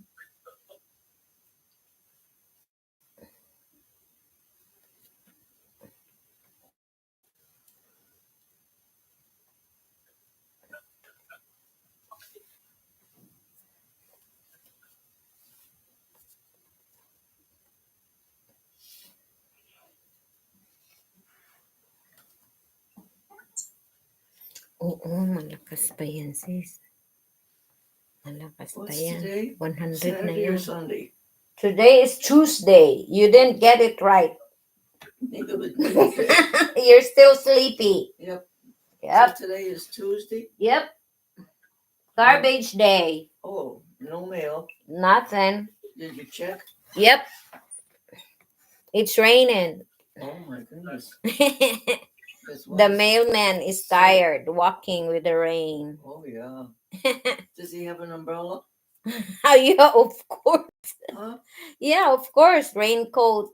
Speaker 1: Oo, malakas pa yan, sis. Malakas pa
Speaker 3: What's
Speaker 1: yan.
Speaker 3: today?
Speaker 1: 100 na
Speaker 3: Saturday or
Speaker 1: yan.
Speaker 3: Sunday?
Speaker 1: Today is Tuesday. You didn't get it right.
Speaker 3: Neither with me.
Speaker 1: You're still sleepy.
Speaker 3: Yep.
Speaker 1: Yep.
Speaker 3: So today is Tuesday.
Speaker 1: Yep. Garbage day.
Speaker 3: Oh, no mail.
Speaker 1: Nothing.
Speaker 3: Did you check?
Speaker 1: Yep. It's raining.
Speaker 3: Oh my goodness. That's
Speaker 1: The
Speaker 3: why.
Speaker 1: mailman is tired walking with the rain.
Speaker 3: Oh yeah. Does he have an umbrella?
Speaker 1: Yeah, of course.
Speaker 3: Huh?
Speaker 1: Yeah, of course. Raincoat.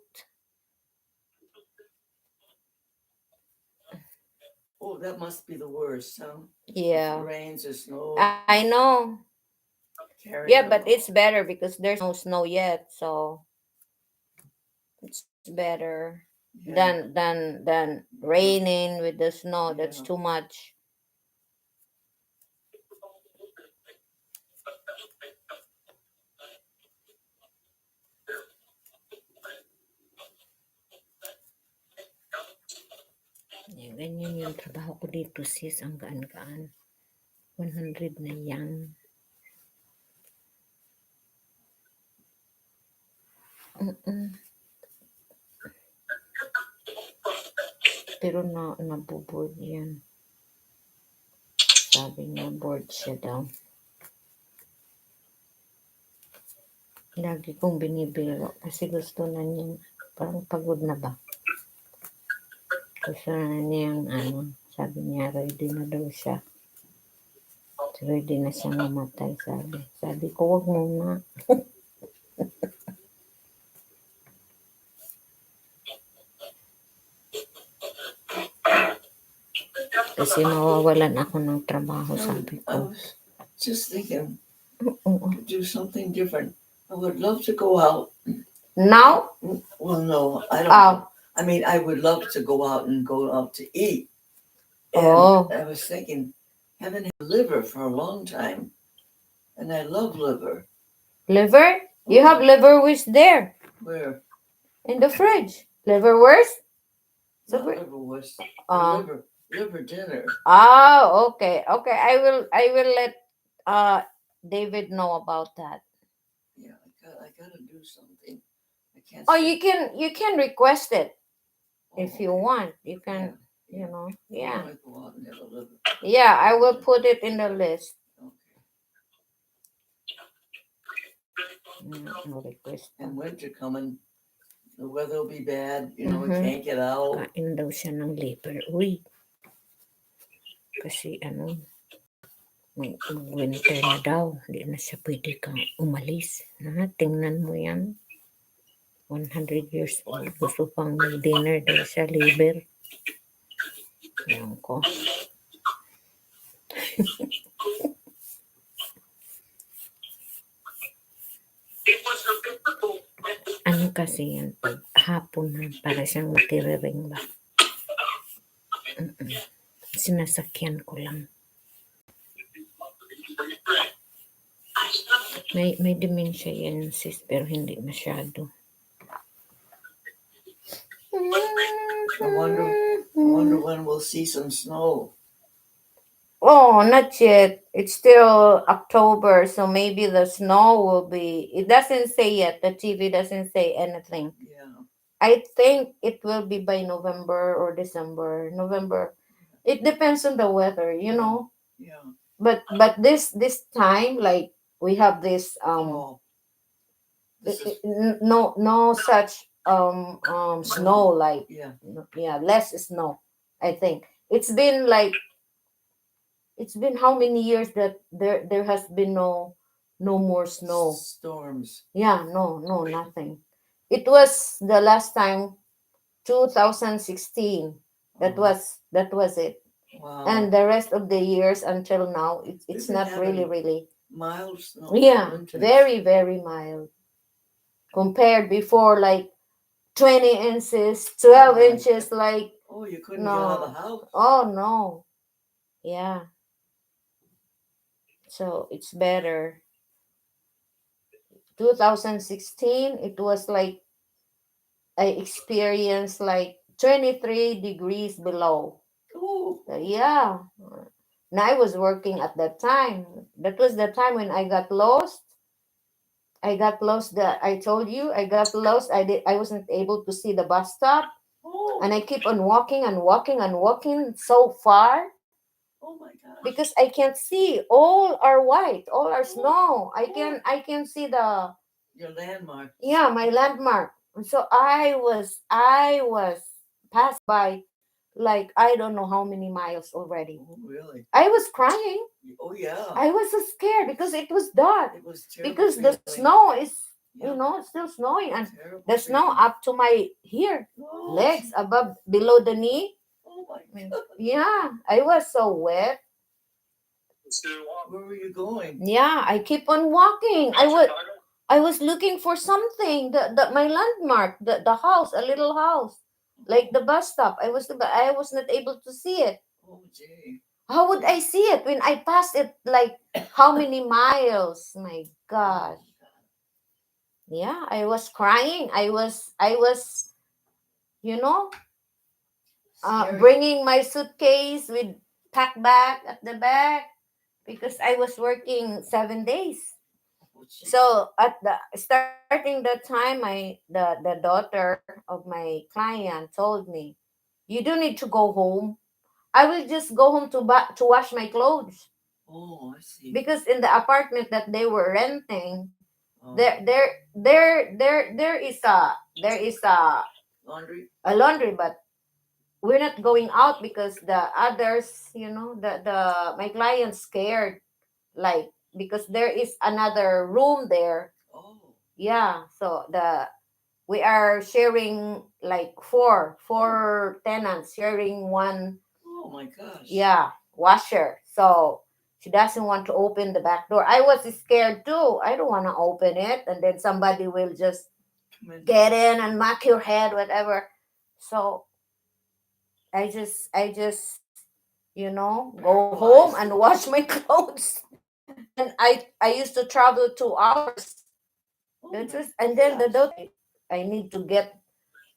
Speaker 3: Oh, that must be the worst, huh? If it
Speaker 1: Yeah.
Speaker 3: rains or snow.
Speaker 1: I know.
Speaker 3: Carry
Speaker 1: Yeah,
Speaker 3: them
Speaker 1: but
Speaker 3: all.
Speaker 1: it's better because there's no snow yet, so it's better
Speaker 3: Yeah.
Speaker 1: than raining with the snow. That's
Speaker 3: Yeah.
Speaker 1: too much. Yeah, ganyan yung trabaho ko dito, sis. Ang gaan-gaan. 100 na yan. Pero naboboard yan. Sabi niya, bored siya daw. Lagi kong binibiro kasi gusto na niya, parang pagod na ba? Gusto na niyang sabi niya, ready na daw siya. Ready na siya mamatay, sabi. Sabi ko, wag muna. Kasi mawawalan ako ng trabaho, sabi
Speaker 3: I
Speaker 1: ko.
Speaker 3: was just thinking
Speaker 1: Oo.
Speaker 3: to do something different. I would love to go out.
Speaker 1: Now?
Speaker 3: Well, no, I don't.
Speaker 1: Oh.
Speaker 3: I mean, I would love to go out to eat. And
Speaker 1: Oh.
Speaker 3: I was thinking, haven't had liver for a long time, and I love liver.
Speaker 1: Liver? You have liverwurst there
Speaker 3: Where?
Speaker 1: in the fridge. Liverwurst?
Speaker 3: Not liverwurst.
Speaker 1: Uh,
Speaker 3: Liver dinner.
Speaker 1: Oh, okay. Okay. I will let David know about that.
Speaker 3: Yeah, gotta do something. I can't.
Speaker 1: Oh,
Speaker 3: sleep.
Speaker 1: you can request it
Speaker 3: Oh,
Speaker 1: if you
Speaker 3: okay.
Speaker 1: want. You
Speaker 3: Yeah.
Speaker 1: can, you know,
Speaker 3: I
Speaker 1: yeah.
Speaker 3: might go out and have a little.
Speaker 1: Yeah, I will put it in the list.
Speaker 3: Okay.
Speaker 1: I'll request
Speaker 3: And
Speaker 1: them.
Speaker 3: winter coming, the weather will be bad. You know, we
Speaker 1: Mhm.
Speaker 3: can't get out.
Speaker 1: Kain daw siya ng liver. Uy, kasi ano, mag-winter na daw. Hindi na siya pwede kang umalis. Ha? Tingnan mo yan. 100 years old. Gusto pang mag-dinner daw sa liver. Ayan ko. Ano kasi yan? Pag hapon na, para siyang matiriring ba? Sinasakyan ko lang. May dementia yan, sis, pero hindi masyado.
Speaker 3: I wonder when we'll see some snow.
Speaker 1: Oh, not yet. It's still October, so maybe the snow will be. It doesn't say yet. The TV doesn't say anything.
Speaker 3: Yeah.
Speaker 1: I think it will be by November or December. November. It depends on the weather, you know.
Speaker 3: Yeah.
Speaker 1: But this time, like we have this
Speaker 3: Oh. This is.
Speaker 1: no such snow, like
Speaker 3: Yeah.
Speaker 1: less snow. I think it's been how many years that there has been no more snow.
Speaker 3: Storms.
Speaker 1: Yeah, no, nothing. It was the last time 2016. That was it.
Speaker 3: Wow.
Speaker 1: And the rest of the years until now, it's
Speaker 3: been
Speaker 1: not really
Speaker 3: having mild snow.
Speaker 1: yeah,
Speaker 3: Winters.
Speaker 1: very mild compared before, like 20 inches, 12
Speaker 3: my
Speaker 1: inches, like
Speaker 3: Oh, you couldn't get out of the
Speaker 1: no.
Speaker 3: house.
Speaker 1: Oh no, yeah. So it's better. 2016, it was like I experienced like 23 degrees below.
Speaker 3: Oh.
Speaker 1: Yeah. And I was working at that time. That was the time when I got lost. That I told you I got lost. I wasn't able to see the bus stop.
Speaker 3: Oh.
Speaker 1: And I keep on walking and walking and walking so far.
Speaker 3: Oh my gosh.
Speaker 1: Because I can't see. All are white. All are snow. I can see
Speaker 3: Your landmark.
Speaker 1: yeah, my landmark. So I was passing by like I don't know how many miles already.
Speaker 3: Oh, really?
Speaker 1: I was crying.
Speaker 3: Oh yeah.
Speaker 1: I was so scared because it was dark.
Speaker 3: It was terrible.
Speaker 1: Because the
Speaker 3: feeling.
Speaker 1: snow is
Speaker 3: Yeah.
Speaker 1: still snowing, and
Speaker 3: Terrible
Speaker 1: the snow
Speaker 3: feeling.
Speaker 1: up to my here,
Speaker 3: Oh.
Speaker 1: legs above below the knee.
Speaker 3: Oh my God.
Speaker 1: Yeah, I was so wet.
Speaker 3: Where were you going?
Speaker 1: Yeah, I keep on walking. I was looking for something. My landmark, the house, a little house, like the bus stop. I was not able to see it.
Speaker 3: Oh gee.
Speaker 1: How would I see it when I passed it like how many miles? My God. Yeah, I was crying. I was you know,
Speaker 3: Scary.
Speaker 1: bringing my suitcase with pack bag at the back because I was working 7 days.
Speaker 3: Oh, gee.
Speaker 1: So at the starting the time, the daughter of my client told me, "You don't need to go home. I will just go home to wash my clothes."
Speaker 3: Oh, I see.
Speaker 1: Because in the apartment that they were renting,
Speaker 3: Oh.
Speaker 1: there is
Speaker 3: Laundry.
Speaker 1: a laundry, but we're not going out because the others, the my client's scared, like because there is another room there.
Speaker 3: Oh.
Speaker 1: Yeah, so we are sharing like four tenants sharing one.
Speaker 3: Oh my gosh.
Speaker 1: Yeah, washer. So she doesn't want to open the back door. I was scared too. I don't want to open it, and then somebody will just
Speaker 3: Come in.
Speaker 1: get in and knock your head, whatever. So I just go home and wash my clothes. And I used to travel 2 hours.
Speaker 3: Oh
Speaker 1: That's
Speaker 3: my
Speaker 1: just, and then the
Speaker 3: gosh.
Speaker 1: daughter, I need to get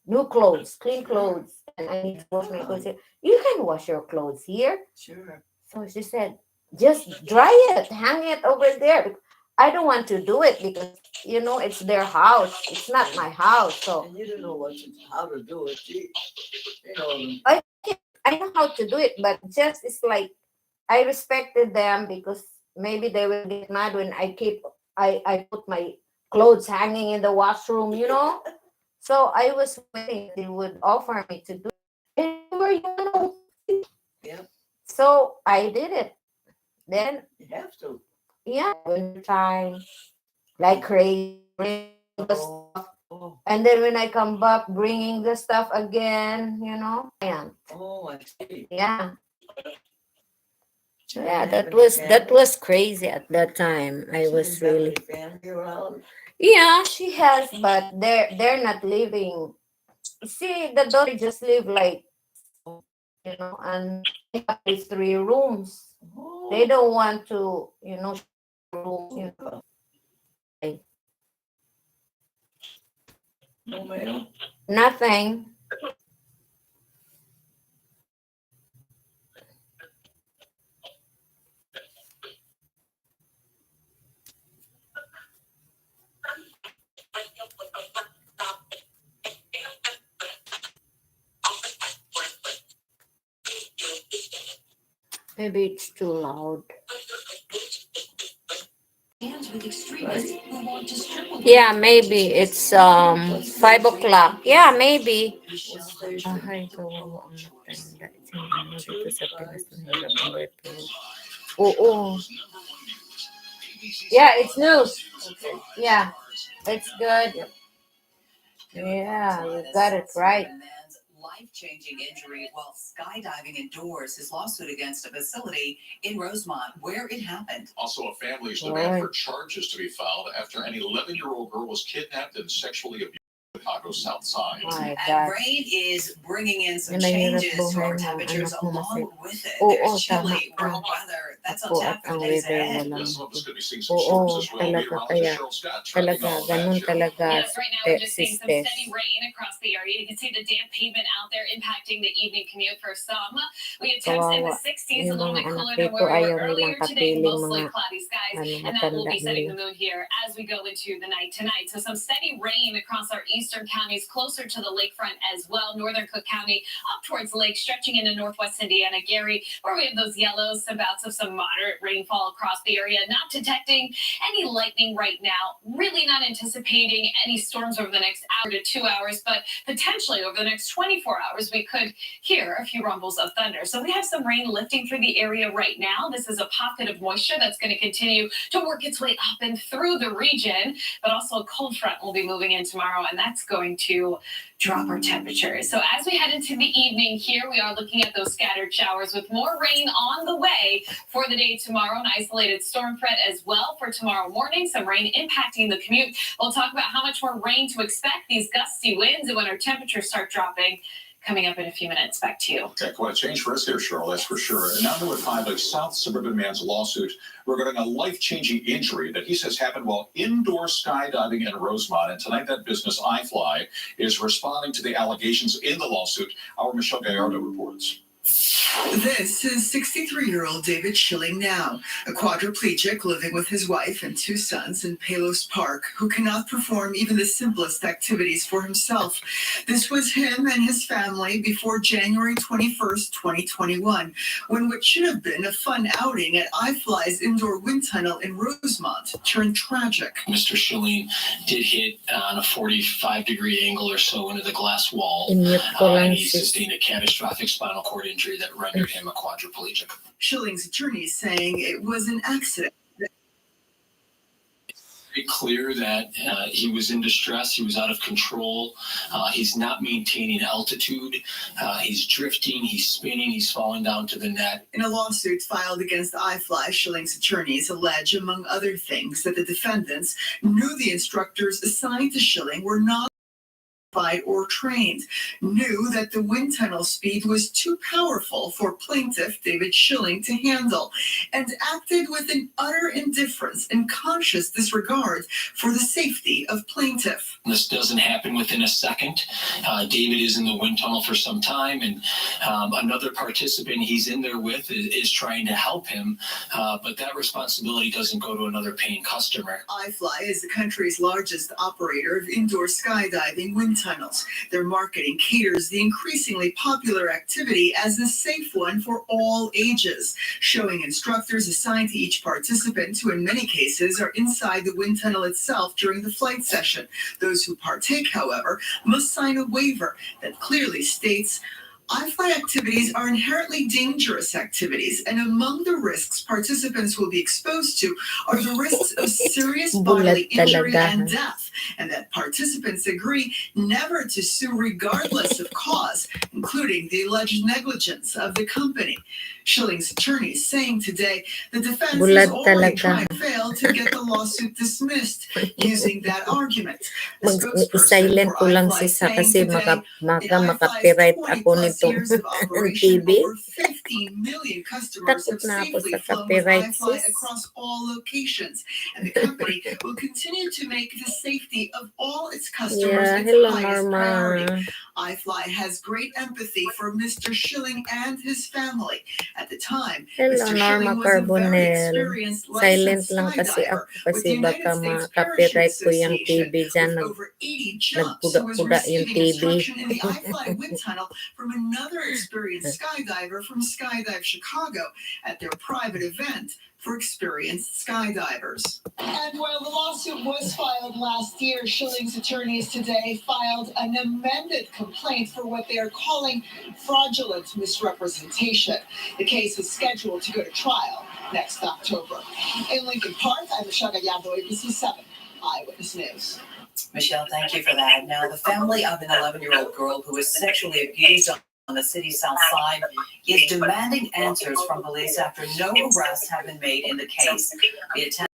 Speaker 1: new clothes, clean clothes, and I need to wash my clothes here. You can wash your clothes here.
Speaker 3: Sure.
Speaker 1: So she said, just dry it, hang it over there. I don't want to do it because it's their house. It's not my house. So
Speaker 3: And you don't know how to do it. You know,
Speaker 1: I know how to do it, but just it's like I respected them because maybe they will get mad when I put my clothes hanging in the washroom. So I was waiting that they would offer me to do it. Whenever
Speaker 3: yeah,
Speaker 1: So I did it. Then
Speaker 3: you have to.
Speaker 1: yeah, winter time, like crazy, bring the
Speaker 3: Oh,
Speaker 1: stuff.
Speaker 3: oh,
Speaker 1: And then when I come back, bringing the stuff again. Yeah,
Speaker 3: oh, I see.
Speaker 1: yeah.
Speaker 3: She
Speaker 1: Yeah,
Speaker 3: didn't have
Speaker 1: that
Speaker 3: any
Speaker 1: was that
Speaker 3: family.
Speaker 1: was crazy at that time. I
Speaker 3: She
Speaker 1: was
Speaker 3: didn't have
Speaker 1: really.
Speaker 3: any family around.
Speaker 1: Yeah, she has, but they're not living. See, the daughter just live like and they have these 3 rooms. They
Speaker 3: Oh,
Speaker 1: don't want to, share room. Like,
Speaker 3: no mail.
Speaker 1: nothing. Maybe it's too loud.
Speaker 5: Hands with extremists who want to strip
Speaker 1: Yeah, maybe it's 5 o'clock. Yeah, maybe.
Speaker 3: What station?
Speaker 1: Ay, kawawa ang matanda. Ano dito sa Pinas na hirap ang birthday. Oo. Yeah, it's news.
Speaker 3: Okay.
Speaker 1: Yeah, it's good.
Speaker 3: Yep.
Speaker 1: Yeah, you got it right.
Speaker 5: Life-changing injury while skydiving indoors. His lawsuit against a facility in Rosemont where it happened.
Speaker 6: Also, a family's demand for charges to be filed after an 11-year-old girl was kidnapped and sexually abused on Chicago's South Side.
Speaker 1: My
Speaker 5: And
Speaker 1: God.
Speaker 5: rain is bringing in some
Speaker 1: Na mahirap
Speaker 5: changes to our
Speaker 1: buhay ng
Speaker 5: temperatures
Speaker 1: anak mo kasi.
Speaker 5: along with it.
Speaker 1: Oo,
Speaker 5: There's
Speaker 1: tama
Speaker 5: chilly,
Speaker 1: ka.
Speaker 5: raw weather. That's on
Speaker 1: Ako at
Speaker 5: tap for
Speaker 1: ang
Speaker 5: the days
Speaker 1: weather
Speaker 5: ahead.
Speaker 1: walang.
Speaker 6: Some of us could be seeing some
Speaker 1: Oo,
Speaker 6: storms as well.
Speaker 1: talaga
Speaker 6: Meteorologist
Speaker 1: kaya.
Speaker 6: Cheryl Scott tracking
Speaker 1: Talaga,
Speaker 6: all of that,
Speaker 1: ganun
Speaker 6: Cheryl.
Speaker 1: talaga.
Speaker 7: Yes, right now we're just seeing some
Speaker 1: Sisters.
Speaker 7: steady rain across the area. You can see the damp pavement out there impacting the evening commute for some. We have temps in the
Speaker 1: Kawawa.
Speaker 7: 60s, a
Speaker 1: Yung
Speaker 7: little
Speaker 1: mga
Speaker 7: bit
Speaker 1: anak
Speaker 7: cooler than
Speaker 1: dito
Speaker 7: where we
Speaker 1: ayaw
Speaker 7: were
Speaker 1: nilang
Speaker 7: earlier today.
Speaker 1: kapiling
Speaker 7: Mostly
Speaker 1: mga
Speaker 7: cloudy skies, and that will
Speaker 1: matanda
Speaker 7: be setting the
Speaker 1: nila.
Speaker 7: mood here as we go into the night tonight. So some steady rain across our eastern counties, closer to the lakefront as well. Northern Cook County up towards the lake, stretching into northwest Indiana, Gary, where we have those yellows, some bouts of some moderate rainfall across the area. Not detecting any lightning right now. Really not anticipating any storms over the next hour to 2 hours, but potentially over the next 24 hours, we could hear a few rumbles of thunder. So we have some rain lifting through the area right now. This is a pocket of moisture that's going to continue to work its way up and through the region, but also a cold front will be moving in tomorrow, and that's going to drop our temperatures. So as we head into the evening here, we are looking at those scattered showers with more rain on the way for the day tomorrow. An isolated storm threat as well for tomorrow morning. Some rain impacting the commute. We'll talk about how much more rain to expect, these gusty winds, and when our temperatures start dropping. Coming up in a few minutes. Back to you.
Speaker 6: Okay, quite a change for us here, Cheryl, that's for sure. And now number 5, a South Suburban man's lawsuit regarding a life-changing injury that he says happened while indoor skydiving in Rosemont. And tonight, that business, iFly, is responding to the allegations in the lawsuit. Our Michelle Gallardo reports.
Speaker 5: This is 63-year-old David Schilling now, a quadriplegic living with his wife and 2 sons in Palos Park, who cannot perform even the simplest activities for himself. This was him and his family before January 21st, 2021, when what should have been a fun outing at iFly's indoor wind tunnel in Rosemont turned tragic.
Speaker 8: Mr. Schilling did hit on a 45-degree angle or so into the glass wall,
Speaker 1: Inyok ko lang
Speaker 8: and he
Speaker 1: sis.
Speaker 8: sustained a catastrophic spinal cord injury that rendered him a quadriplegic.
Speaker 5: Schilling's attorney saying it was an accident.
Speaker 8: Very clear that he was in distress, he was out of control, he's not maintaining altitude, he's drifting, he's spinning, he's falling down to the net.
Speaker 5: In a lawsuit filed against iFly, Schilling's attorneys allege, among other things, that the defendants knew the instructors assigned to Schilling were not or trained, knew that the wind tunnel speed was too powerful for plaintiff David Schilling to handle, and acted with an utter indifference and conscious disregard for the safety of plaintiff.
Speaker 8: This doesn't happen within a second. David is in the wind tunnel for some time, and another participant he's in there with is trying to help him, but that responsibility doesn't go to another paying customer.
Speaker 5: iFly is the country's largest operator of indoor skydiving wind tunnels. Their marketing caters the increasingly popular activity as a safe one for all ages, showing instructors assigned to each participant who in many cases are inside the wind tunnel itself during the flight session. Those who partake, however, must sign a waiver that clearly states iFly activities are inherently dangerous activities, and among the risks participants will be exposed to are the risks of serious bodily injury and death, and that participants agree never to sue regardless of cause, including the alleged negligence of the company. Schilling's attorneys saying today the defense is already trying to fail to get the lawsuit dismissed using that argument.
Speaker 1: Mag-silent ko lang siya kasi maka-copyright ako nitong TV. Takot na ako sa copyright, sis.
Speaker 5: Across all locations, and the company will continue to make the safety of all its customers its highest priority. iFly has great empathy for Mr. Schilling and his family. At the time, Mr. Schilling was a very experienced licensed skydiver with the United States Parachute Association with over 80 jumps, who was receiving instruction in the iFly wind tunnel from another experienced skydiver from Skydive Chicago at their private event for experienced skydivers. And while the lawsuit was filed last year, Schilling's attorneys today filed an amended complaint for what they are calling fraudulent misrepresentation. The case is scheduled to go to trial next October. In Lincoln Park, I'm Michelle Gallardo, ABC 7 Eyewitness News.
Speaker 3: Michelle, thank you for that. Now, the family of an 11-year-old girl who was sexually abused on the city's south side is demanding answers from police after no arrests have been made in the case. The attempt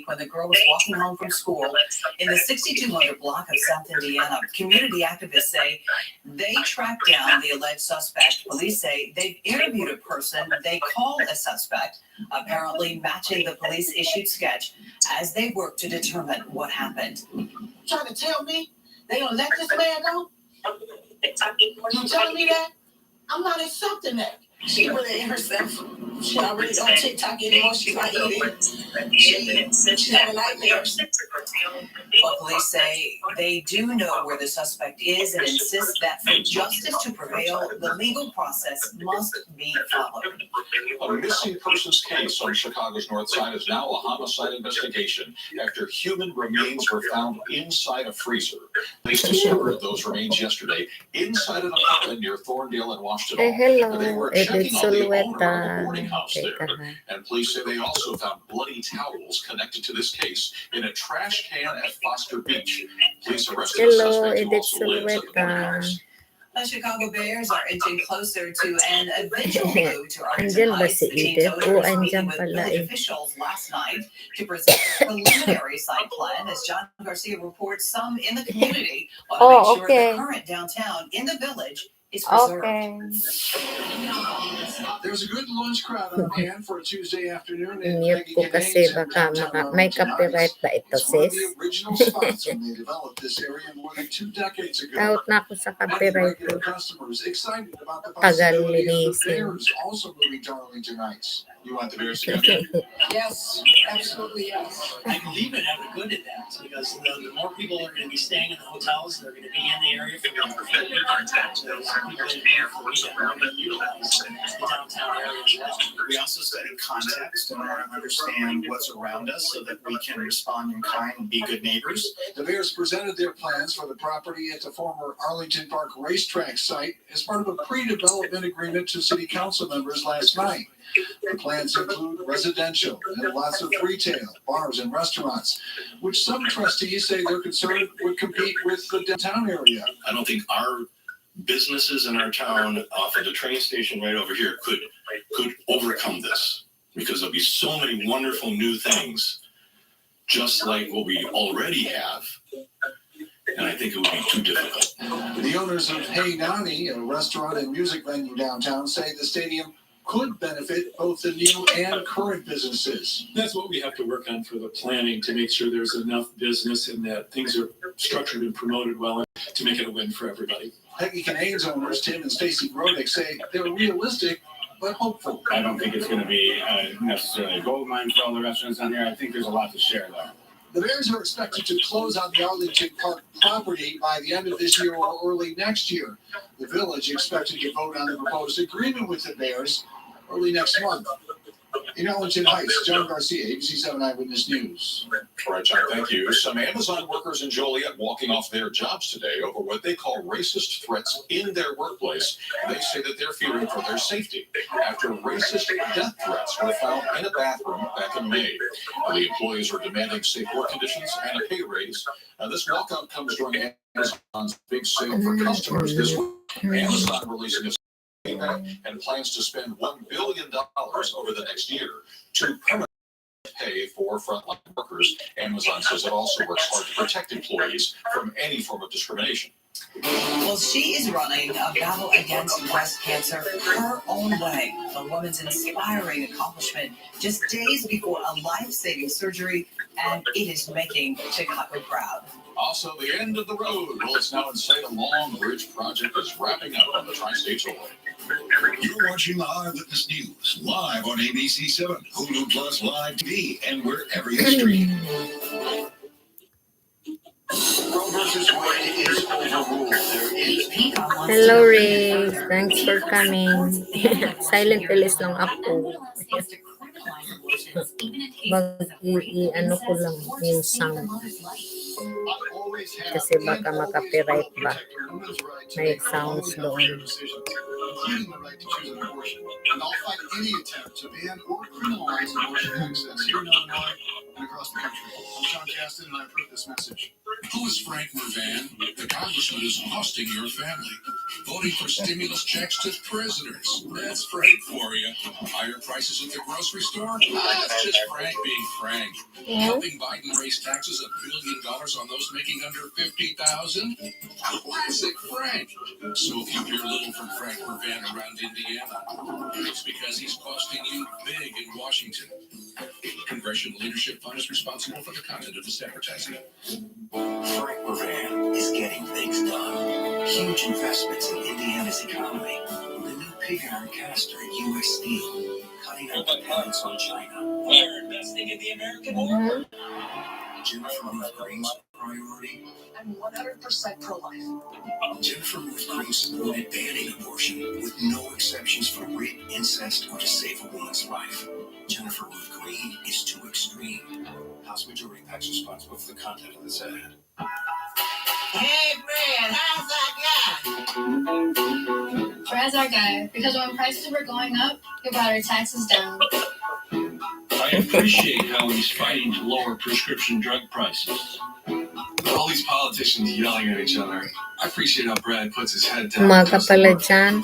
Speaker 3: when the girl was walking home from school in the 6200 block of South Indiana. Community activists say they tracked down the alleged suspect. Police say they've interviewed a person they call a suspect, apparently matching the police-issued sketch as they work to determine what happened.
Speaker 4: Trying to tell me they don't let this man go? You telling me that? I'm not accepting that. She really in herself. She already on TikTok anymore. She's not eating. She's having nightmares.
Speaker 3: Well, police say they do know where the suspect is and insist that for justice to prevail, the legal process must be followed.
Speaker 6: A missing persons case on Chicago's north side is now a homicide investigation after human remains were found inside a freezer. Police discovered those remains yesterday inside an apartment near Thorndale and Washington.
Speaker 1: Hello,
Speaker 6: They were
Speaker 1: Edith
Speaker 6: checking on the owner of the
Speaker 1: Sulweta.
Speaker 6: boarding house there. And police say they also found bloody towels connected to this case in a trash can at Foster Beach. Police arrested a
Speaker 1: Hello,
Speaker 6: suspect who
Speaker 1: Edith
Speaker 6: also lives at the boarding
Speaker 1: Sulweta.
Speaker 6: house.
Speaker 3: The Chicago Bears are inching closer to an eventual move to Arlington
Speaker 1: Andyan ba
Speaker 3: Heights.
Speaker 1: si
Speaker 3: The team's
Speaker 1: Edith?
Speaker 3: owner
Speaker 1: Oo,
Speaker 3: was
Speaker 1: andyan
Speaker 3: meeting with
Speaker 1: pala
Speaker 3: village
Speaker 1: eh.
Speaker 3: officials last night to present a preliminary site plan. As John Garcia reports, some in the community want to make sure the current downtown in the village is preserved.
Speaker 1: Okay.
Speaker 4: There's a good lunch crowd on hand for a Tuesday afternoon.
Speaker 1: Mute ko kasi baka may copyright ba ito,
Speaker 4: It's one of
Speaker 1: sis?
Speaker 4: the original spots when they developed this area more than 2 decades ago.
Speaker 1: Out na ako sa
Speaker 4: Many
Speaker 1: copyright
Speaker 4: regular
Speaker 1: ko.
Speaker 4: customers excited about the
Speaker 1: Tagal
Speaker 4: possibility of the
Speaker 1: linisin.
Speaker 4: Bears also moving to Arlington Heights.
Speaker 6: You want the Bears to come in?
Speaker 4: Yes, absolutely yes.
Speaker 9: I believe it have a good at that because the more people are going to be staying in the hotels, they're going to be in the area for the weekend. So there's people that are here for the weekend are going to utilize the downtown area as well.
Speaker 10: We also study context and want to understand what's around us so that we can respond in kind and be good neighbors.
Speaker 4: The Bears presented their plans for the property at the former Arlington Park racetrack site as part of a pre-development agreement to city council members last night. The plans include residential and lots of retail, bars, and restaurants, which some trustees say they're concerned would compete with the downtown area.
Speaker 11: I don't think our businesses in our town off of the train station right over here could overcome this because there'll be so many wonderful new things just like what we already have and I think it would be too difficult.
Speaker 4: The owners of Hey Nani, a restaurant and music venue downtown, say the stadium could benefit both the new and current businesses.
Speaker 12: That's what we have to work on for the planning, to make sure there's enough business and that things are structured and promoted well to make it a win for everybody.
Speaker 4: Peggy Canane's owners, Tim and Stacy Grodick, say they're realistic but hopeful.
Speaker 13: I don't think it's going to be necessarily a gold mine for all the restaurants on here. I think there's a lot to share there.
Speaker 4: The Bears are expected to close on the Arlington Park property by the end of this year or early next year. The Village expected to vote on the proposed agreement with the Bears early next month. In Arlington Heights, John Garcia, ABC 7 Eyewitness News.
Speaker 6: All right, John, thank you. Some Amazon workers in Joliet walking off their jobs today over what they call racist threats in their workplace. They say that they're fearing for their safety after racist death threats were found in a bathroom back in May. The employees are demanding safe work conditions and a pay raise. This walkout comes during Amazon's big sale for customers this week. Amazon releasing a and plans to spend $1 billion over the next year to permanently pay for frontline workers. Amazon says it also works hard to protect employees from any form of discrimination.
Speaker 3: Well, she is running a battle against breast cancer her own way. The woman's inspiring accomplishment just days before a life-saving surgery, and it is making Chicago proud.
Speaker 6: Also, the end of the road. Well, it's now in sight. A long bridge project is wrapping up on the Tri-State Tollway.
Speaker 14: You're watching the Eyewitness News live on ABC 7, Hulu Plus Live TV, and wherever you stream.
Speaker 4: Roe versus Wade is overruled. There is
Speaker 1: Hello, Riz. Thanks for coming. Silent release lang ako. Ano ko lang yung sound. Kasi baka makapiright ba. May sounds doon.
Speaker 4: including the right to choose an abortion. And I'll fight any attempt to ban or criminalize abortion access here in Illinois and across the country. I'm Sean Caston, and I approve this message.
Speaker 14: Who is Frank Mervan? The congressman is costing your family. Voting for stimulus checks to prisoners. That's Frank for you. Higher prices at the grocery store? That's just Frank being Frank. Helping Biden raise taxes $1 billion on those making under $50,000? Classic Frank. So if you hear little from Frank Mervan around Indiana, it's because he's costing you big in Washington. Congressional Leadership Fund is responsible for the content of this advertising.
Speaker 15: Frank Mervan is getting things done. Huge investments in Indiana's economy. The new pig iron caster at U.S. Steel, cutting our dependence on China.
Speaker 9: We're investing in the American war.
Speaker 15: Jennifer Ruth Green's priority.
Speaker 9: I'm 100% pro-life.
Speaker 15: Jennifer Ruth Green supported banning abortion with no exceptions for rape, incest, or to save a woman's life. Jennifer Ruth Green is too extreme. House Majority PAC's responsible for the content of this ad.
Speaker 16: Hey, Brad, how's that guy?
Speaker 17: Brad's our guy, because when prices were going up, he brought our taxes down.
Speaker 12: I appreciate how he's fighting to lower prescription drug prices.
Speaker 18: All these politicians yelling at each other. I appreciate how Brad puts his head down.
Speaker 1: Umaga pala dyan.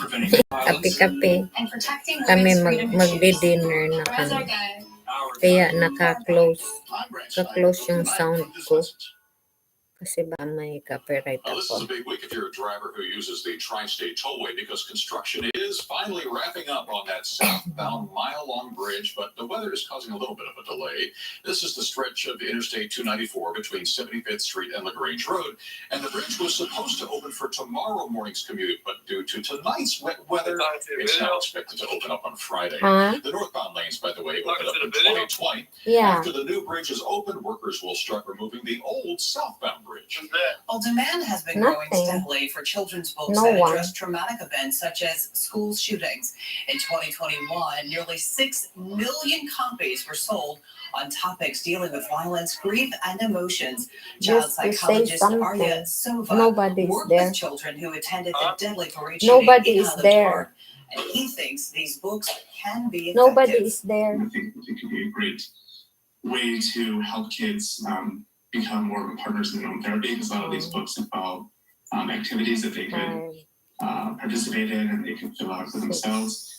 Speaker 1: Kape-kape.
Speaker 17: And protecting
Speaker 1: Kami
Speaker 17: women's freedom issues.
Speaker 1: magdi-dinner na
Speaker 17: Brad's our
Speaker 1: kami.
Speaker 17: guy.
Speaker 1: Kaya naka-close. Naka-close yung sound ko. Kasi ba may copyright
Speaker 6: This is a
Speaker 1: ako.
Speaker 6: big week if you're a driver who uses the Tri-State Tollway because construction is finally wrapping up on that southbound mile-long bridge, but the weather is causing a little bit of a delay. This is the stretch of Interstate 294 between 75th Street and LaGrange Road, and the bridge was supposed to open for tomorrow morning's commute, but due to tonight's wet weather, it's now expected to open up on Friday. The northbound lanes, by the way, open up in 2020.
Speaker 1: Yeah.
Speaker 6: After the new bridge is open, workers will start removing the old southbound bridge.
Speaker 3: Well, demand has been growing steadily for children's books
Speaker 1: No
Speaker 3: that
Speaker 1: one.
Speaker 3: address traumatic events such as school shootings. In 2021, nearly 6 million copies were sold on topics dealing with violence, grief, and emotions. Child
Speaker 1: Just to say
Speaker 3: psychologist
Speaker 1: something.
Speaker 3: Arya Sova
Speaker 1: Nobody is
Speaker 3: worked
Speaker 1: there.
Speaker 3: with children who attended the deadly parade
Speaker 1: Nobody
Speaker 3: shooting in
Speaker 1: is
Speaker 3: Highland
Speaker 1: there.
Speaker 3: Park, and he thinks these books can be effective.
Speaker 1: Nobody is there.
Speaker 19: I think it could be a great way to help kids become more partners in their own therapy, because a lot of these books about activities that they could participate in and they could fill out for themselves.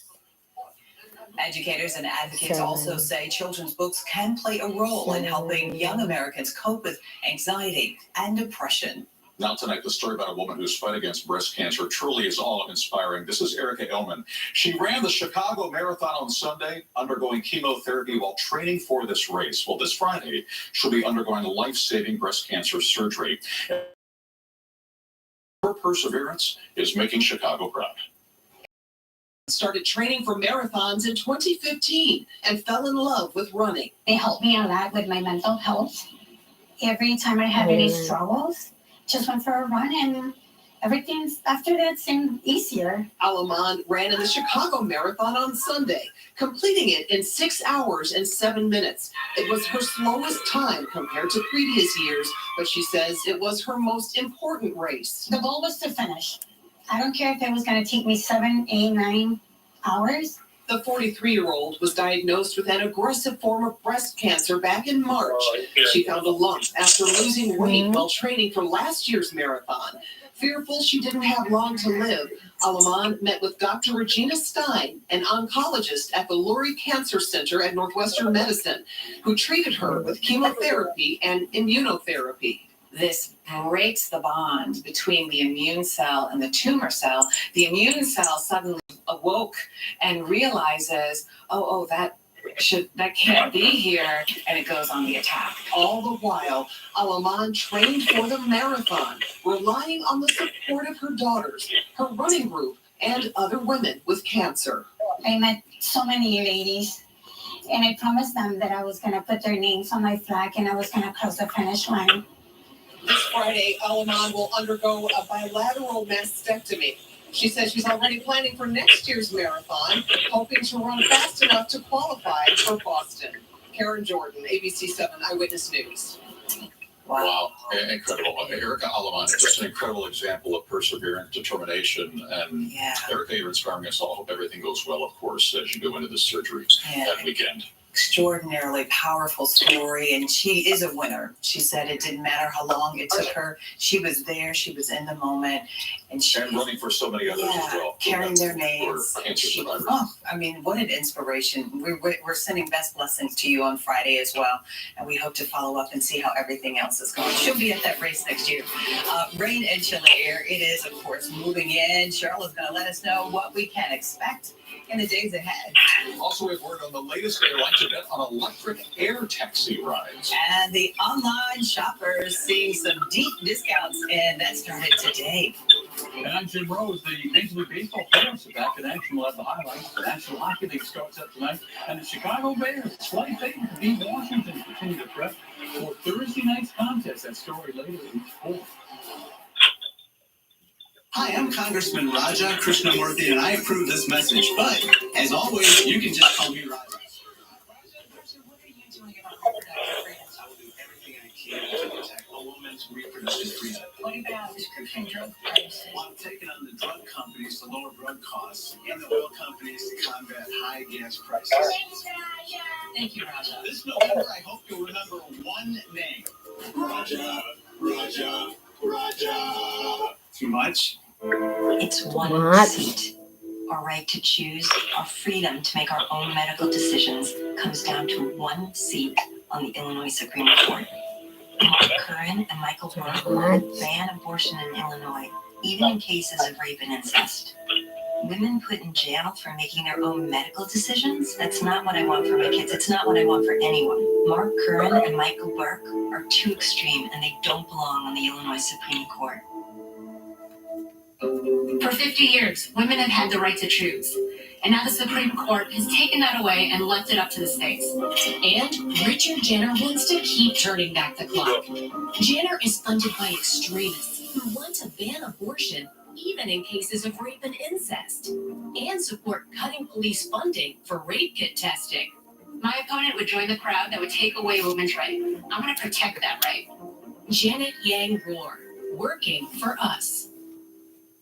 Speaker 3: Educators and advocates also say children's books can play a role in helping young Americans cope with anxiety and depression.
Speaker 6: Now tonight, the story about a woman whose fight against breast cancer truly is all inspiring. This is Erica Elman. She ran the Chicago Marathon on Sunday, undergoing chemotherapy while training for this race. Well, this Friday, she'll be undergoing life-saving breast cancer surgery. Her perseverance is making Chicago proud.
Speaker 3: Started training for marathons in 2015 and fell in love with running.
Speaker 17: They helped me a lot with my mental health. Every time I have any struggles, just went for a run and everything after that seemed easier.
Speaker 3: Alaman ran in the Chicago Marathon on Sunday, completing it in 6 hours and 7 minutes. It was her slowest time compared to previous years, but she says it was her most important race.
Speaker 17: The goal was to finish. I don't care if it was going to take me 7, 8, 9 hours.
Speaker 3: The 43-year-old was diagnosed with an aggressive form of breast cancer back in March. She found a lump after losing weight while training for last year's marathon. Fearful she didn't have long to live, Alaman met with Dr. Regina Stein, an oncologist at the Lurie Cancer Center at Northwestern Medicine, who treated her with chemotherapy and immunotherapy. This breaks the bond between the immune cell and the tumor cell. The immune cell suddenly awoke and realizes, that can't be here, and it goes on the attack. All the while, Alaman trained for the marathon, relying on the support of her daughters, her running group, and other women with cancer.
Speaker 17: I met so many ladies, and I promised them that I was going to put their names on my flag and I was going to cross the finish line.
Speaker 3: This Friday, Alaman will undergo a bilateral mastectomy. She says she's already planning for next year's marathon, hoping to run fast enough to qualify for Boston. Karen Jordan, ABC 7 Eyewitness News.
Speaker 6: Wow, incredible. Erica Alaman, just an incredible example of perseverance, determination, and Erica, you're inspiring us all. Hope everything goes well, of course, as you go into this surgery that weekend.
Speaker 3: Extraordinarily powerful story, and she is a winner. She said it didn't matter how long it took her. She was there, she was in the moment, and
Speaker 6: running for so many others as well.
Speaker 3: Carrying their names.
Speaker 6: Cancer survivors.
Speaker 3: I mean, what an inspiration. We're sending best blessings to you on Friday as well, and we hope to follow up and see how everything else is going. She'll be at that race next year. Rain and chilly air. It is, of course, moving in. Cheryl is going to let us know what we can expect in the days ahead.
Speaker 6: Also, we've word on the latest airline to bet on electric air taxi rides.
Speaker 3: And the online shoppers seeing some deep discounts, and that started today.
Speaker 20: And I'm Jim Rose. The Major League Baseball playoffs are back in action. We'll have the highlights. The National Hockey League starts up tonight. And the Chicago Bears, slight favorite to beat Washington, continue to prep for Thursday night's contest. That story later in sport.
Speaker 10: Hi, I'm Congressman Raja Krishnamurthy, and I approve this message. But, as always, you can just call me Raja.
Speaker 3: What are you doing about reproductive freedom?
Speaker 10: I will do everything I can to protect a woman's reproductive freedom.
Speaker 17: What about prescription drug prices?
Speaker 10: Well, I'm taking on the drug companies to lower drug costs and the oil companies to combat high gas prices.
Speaker 3: Thank you, Raja.
Speaker 10: This November, I hope you'll remember one name. Raja, Raja, Raja. Too much?
Speaker 3: It's one seat. Our right to choose, our freedom to make our own medical decisions comes down to one seat on the Illinois Supreme Court. Mark Curran and Michael Burke ban abortion in Illinois, even in cases of rape and incest. Women put in jail for making their own medical decisions? That's not what I want for my kids. It's not what I want for anyone. Mark Curran and Michael Burke are too extreme, and they don't belong on the Illinois Supreme Court.
Speaker 7: For 50 years, women have had the right to choose. And now the Supreme Court has taken that away and left it up to the states. And Richard Jenner wants to keep turning back the clock. Jenner is funded by extremists who want to ban abortion even in cases of rape and incest, and support cutting police funding for rape kit testing. My opponent would join the crowd that would take away women's right. I'm going to protect that right. Janet Yang Rohr, working for us.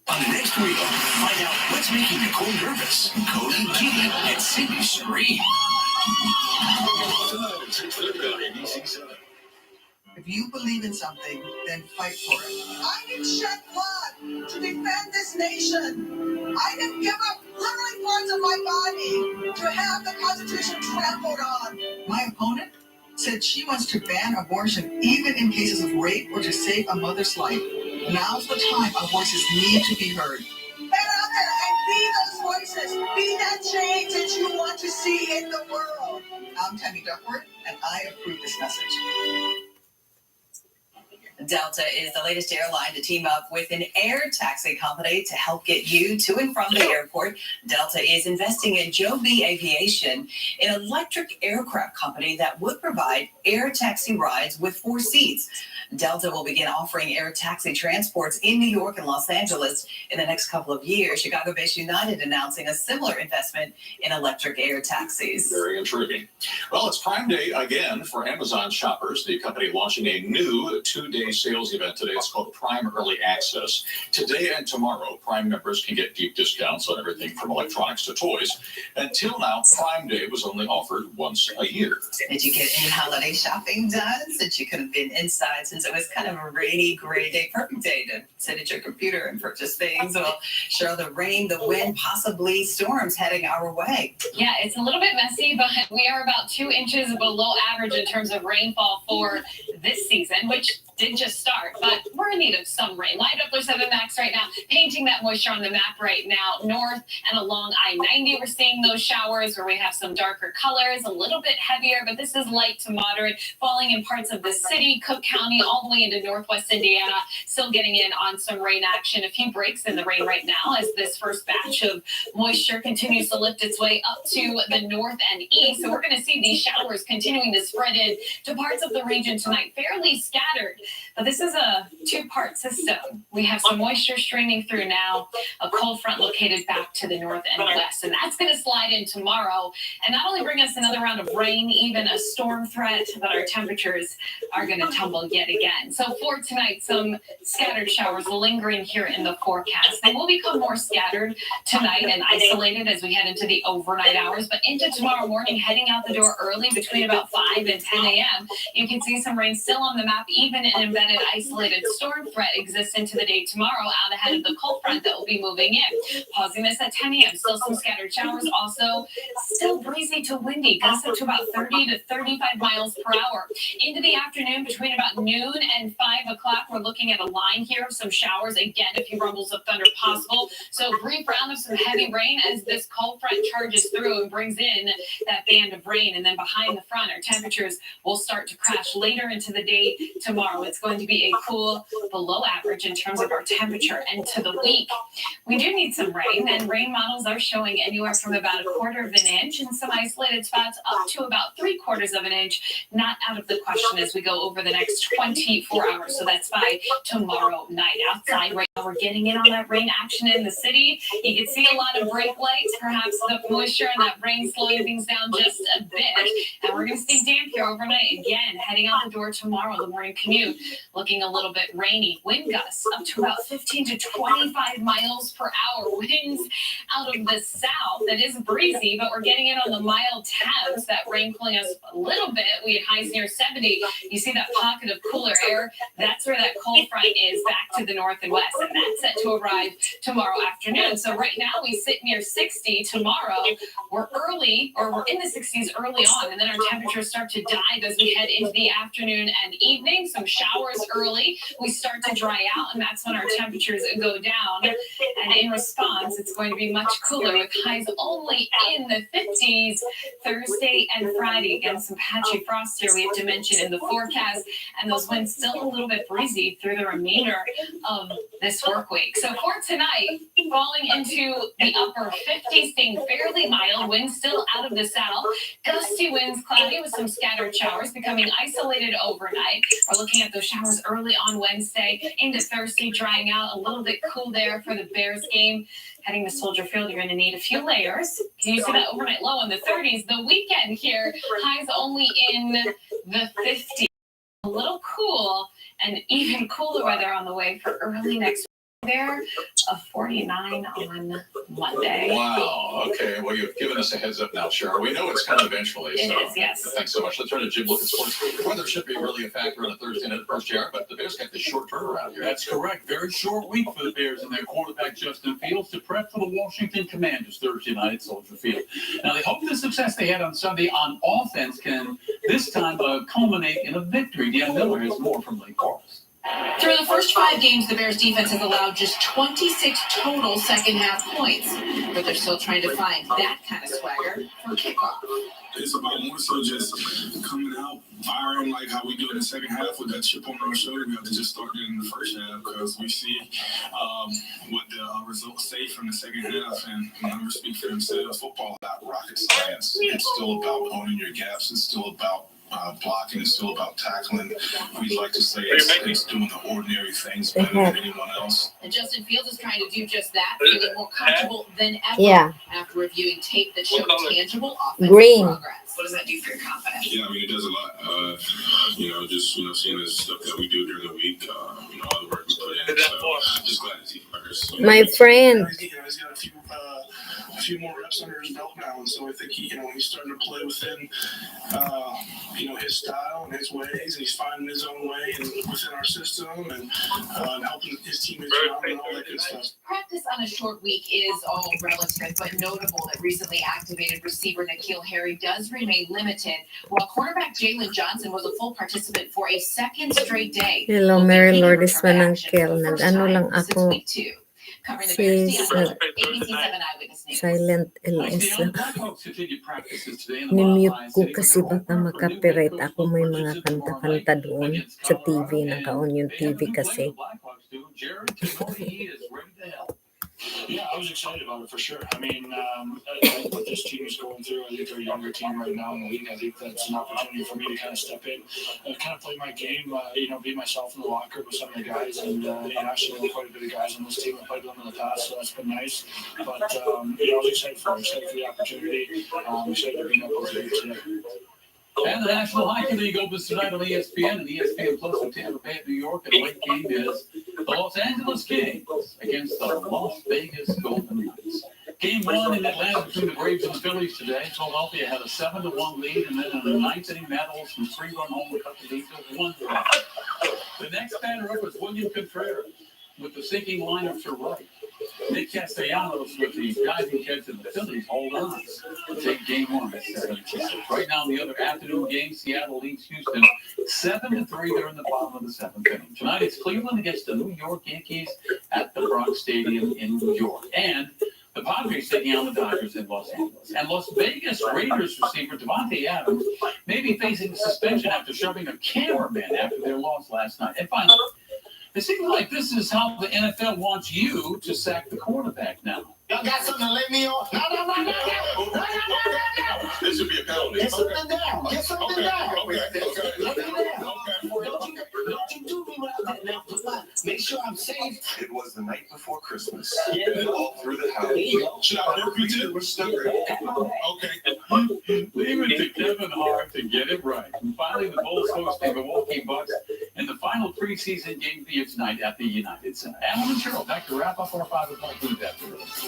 Speaker 15: On the next reel, find out what's making Nicole nervous. Cody, Giddy, and Cindy scream.
Speaker 5: If you believe in something, then fight for it.
Speaker 16: I didn't shed blood to defend this nation. I didn't give up literally parts of my body to have the Constitution trampled on.
Speaker 5: My opponent said she wants to ban abortion even in cases of rape or to save a mother's life. Now's the time our voices need to be heard.
Speaker 16: Get out there and be those voices. Be that change that you want to see in the world.
Speaker 5: I'm Tammy Duckworth, and I approve this message.
Speaker 3: Delta is the latest airline to team up with an air taxi company to help get you to and from the airport. Delta is investing in Joby Aviation, an electric aircraft company that would provide air taxi rides with 4 seats. Delta will begin offering air taxi transports in New York and Los Angeles in the next couple of years. Chicago-based United announcing a similar investment in electric air taxis.
Speaker 6: Very intriguing. Well, it's Prime Day again for Amazon shoppers. The company launching a new 2-day sales event today. It's called Prime Early Access. Today and tomorrow, Prime members can get deep discounts on everything from electronics to toys. Until now, Prime Day was only offered once a year.
Speaker 3: Did you get any holiday shopping done since you could have been inside since it was kind of a rainy, gray day? Perfect day to sit at your computer and purchase things. Well, Cheryl, the rain, the wind, possibly storms heading our way.
Speaker 7: Yeah, it's a little bit messy, but we are about 2 inches below average in terms of rainfall for this season, which did just start, but we're in need of some rain. Live Doppler 7 Max right now, painting that moisture on the map right now. North and along I-90, we're seeing those showers where we have some darker colors, a little bit heavier, but this is light to moderate, falling in parts of the city, Cook County, all the way into northwest Indiana, still getting in on some rain action. A few breaks in the rain right now as this first batch of moisture continues to lift its way up to the north and east. So we're going to see these showers continuing to spread in to parts of the region tonight, fairly scattered. But this is a 2-part system. We have some moisture streaming through now, a cold front located back to the north and west, and that's going to slide in tomorrow and not only bring us another round of rain, even a storm threat, but our temperatures are going to tumble yet again. So for tonight, some scattered showers lingering here in the forecast. They will become more scattered tonight and isolated as we head into the overnight hours, but into tomorrow morning, heading out the door early between about 5 and 10 a.m., you can see some rain still on the map, even an embedded isolated storm threat exists into the day tomorrow out ahead of the cold front that will be moving in. Pausing this at 10 a.m. Still some scattered showers. Also, still breezy to windy. Gusts up to about 30 to 35 miles per hour. Into the afternoon between about noon and 5 o'clock, we're looking at a line here of some showers. Again, a few rumbles of thunder possible. So brief round of some heavy rain as this cold front charges through and brings in that band of rain. And then behind the front, our temperatures will start to crash later into the day tomorrow. It's going to be a cool below average in terms of our temperature. And to the week, we do need some rain, and rain models are showing anywhere from about 1/4 of an inch in some isolated spots up to about 3/4 of an inch. Not out of the question as we go over the next 24 hours. So that's by tomorrow night. Outside right now, we're getting in on that rain action in the city. You can see a lot of brake lights, perhaps the moisture and that rain slowing things down just a bit. And we're going to stay damp here overnight again, heading out the door tomorrow. The morning commute looking a little bit rainy. Wind gusts up to about 15 to 25 miles per hour. Winds out of the south. It is breezy, but we're getting in on the mild temps. That rain cooling us a little bit. We had highs near 70. You see that pocket of cooler air? That's where that cold front is back to the north and west. And that's set to arrive tomorrow afternoon. So right now we sit near 60. Tomorrow we're in the 60s early on. And then our temperatures start to dive as we head into the afternoon and evening. Some showers early. We start to dry out, and that's when our temperatures go down. And in response, it's going to be much cooler with highs only in the 50s Thursday and Friday. Again, some patchy frost here we have to mention in the forecast, and those winds still a little bit breezy through the remainder of this work week. So for tonight, falling into the upper 50s, staying fairly mild, winds still out of the south, gusty winds, cloudy with some scattered showers, becoming isolated overnight. We're looking at those showers early on Wednesday into Thursday, drying out, a little bit cool there for the Bears game. Heading to Soldier Field, you're going to need a few layers. You see that overnight low in the 30s. The weekend here, highs only in the 50s. A little cool, and even cooler weather on the way for early next week. There, a 49 on Monday.
Speaker 6: Wow. Okay. Well, you've given us a heads up now, Cheryl. We know it's coming eventually.
Speaker 7: It
Speaker 6: So
Speaker 7: is, yes.
Speaker 6: Thanks so much. Let's turn to Jim. Look at sports. The weather should be really a factor on a Thursday night at First JR, but the Bears got this short turnaround here.
Speaker 18: That's correct. Very short week for the Bears and their quarterback, Justin Fields, to prep for the Washington Commanders Thursday night at Soldier Field. Now, they hope the success they had on Sunday on offense can this time culminate in a victory. Dan Miller has more from Lake Forest.
Speaker 3: Through the first 5 games, the Bears defense has allowed just 26 total second half points, but they're still trying to find that kind of swagger for kickoff.
Speaker 19: It's about more so just coming out, firing like how we do in the second half with that chip on our shoulder. We have to just start it in the first half because we see what the results say from the second half, and the numbers speak for themselves. Football is not rocket science. It's still about owning your gaps. It's still about blocking. It's still about tackling. We like to say it's doing the ordinary things better than anyone else.
Speaker 3: And Justin Fields is trying to do just that, feeling more comfortable than ever after reviewing tape that showed tangible offensive progress. What does that do for your confidence?
Speaker 19: Yeah, I mean, it does a lot. Just seeing the stuff that we do during the week, all the work we put in. So just glad to see progress.
Speaker 1: My friend.
Speaker 19: He's got a few more reps under his belt now, and so I think he's starting to play within, his style and his ways, and he's finding his own way and within our system and helping his teammates around and all that good stuff.
Speaker 3: Practice on a short week is all relative, but notable that recently activated receiver N'Keal Harry does remain limited, while quarterback Jalen Johnson was a full participant for a second straight day.
Speaker 1: Hello, Mary Lourdes Manangkel. Nag-ano lang ako. Si Silent LS lang. Nimute ko kasi baka makapirate ako. May mga kanta-kanta doon sa TV. Naka-on yung TV kasi.
Speaker 12: Yeah, I was excited about it for sure. I mean, what this team is going through, I think they're a younger team right now in the league. I think that's an opportunity for me to kind of step in, kind of play my game, be myself in the locker with some of the guys. And, actually, quite a bit of guys on this team. I played with them in the past, so that's been nice. But, I was excited for the opportunity. Excited to be up with you today. And the National Hockey League opens tonight on ESPN and ESPN Plus with Tampa Bay at New York. And the late game is the Los Angeles Kings against the Las Vegas Golden Knights. Game 1 in Atlanta between the Braves and the Phillies today. Philadelphia had a 7-1 lead, and then in the ninth inning, Matt Olson 3-run home to cut the lead to 1-1. The next batter up was William Contreras with the sinking lineup to right. Nick Castellanos with the diving catch of the Phillies. Hold on. Take game 1 at 7-6. Right now in the other afternoon game, Seattle leads Houston 7-3. They're in the bottom of the 7th inning. Tonight it's Cleveland against the New York Yankees at the Bronx Stadium in New York. And the Padres taking on the Dodgers in Los Angeles. And Las Vegas Raiders receiver Devontae Adams may be facing suspension after shoving a cameraman after their loss last night. And finally, it seems like this is how the NFL wants you to sack the quarterback now.
Speaker 10: Y'all got something to lay me on? No.
Speaker 11: This should be a penalty.
Speaker 10: Get something down. Get something down.
Speaker 11: Okay.
Speaker 10: Lay me down. Don't you do me like that now. Make sure I'm safe.
Speaker 15: It was the night before Christmas.
Speaker 10: Yeah.
Speaker 15: And all through the house.
Speaker 11: Should I work you too? Okay.
Speaker 12: Leave it to Kevin Hart to get it right. And finally, the Bulls host the Milwaukee Bucks in the final preseason game for you tonight at the United Center. Alan and Cheryl back to wrap up our 5 o'clock news after this.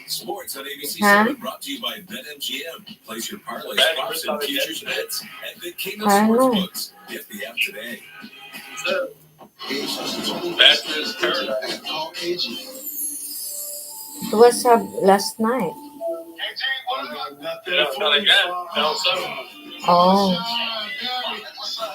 Speaker 15: Sports on ABC7 brought to you by BetMGM. Place your parlay spots and futures bets at the King of Sportsbooks. Get the app today.
Speaker 1: It was last night. Oh.
Speaker 3: I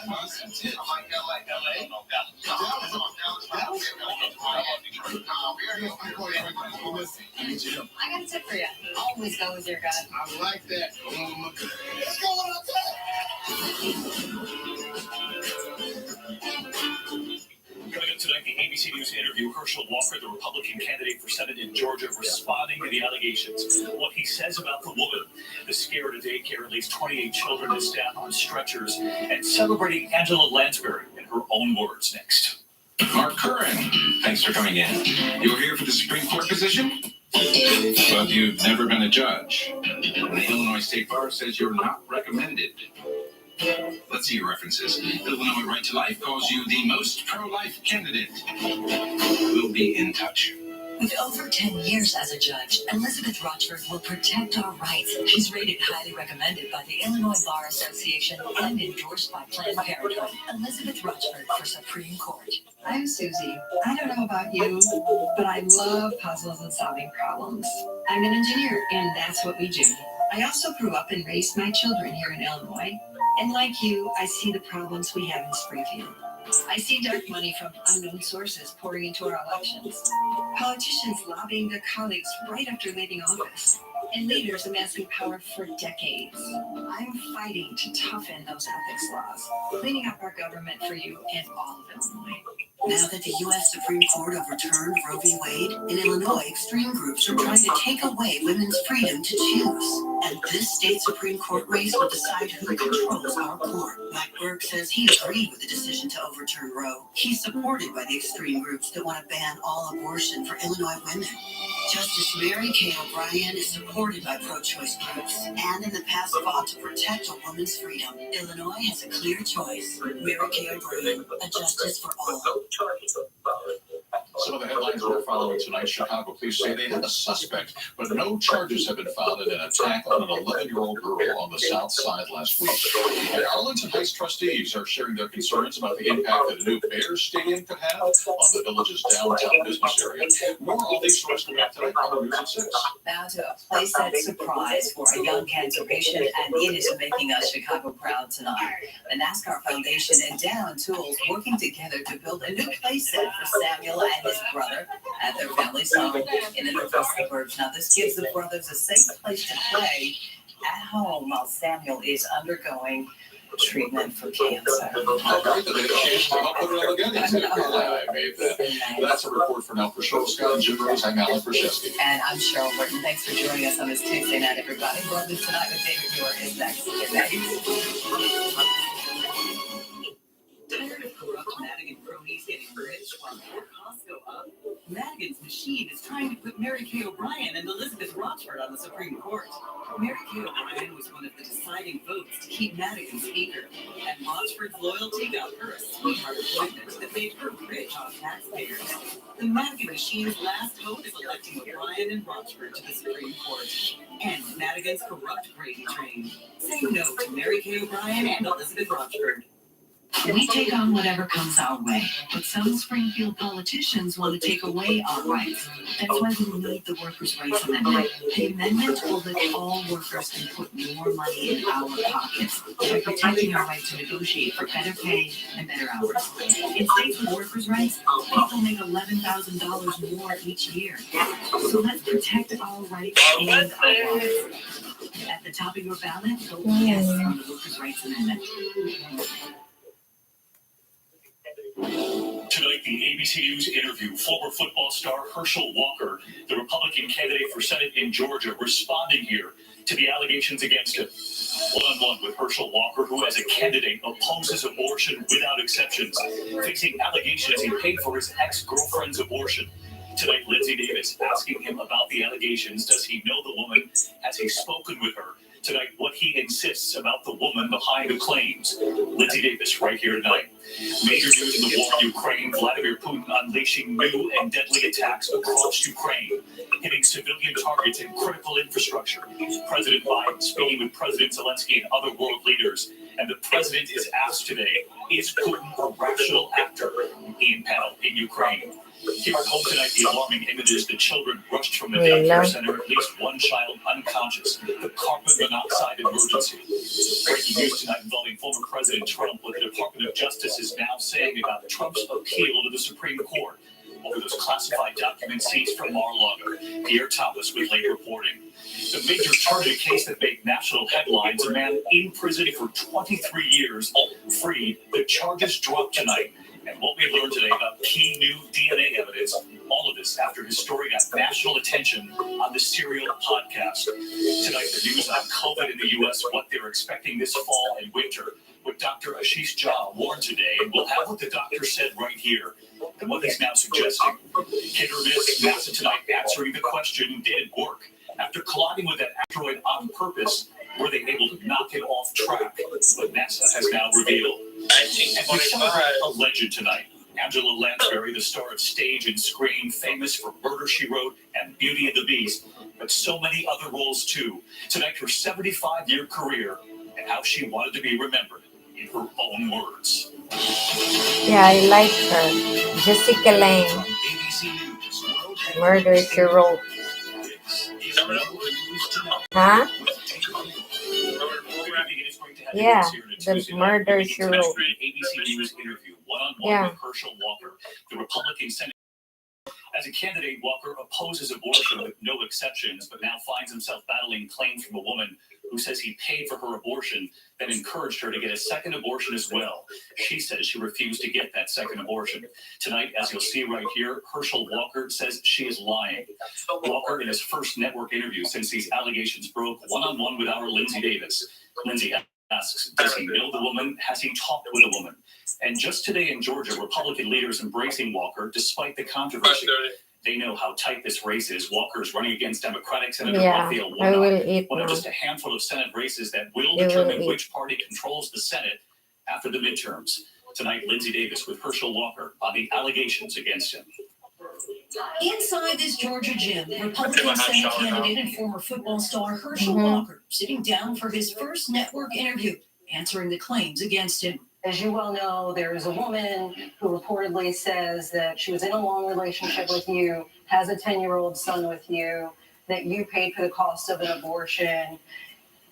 Speaker 3: got a tip for you. Always go with your gut.
Speaker 10: I like that. Let's go on
Speaker 21: Coming up tonight, the ABC News interview Herschel Walker, the Republican candidate for Senate in Georgia, responding to the allegations. What he says about the woman, the scare at a daycare, at least 28 children and staff on stretchers, and celebrating Angela Lansbury in her own words next.
Speaker 15: Mark Curran, thanks for coming in. You were here for the Supreme Court position? But you've never been a judge. The Illinois State Bar says you're not recommended. Let's see your references. Illinois Right to Life calls you the most pro-life candidate. We'll be in touch.
Speaker 22: With over 10 years as a judge, Elizabeth Rochford will protect our rights. She's rated highly recommended by the Illinois Bar Association and endorsed by Planned Parenthood. Elizabeth Rochford for Supreme Court.
Speaker 5: I'm Susie. I don't know about you, but I love puzzles and solving problems. I'm an engineer, and that's what we do.
Speaker 2: I also grew up and raised my children here in Illinois. And like you, I see the problems we have in Springfield. I see dark money from unknown sources pouring into our elections, politicians lobbying their colleagues right after leaving office, and leaders amassing power for decades. I'm fighting to toughen those ethics laws, cleaning up our government for you and all of Illinois. Now that the U.S. Supreme Court overturned Roe v. Wade, in Illinois, extreme groups are trying to take away women's freedom to choose. And this state Supreme Court race will decide who controls our court. Blackburg says he agreed with the decision to overturn Roe. He's supported by the extreme groups that want to ban all abortion for Illinois women. Justice Mary Kay O'Brien is supported by pro-choice groups and in the past fought to protect a woman's freedom. Illinois has a clear choice. Mary Kay O'Brien, a justice for all.
Speaker 6: Some of the headlines we're following tonight: Chicago police say they had a suspect, but no charges have been filed in an attack on an 11-year-old girl on the south side last week. And Arlington Heights trustees are sharing their concerns about the impact that a new Bears stadium could have on the village's downtown business area. More on these stories coming up tonight on the News at 6.
Speaker 3: Now to a playset surprise for a young cancer patient, and it is making us Chicago proud tonight. The NASCAR Foundation and Down Tools working together to build a new playset for Samuel and his brother at their family's home in the Northwest suburbs. Now this gives the brothers a safe place to play at home while Samuel is undergoing treatment for cancer.
Speaker 6: All right, then they changed them up, put it all together. I made that. That's a report for now. For Cheryl Scott and Jim Rose, I'm Alan Krzyzewski.
Speaker 3: And I'm Cheryl Burton. Thanks for joining us on this Tuesday night, everybody. Brothers Tonight with David Muir is next. Good night. Tired of corrupt Madigan cronies getting rich while their costs go up? Madigan's machine is trying to put Mary Kay O'Brien and Elizabeth Rochford on the Supreme Court. Mary Kay O'Brien was one of the deciding votes to keep Madigan Speaker, and Rochford's loyalty got her a sweetheart appointment that made her rich on taxpayers. The Madigan machine's last hope is electing O'Brien and Rochford to the Supreme Court. And Madigan's corrupt Brady train. Say no to Mary Kay O'Brien and Elizabeth Rochford. We take on whatever comes our way, but some Springfield politicians want to take away our rights. That's why we need the Workers' Rights Amendment. The amendment will let all workers and put more money in our pockets by protecting our right to negotiate for better pay and better hours. In states with workers' rights, people make $11,000 more each year. So let's protect our rights and our lives. At the top of your ballot, vote yes on the Workers' Rights Amendment.
Speaker 21: Tonight, the ABC News interview former football star Herschel Walker, the Republican candidate for Senate in Georgia, responding here to the allegations against him. One-on-one with Herschel Walker, who as a candidate opposes abortion without exceptions, facing allegations he paid for his ex-girlfriend's abortion. Tonight, Lindsay Davis asking him about the allegations. Does he know the woman? Has he spoken with her? Tonight, what he insists about the woman behind the claims. Lindsay Davis, right here tonight. Major news in the war in Ukraine. Vladimir Putin unleashing new and deadly attacks across Ukraine, hitting civilian targets and critical infrastructure. President Biden speaking with President Zelensky and other world leaders. And the president is asked today, is Putin a rational actor? Ian Panel in Ukraine. Here at home tonight, the alarming images. The children rushed from the daycare center, at least one child unconscious. The carbon monoxide emergency. Breaking news tonight involving former President Trump, what the Department of Justice is now saying about Trump's appeal to the Supreme Court over those classified documents seized from Mar-a-Lago. Pierre Thomas with late reporting. The major targeted case that made national headlines, a man in prison for 23 years, freed. The charges dropped tonight. And what we learned today about key new DNA evidence, all of this after his story got national attention on the Serial podcast. Tonight, the news on COVID in the U.S., what they're expecting this fall and winter, what Dr. Ashish Jha warned today, and we'll have what the doctor said right here, and what he's now suggesting. Hit or miss, NASA tonight answering the question, did it work? After colliding with that asteroid on purpose, were they able to knock it off track? But NASA has now revealed. And we celebrate a legend tonight. Angela Lansbury, the star of stage and screen, famous for Murder, She Wrote and Beauty and the Beast, but so many other roles too. Tonight, her 75-year career and how she wanted to be remembered in her own words.
Speaker 1: Yeah, I like her. Jessica Lange. Murder, She Wrote. Huh? Yeah,
Speaker 21: Headlines here to
Speaker 1: the
Speaker 21: Tuesday night.
Speaker 1: murder
Speaker 21: Beginning
Speaker 1: she
Speaker 21: tonight,
Speaker 1: wrote.
Speaker 21: an ABC News interview one-on-one
Speaker 1: Yeah.
Speaker 21: with Herschel Walker, the Republican Senate. As a candidate, Walker opposes abortion with no exceptions, but now finds himself battling claims from a woman who says he paid for her abortion, then encouraged her to get a second abortion as well. She says she refused to get that second abortion. Tonight, as you'll see right here, Herschel Walker says she is lying. Walker, in his first network interview since these allegations broke, one-on-one with our Lindsay Davis. Lindsay asks, does he know the woman? Has he talked with a woman? And just today in Georgia, Republican leaders embracing Walker despite the controversy. They know how tight this race is. Walker is running against Democratic Senator
Speaker 1: Yeah,
Speaker 21: Raphael
Speaker 1: I will
Speaker 21: Warnock,
Speaker 1: eat
Speaker 21: one of
Speaker 1: now.
Speaker 21: just a handful of Senate races that will
Speaker 1: You will
Speaker 21: determine
Speaker 1: eat.
Speaker 21: which party controls the Senate after the midterms. Tonight, Lindsay Davis with Herschel Walker on the allegations against him.
Speaker 2: Inside this Georgia gym, Republican Senate candidate and former football star Herschel Walker sitting down for his first network interview, answering the claims against him. As you well know, there is a woman who reportedly says that she was in a long relationship with you, has a 10-year-old son with you, that you paid for the cost of an abortion.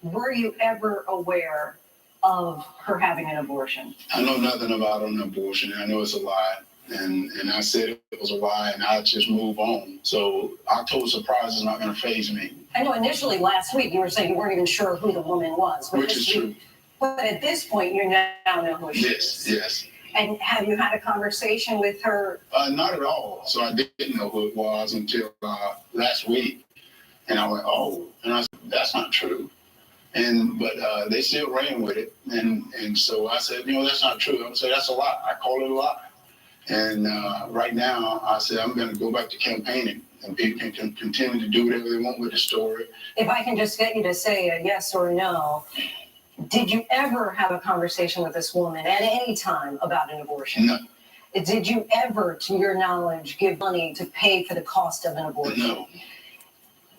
Speaker 2: Were you ever aware of her having an abortion?
Speaker 8: I know nothing about an abortion. I know it's a lie. And I said it was a lie, and I just move on. So October surprise is not going to faze me.
Speaker 2: I know initially last week you were saying you weren't even sure who the woman was. But
Speaker 8: Which is true.
Speaker 2: But at this point, you now know who she is.
Speaker 8: Yes.
Speaker 2: And have you had a conversation with her?
Speaker 8: Not at all. So I didn't know who it was until last week. And I went, oh. And I said, that's not true. But they still ran with it. And so I said, that's not true. I said, that's a lie. I call it a lie. And right now, I said, I'm going to go back to campaigning. And people can continue to do whatever they want with the story.
Speaker 2: If I can just get you to say a yes or no, did you ever have a conversation with this woman at any time about an abortion?
Speaker 8: No.
Speaker 2: Did you ever, to your knowledge, give money to pay for the cost of an abortion?
Speaker 8: No.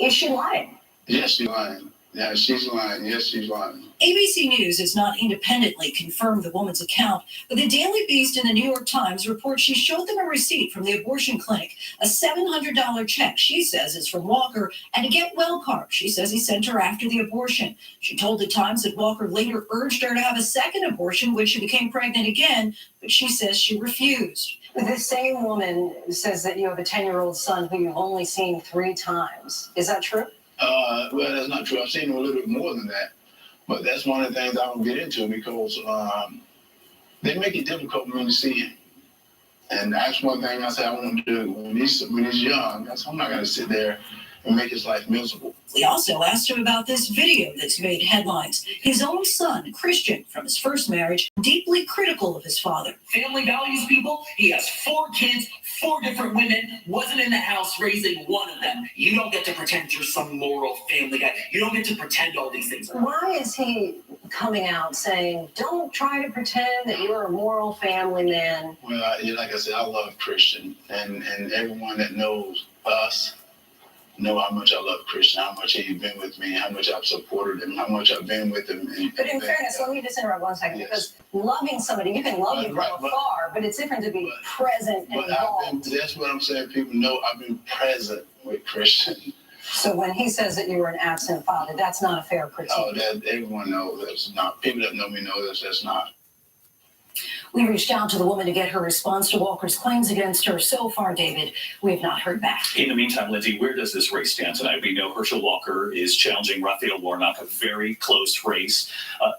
Speaker 2: Is she lying?
Speaker 8: Yes, she's lying. Yeah, she's lying. Yes, she's lying.
Speaker 2: ABC News has not independently confirmed the woman's account, but the Daily Beast and the New York Times report she showed them a receipt from the abortion clinic, a $700 check she says is from Walker, and a get well card she says he sent her after the abortion. She told the Times that Walker later urged her to have a second abortion when she became pregnant again, but she says she refused. This same woman says that you have a 10-year-old son who you've only seen 3 times. Is that true?
Speaker 8: Well, that's not true. I've seen him a little bit more than that. But that's one of the things I don't get into because they make it difficult for me to see him. And that's one thing I say I want to do. When he's young, I'm not going to sit there and make his life miserable.
Speaker 2: We also asked him about this video that's made headlines. His own son, Christian, from his first marriage, deeply critical of his father.
Speaker 13: Family values people. He has 4 kids, 4 different women, wasn't in the house raising one of them. You don't get to pretend you're some moral family guy. You don't get to pretend all these things.
Speaker 2: Why is he coming out saying, don't try to pretend that you're a moral family man?
Speaker 8: Well, like I said, I love Christian. And everyone that knows us know how much I love Christian, how much he's been with me, how much I've supported him, how much I've been with him.
Speaker 2: But in fairness, let me just interrupt one second, because loving somebody, you can love you from afar, but it's different to be present and involved.
Speaker 8: That's what I'm saying. People know I've been present with Christian.
Speaker 2: So when he says that you were an absent father, that's not a fair critique.
Speaker 8: Oh, everyone knows that's not. People that know me know that's not.
Speaker 2: We reached out to the woman to get her response to Walker's claims against her. So far, David, we have not heard back.
Speaker 21: In the meantime, Lindsay, where does this race stand tonight? We know Herschel Walker is challenging Raphael Warnock, a very close race.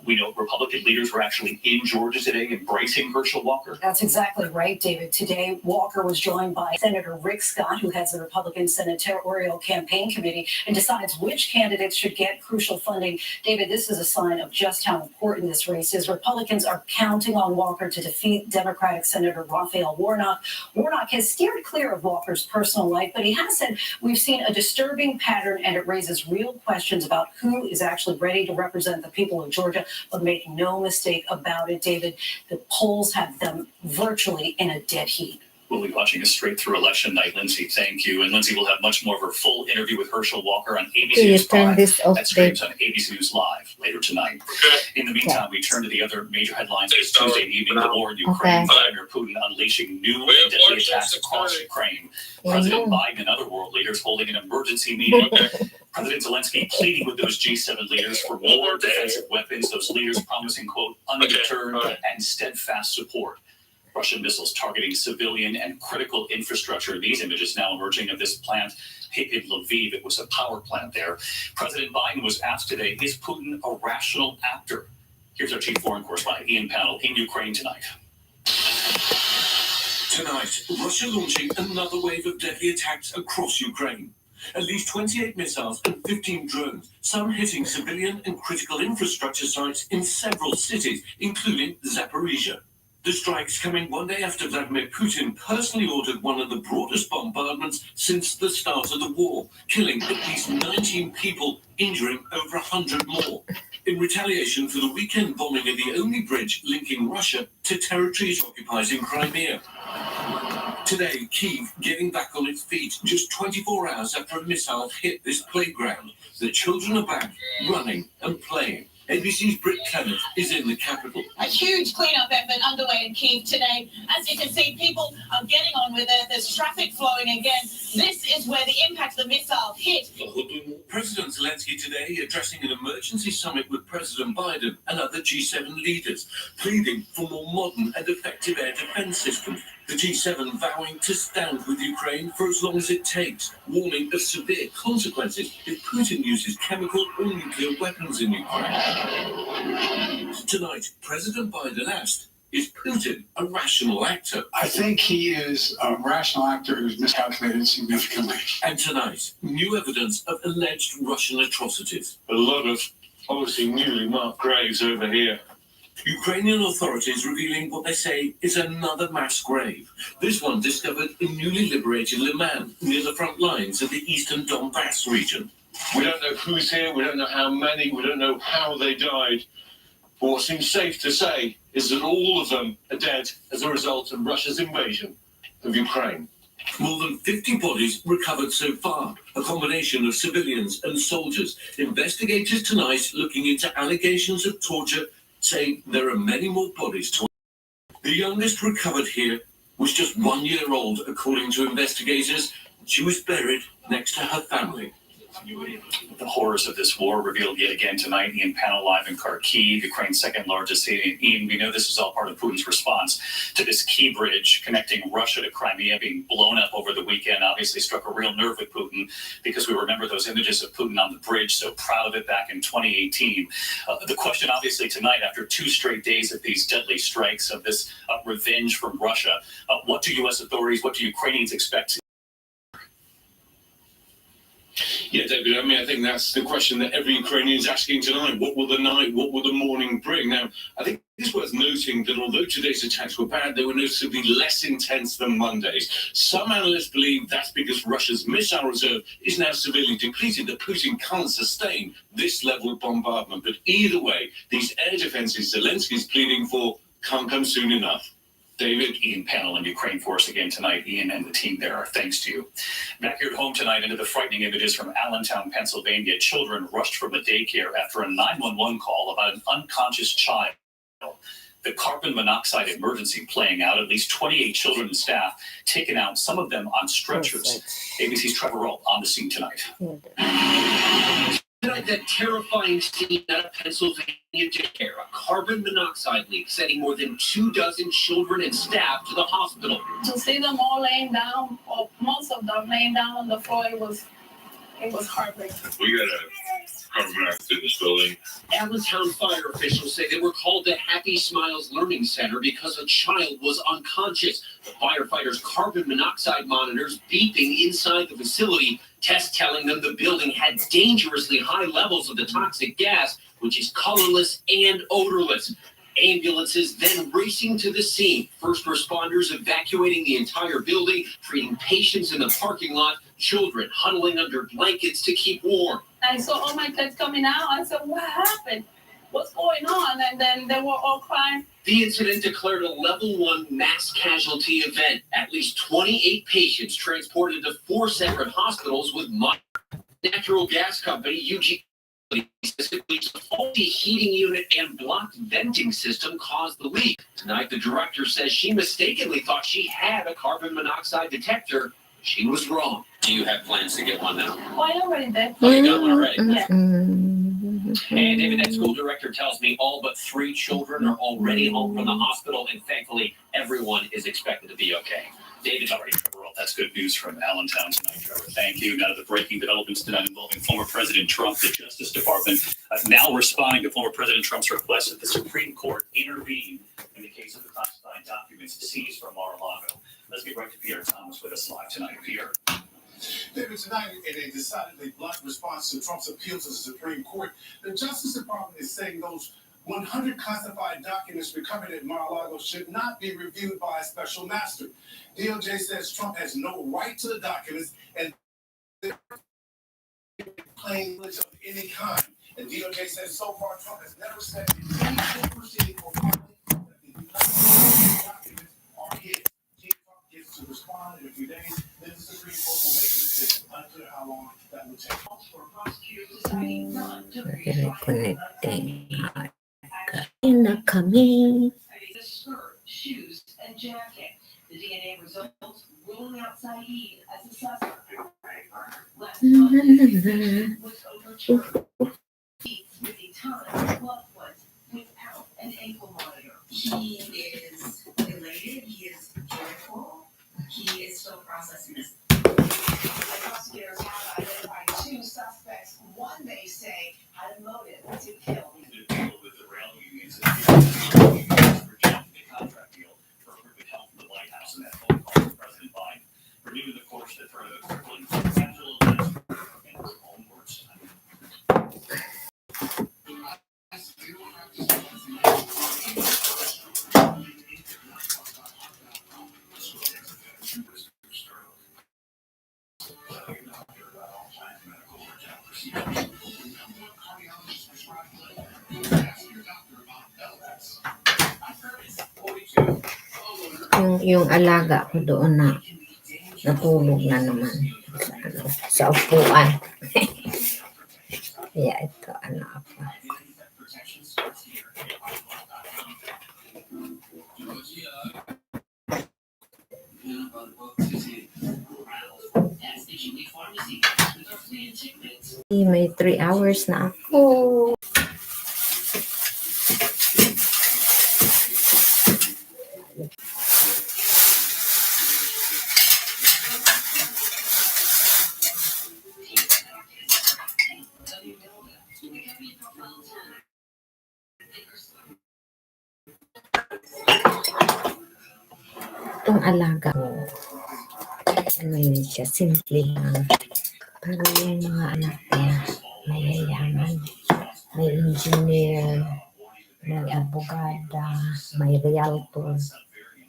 Speaker 21: We know Republican leaders were actually in Georgia today embracing Herschel Walker.
Speaker 2: That's exactly right, David. Today, Walker was joined by Senator Rick Scott, who heads the Republican Senatorial Campaign Committee and decides which candidates should get crucial funding. David, this is a sign of just how important this race is. Republicans are counting on Walker to defeat Democratic Senator Raphael Warnock. Warnock has steered clear of Walker's personal life, but he has said we've seen a disturbing pattern and it raises real questions about who is actually ready to represent the people of Georgia. But make no mistake about it, David, the polls have them virtually in a dead heat.
Speaker 21: We'll be watching a straight-through election night. Lindsay, thank you. And Lindsay will have much more of her full interview with Herschel Walker on ABC
Speaker 1: Can you
Speaker 21: News
Speaker 1: turn
Speaker 21: 5.
Speaker 1: this off,
Speaker 21: That streams on ABC News Live later tonight. In the meantime, we turn to the other major headlines this Tuesday evening. The war in Ukraine. Vladimir Putin unleashing new and deadly attacks across Ukraine. President Biden and other world leaders holding an emergency meeting.
Speaker 4: President Zelensky pleading with those G7 leaders for more defensive weapons, those leaders promising, quote, undeterred and steadfast support. Russian missiles targeting civilian and critical infrastructure. These images now emerging of this plant in Lviv. It was a power plant there. President Biden was asked today, is Putin a rational actor? Here's our chief foreign correspondent, Ian Pannell, in Ukraine tonight.
Speaker 14: Tonight, Russia launching another wave of deadly attacks across Ukraine. At least 28 missiles and 15 drones, some hitting civilian and critical infrastructure sites in several cities, including Zaporizhia. The strikes coming one day after Vladimir Putin personally ordered one of the broadest bombardments since the start of the war, killing at least 19 people, injuring over 100 more. In retaliation for the weekend bombing of the only bridge linking Russia to territories occupied in Crimea. Today, Kyiv getting back on its feet just 24 hours after a missile hit this playground. The children are back, running and playing. ABC's Britt Clement is in the capital.
Speaker 23: A huge cleanup effort underway in Kyiv today. As you can see, people are getting on with it. There's traffic flowing again. This is where the impact of the missile hit.
Speaker 14: President Zelensky today addressing an emergency summit with President Biden and other G7 leaders, pleading for more modern and effective air defense systems. The G7 vowing to stand with Ukraine for as long as it takes, warning of severe consequences if Putin uses chemical or nuclear weapons in Ukraine. Tonight, President Biden asked, is Putin a rational actor?
Speaker 24: I think he is a rational actor who's miscalculated significantly.
Speaker 14: And tonight, new evidence of alleged Russian atrocities.
Speaker 25: A lot of obviously newly marked graves over here.
Speaker 14: Ukrainian authorities revealing what they say is another mass grave. This one discovered in newly liberated Liman, near the front lines of the eastern Donbass region.
Speaker 25: We don't know who's here, we don't know how many, we don't know how they died. But what seems safe to say is that all of them are dead as a result of Russia's invasion of Ukraine.
Speaker 14: More than 50 bodies recovered so far, a combination of civilians and soldiers. Investigators tonight looking into allegations of torture, saying there are many more bodies to. The youngest recovered here was just 1 year old, according to investigators. She was buried next to her family.
Speaker 4: The horrors of this war revealed yet again tonight. Ian Pannell live in Kharkiv, Ukraine's second largest city. And Ian, we know this is all part of Putin's response to this key bridge connecting Russia to Crimea being blown up over the weekend. Obviously struck a real nerve with Putin because we remember those images of Putin on the bridge, so proud of it back in 2018. The question obviously tonight, after 2 straight days of these deadly strikes, of this revenge from Russia, what do U.S. authorities, what do Ukrainians expect?
Speaker 25: Yeah, David, I mean, I think that's the question that every Ukrainian is asking tonight. What will the night, what will the morning bring? Now, I think it's worth noting that although today's attacks were bad, they were noticeably less intense than Monday's. Some analysts believe that's because Russia's missile reserve is now severely depleted, that Putin can't sustain this level of bombardment. But either way, these air defenses Zelensky's pleading for can't come soon enough. David,
Speaker 4: Ian Pannell and Ukraine Force again tonight. Ian and the team there, thanks to you. Back here at home tonight, into the frightening images from Allentown, Pennsylvania. Children rushed from a daycare after a 911 call about an unconscious child. The carbon monoxide emergency playing out. At least 28 children and staff taken out, some of them on stretchers. ABC's Trevor Roll on the scene tonight.
Speaker 26: Tonight, that terrifying scene out of Pennsylvania daycare, a carbon monoxide leak sending more than 24 children and staff to the hospital.
Speaker 27: To see them all laying down, or most of them laying down on the floor, it was heartbreaking.
Speaker 25: We got a carbon monoxide in this building.
Speaker 26: Allentown fire officials say they were called to Happy Smiles Learning Center because a child was unconscious. The firefighters' carbon monoxide monitors beeping inside the facility, tests telling them the building had dangerously high levels of the toxic gas, which is colorless and odorless. Ambulances then racing to the scene. First responders evacuating the entire building, treating patients in the parking lot, children huddling under blankets to keep warm.
Speaker 27: I saw all my kids coming out. I said, what happened? What's going on? And then they were all crying.
Speaker 26: The incident declared a level 1 mass casualty event. At least 28 patients transported to 4 separate hospitals with natural gas company UG. Specifically, a faulty heating unit and blocked venting system caused the leak. Tonight, the director says she mistakenly thought she had a carbon monoxide detector. She was wrong. Do you have plans to get one now?
Speaker 27: Oh, I already did.
Speaker 26: Oh, you got one already?
Speaker 27: Yeah.
Speaker 26: And David, that school director tells me all but 3 children are already home from the hospital, and thankfully, everyone is expected to be okay. David, all right.
Speaker 4: Well, that's good news from Allentown tonight, Trevor. Thank you. Now, the breaking developments tonight involving former President Trump, the Justice Department now responding to former President Trump's request that the Supreme Court intervene in the case of the classified documents seized from Mar-a-Lago. Let's get right to Pierre Thomas with us live tonight. Pierre.
Speaker 10: David, tonight, in a decidedly blunt response to Trump's appeal to the Supreme Court, the Justice Department is saying those 100 classified documents recovered at Mar-a-Lago should not be reviewed by a special master. DOJ says Trump has no right to the documents and plain of any kind. And DOJ says so far Trump has never said in any proceeding or filing that the documents are his. Trump gets to respond in a few days. Then the Supreme Court will make a decision. Unclear how long that will take.
Speaker 1: Na kami.
Speaker 22: The skirt, shoes, and jacket. The DNA results ruling out Saeed as a suspect. Last month, was overturned. With a ton clubfoot without an ankle monitor. He is elated. He is joyful. He is still processing this. Prosecutors have identified 2 suspects. One, they say, had a motive to kill.
Speaker 4: The rail unions rejected the contract deal for equipment help from the White House and that phone call from President Biden. Renewed the course that further crippling financial events in her own words.
Speaker 1: Yung alaga ko doon na natulog na naman sa upuan. Kaya ito, ako. May 3 hours na ako. Itong alaga ko, ano yun siya, simple lang. Pero yung mga anak niya, mayayaman. May engineer, may abogada, may realtor.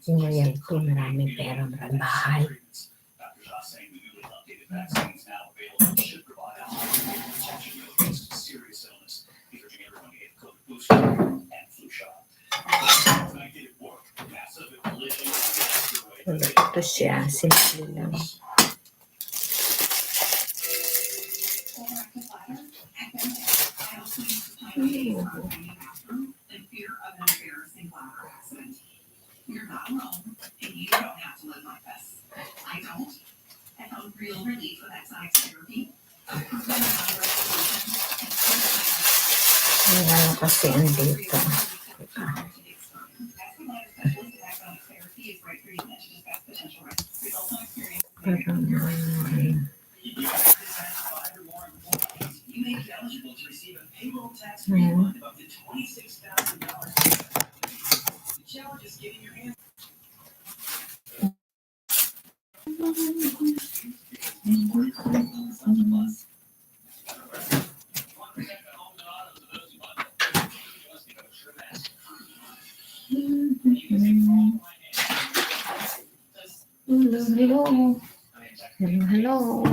Speaker 1: Yung realtor, marami pera, marami bahay. Ito siya, simple lang.
Speaker 22: You're not alone, and you don't have to live like this. I don't. I found real relief with exercise therapy.
Speaker 1: Ano kasi andito. Parang
Speaker 22: You may be eligible to receive a payroll tax refund of up to $26,000. The challenge is getting your hands.
Speaker 1: Hello.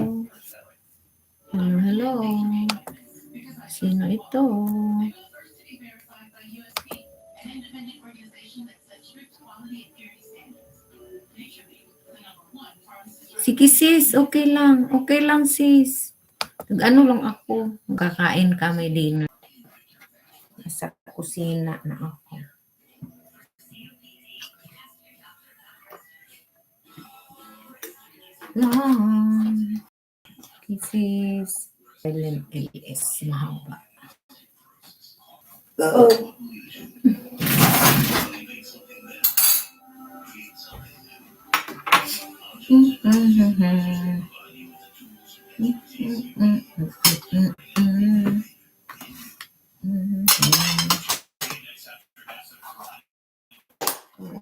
Speaker 1: Sino ito? Sige sis, okay lang. Okay lang sis. Nag-ano lang ako. Kakain kami dinner. Nasa kusina na ako. Kisses. Silent LS. Mahaba. Oh.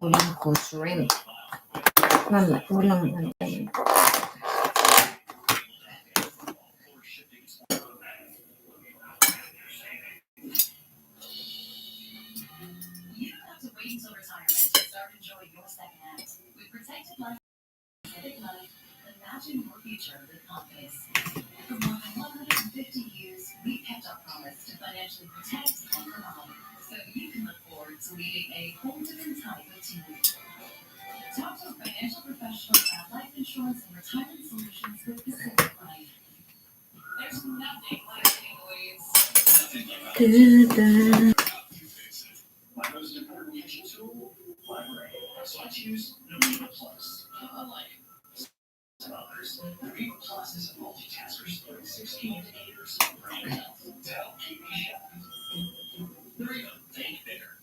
Speaker 1: Ulam ko shrimp. Ulam natin.
Speaker 22: Imagine your future with confidence. For more than 150 years, we've kept our promise to financially protect and provide, so you can look forward to leading a whole different type of team. Talk to a financial professional about life insurance and retirement solutions with Pacific Life. There's nothing like takeaways.
Speaker 15: My most important kitchen tool, library. So I choose the Viva Plus. Unlike some others, the Viva Plus is a multitasker splitting 16 indicators of brain health to help keep me sharp. The Viva, think bigger.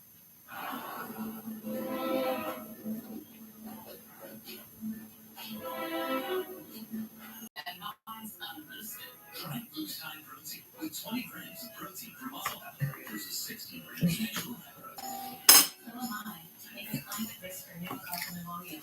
Speaker 22: And mine's unlisted. Try Boost High Protein with 20 grams of protein for muscle health versus 16 grams of natural protein. So am I. Make a climate risk for pneumococcal pneumonia.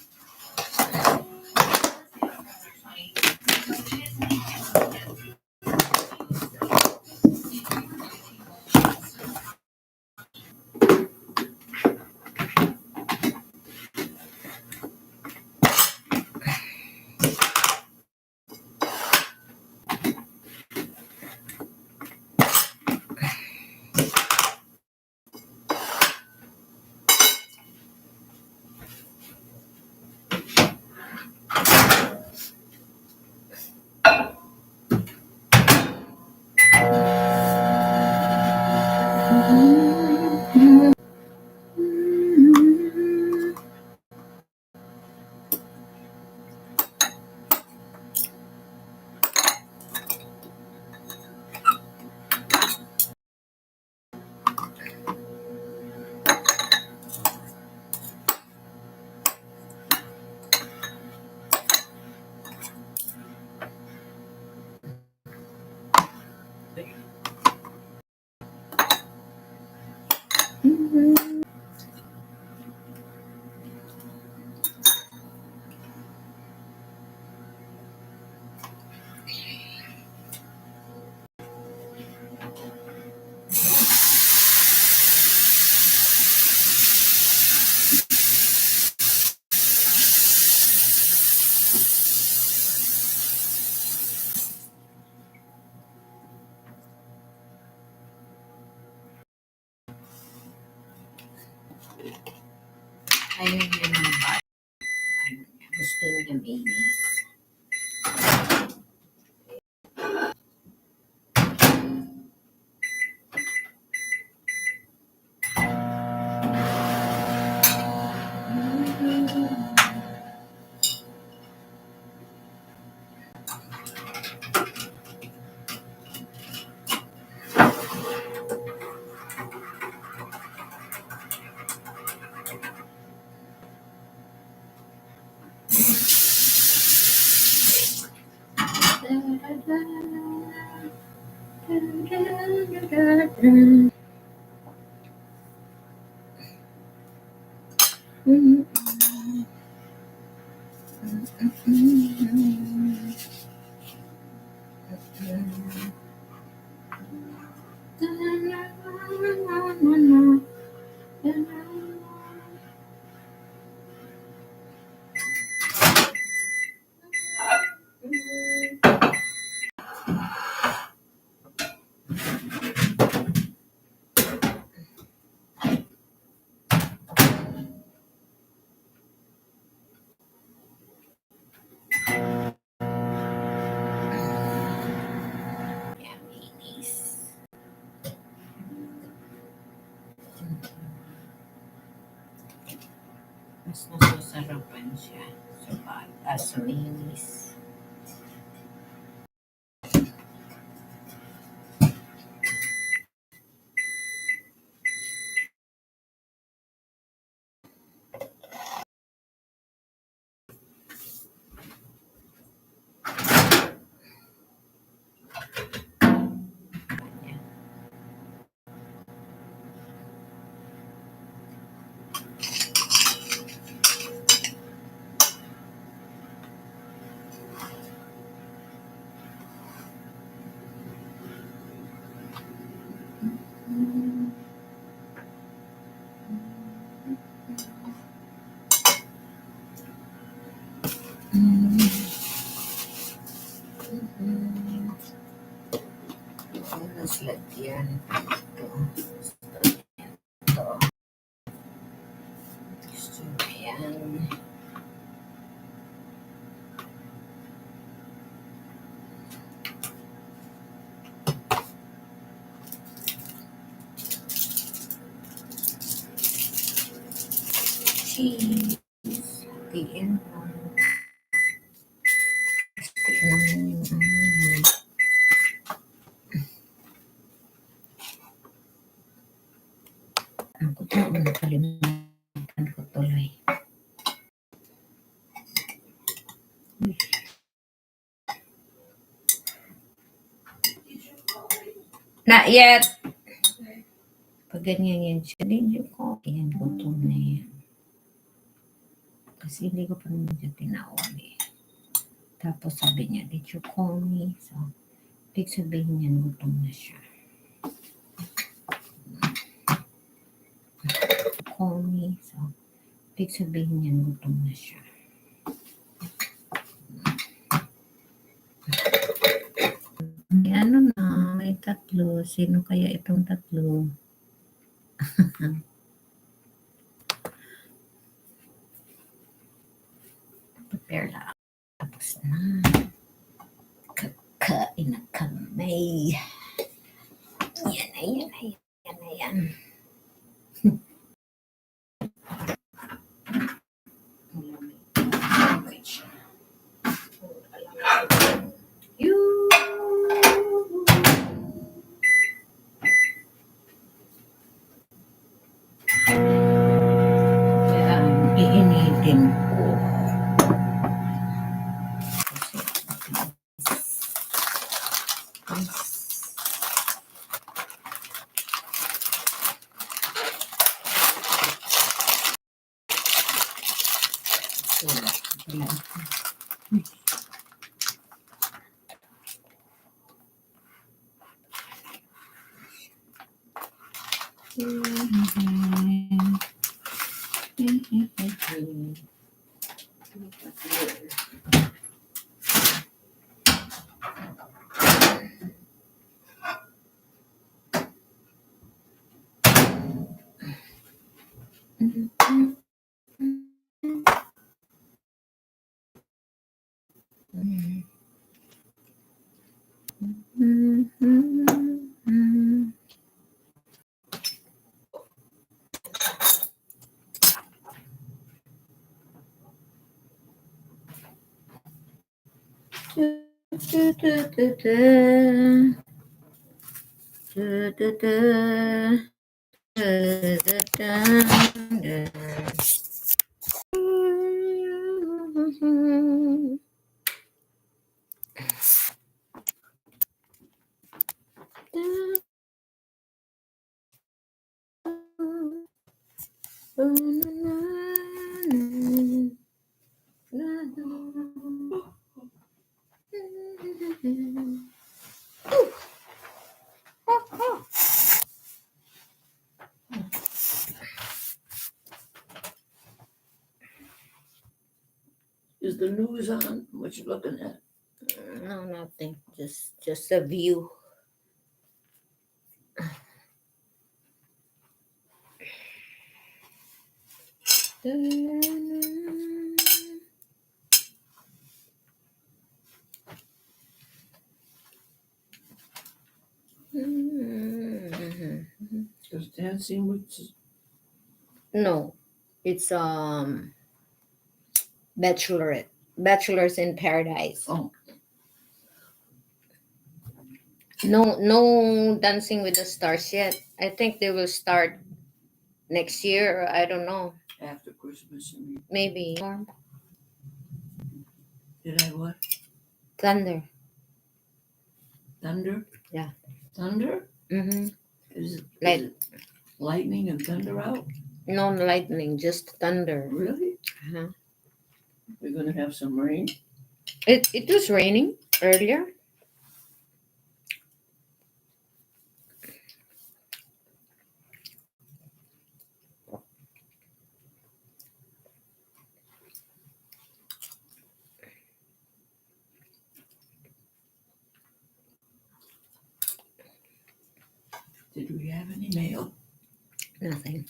Speaker 1: Ayun yung mga bata. Gusto nila babies. Mas nasasarapan siya sa bata, sa minis. Tapos lagyan ito. So, ayan. Cheese. Hatiin mo. Ako po, nakalimutan ko tuloy. Not yet. Pag ganyan yan siya, din yung ko. Yan, gutom na yan. Kasi hindi ko pa naman siya tinawag eh. Tapos sabi niya, did you call me? So, ibig sabihin niyan, gutom na siya. Call me. So, ibig sabihin niyan, gutom na siya. May ano na, may tatlo. Sino kaya itong tatlo? Prepare lang. Tapos na. Kakain na kami. Yan na, yan na, yan na, yan. Iinitin ko.
Speaker 2: Is the news on? What you looking at?
Speaker 1: No, nothing. Just a view.
Speaker 2: Is Dancing with...
Speaker 1: No, it's Bachelorette. Bachelors in Paradise.
Speaker 2: Oh.
Speaker 1: No Dancing with the Stars yet. I think they will start next year. Or I don't know.
Speaker 2: After Christmas, you mean?
Speaker 1: Maybe.
Speaker 2: Did I what?
Speaker 1: Thunder.
Speaker 2: Thunder?
Speaker 1: Yeah.
Speaker 2: Thunder?
Speaker 1: Mm-hmm.
Speaker 2: Is
Speaker 1: Like
Speaker 2: it lightning and thunder out?
Speaker 1: no lightning, just thunder.
Speaker 2: Really?
Speaker 1: Uh-huh.
Speaker 2: We're gonna have some rain?
Speaker 1: It was raining earlier.
Speaker 2: Did we have any mail?
Speaker 1: Nothing.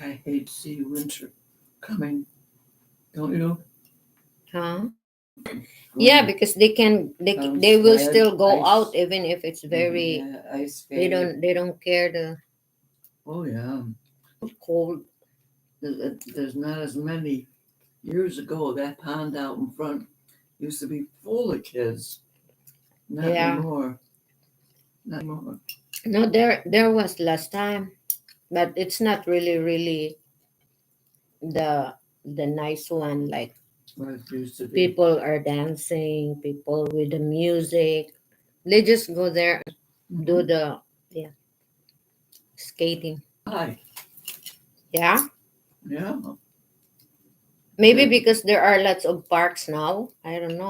Speaker 2: I hate to see winter coming. Don't you?
Speaker 1: Huh? Yeah, because they will still go out even if it's very
Speaker 2: ice
Speaker 1: they don't care the
Speaker 2: Oh yeah.
Speaker 1: cold.
Speaker 2: There's not as many. Years ago, that pond out in front used to be full of kids. Not
Speaker 1: Yeah.
Speaker 2: anymore. Not anymore.
Speaker 1: No, there was last time, but it's not really the nice one. Like
Speaker 2: What it used to be.
Speaker 1: people are dancing, people with the music. They just go there and do the skating.
Speaker 2: Hi.
Speaker 1: Yeah.
Speaker 2: Yeah.
Speaker 1: Maybe because there are lots of parks now. I don't know.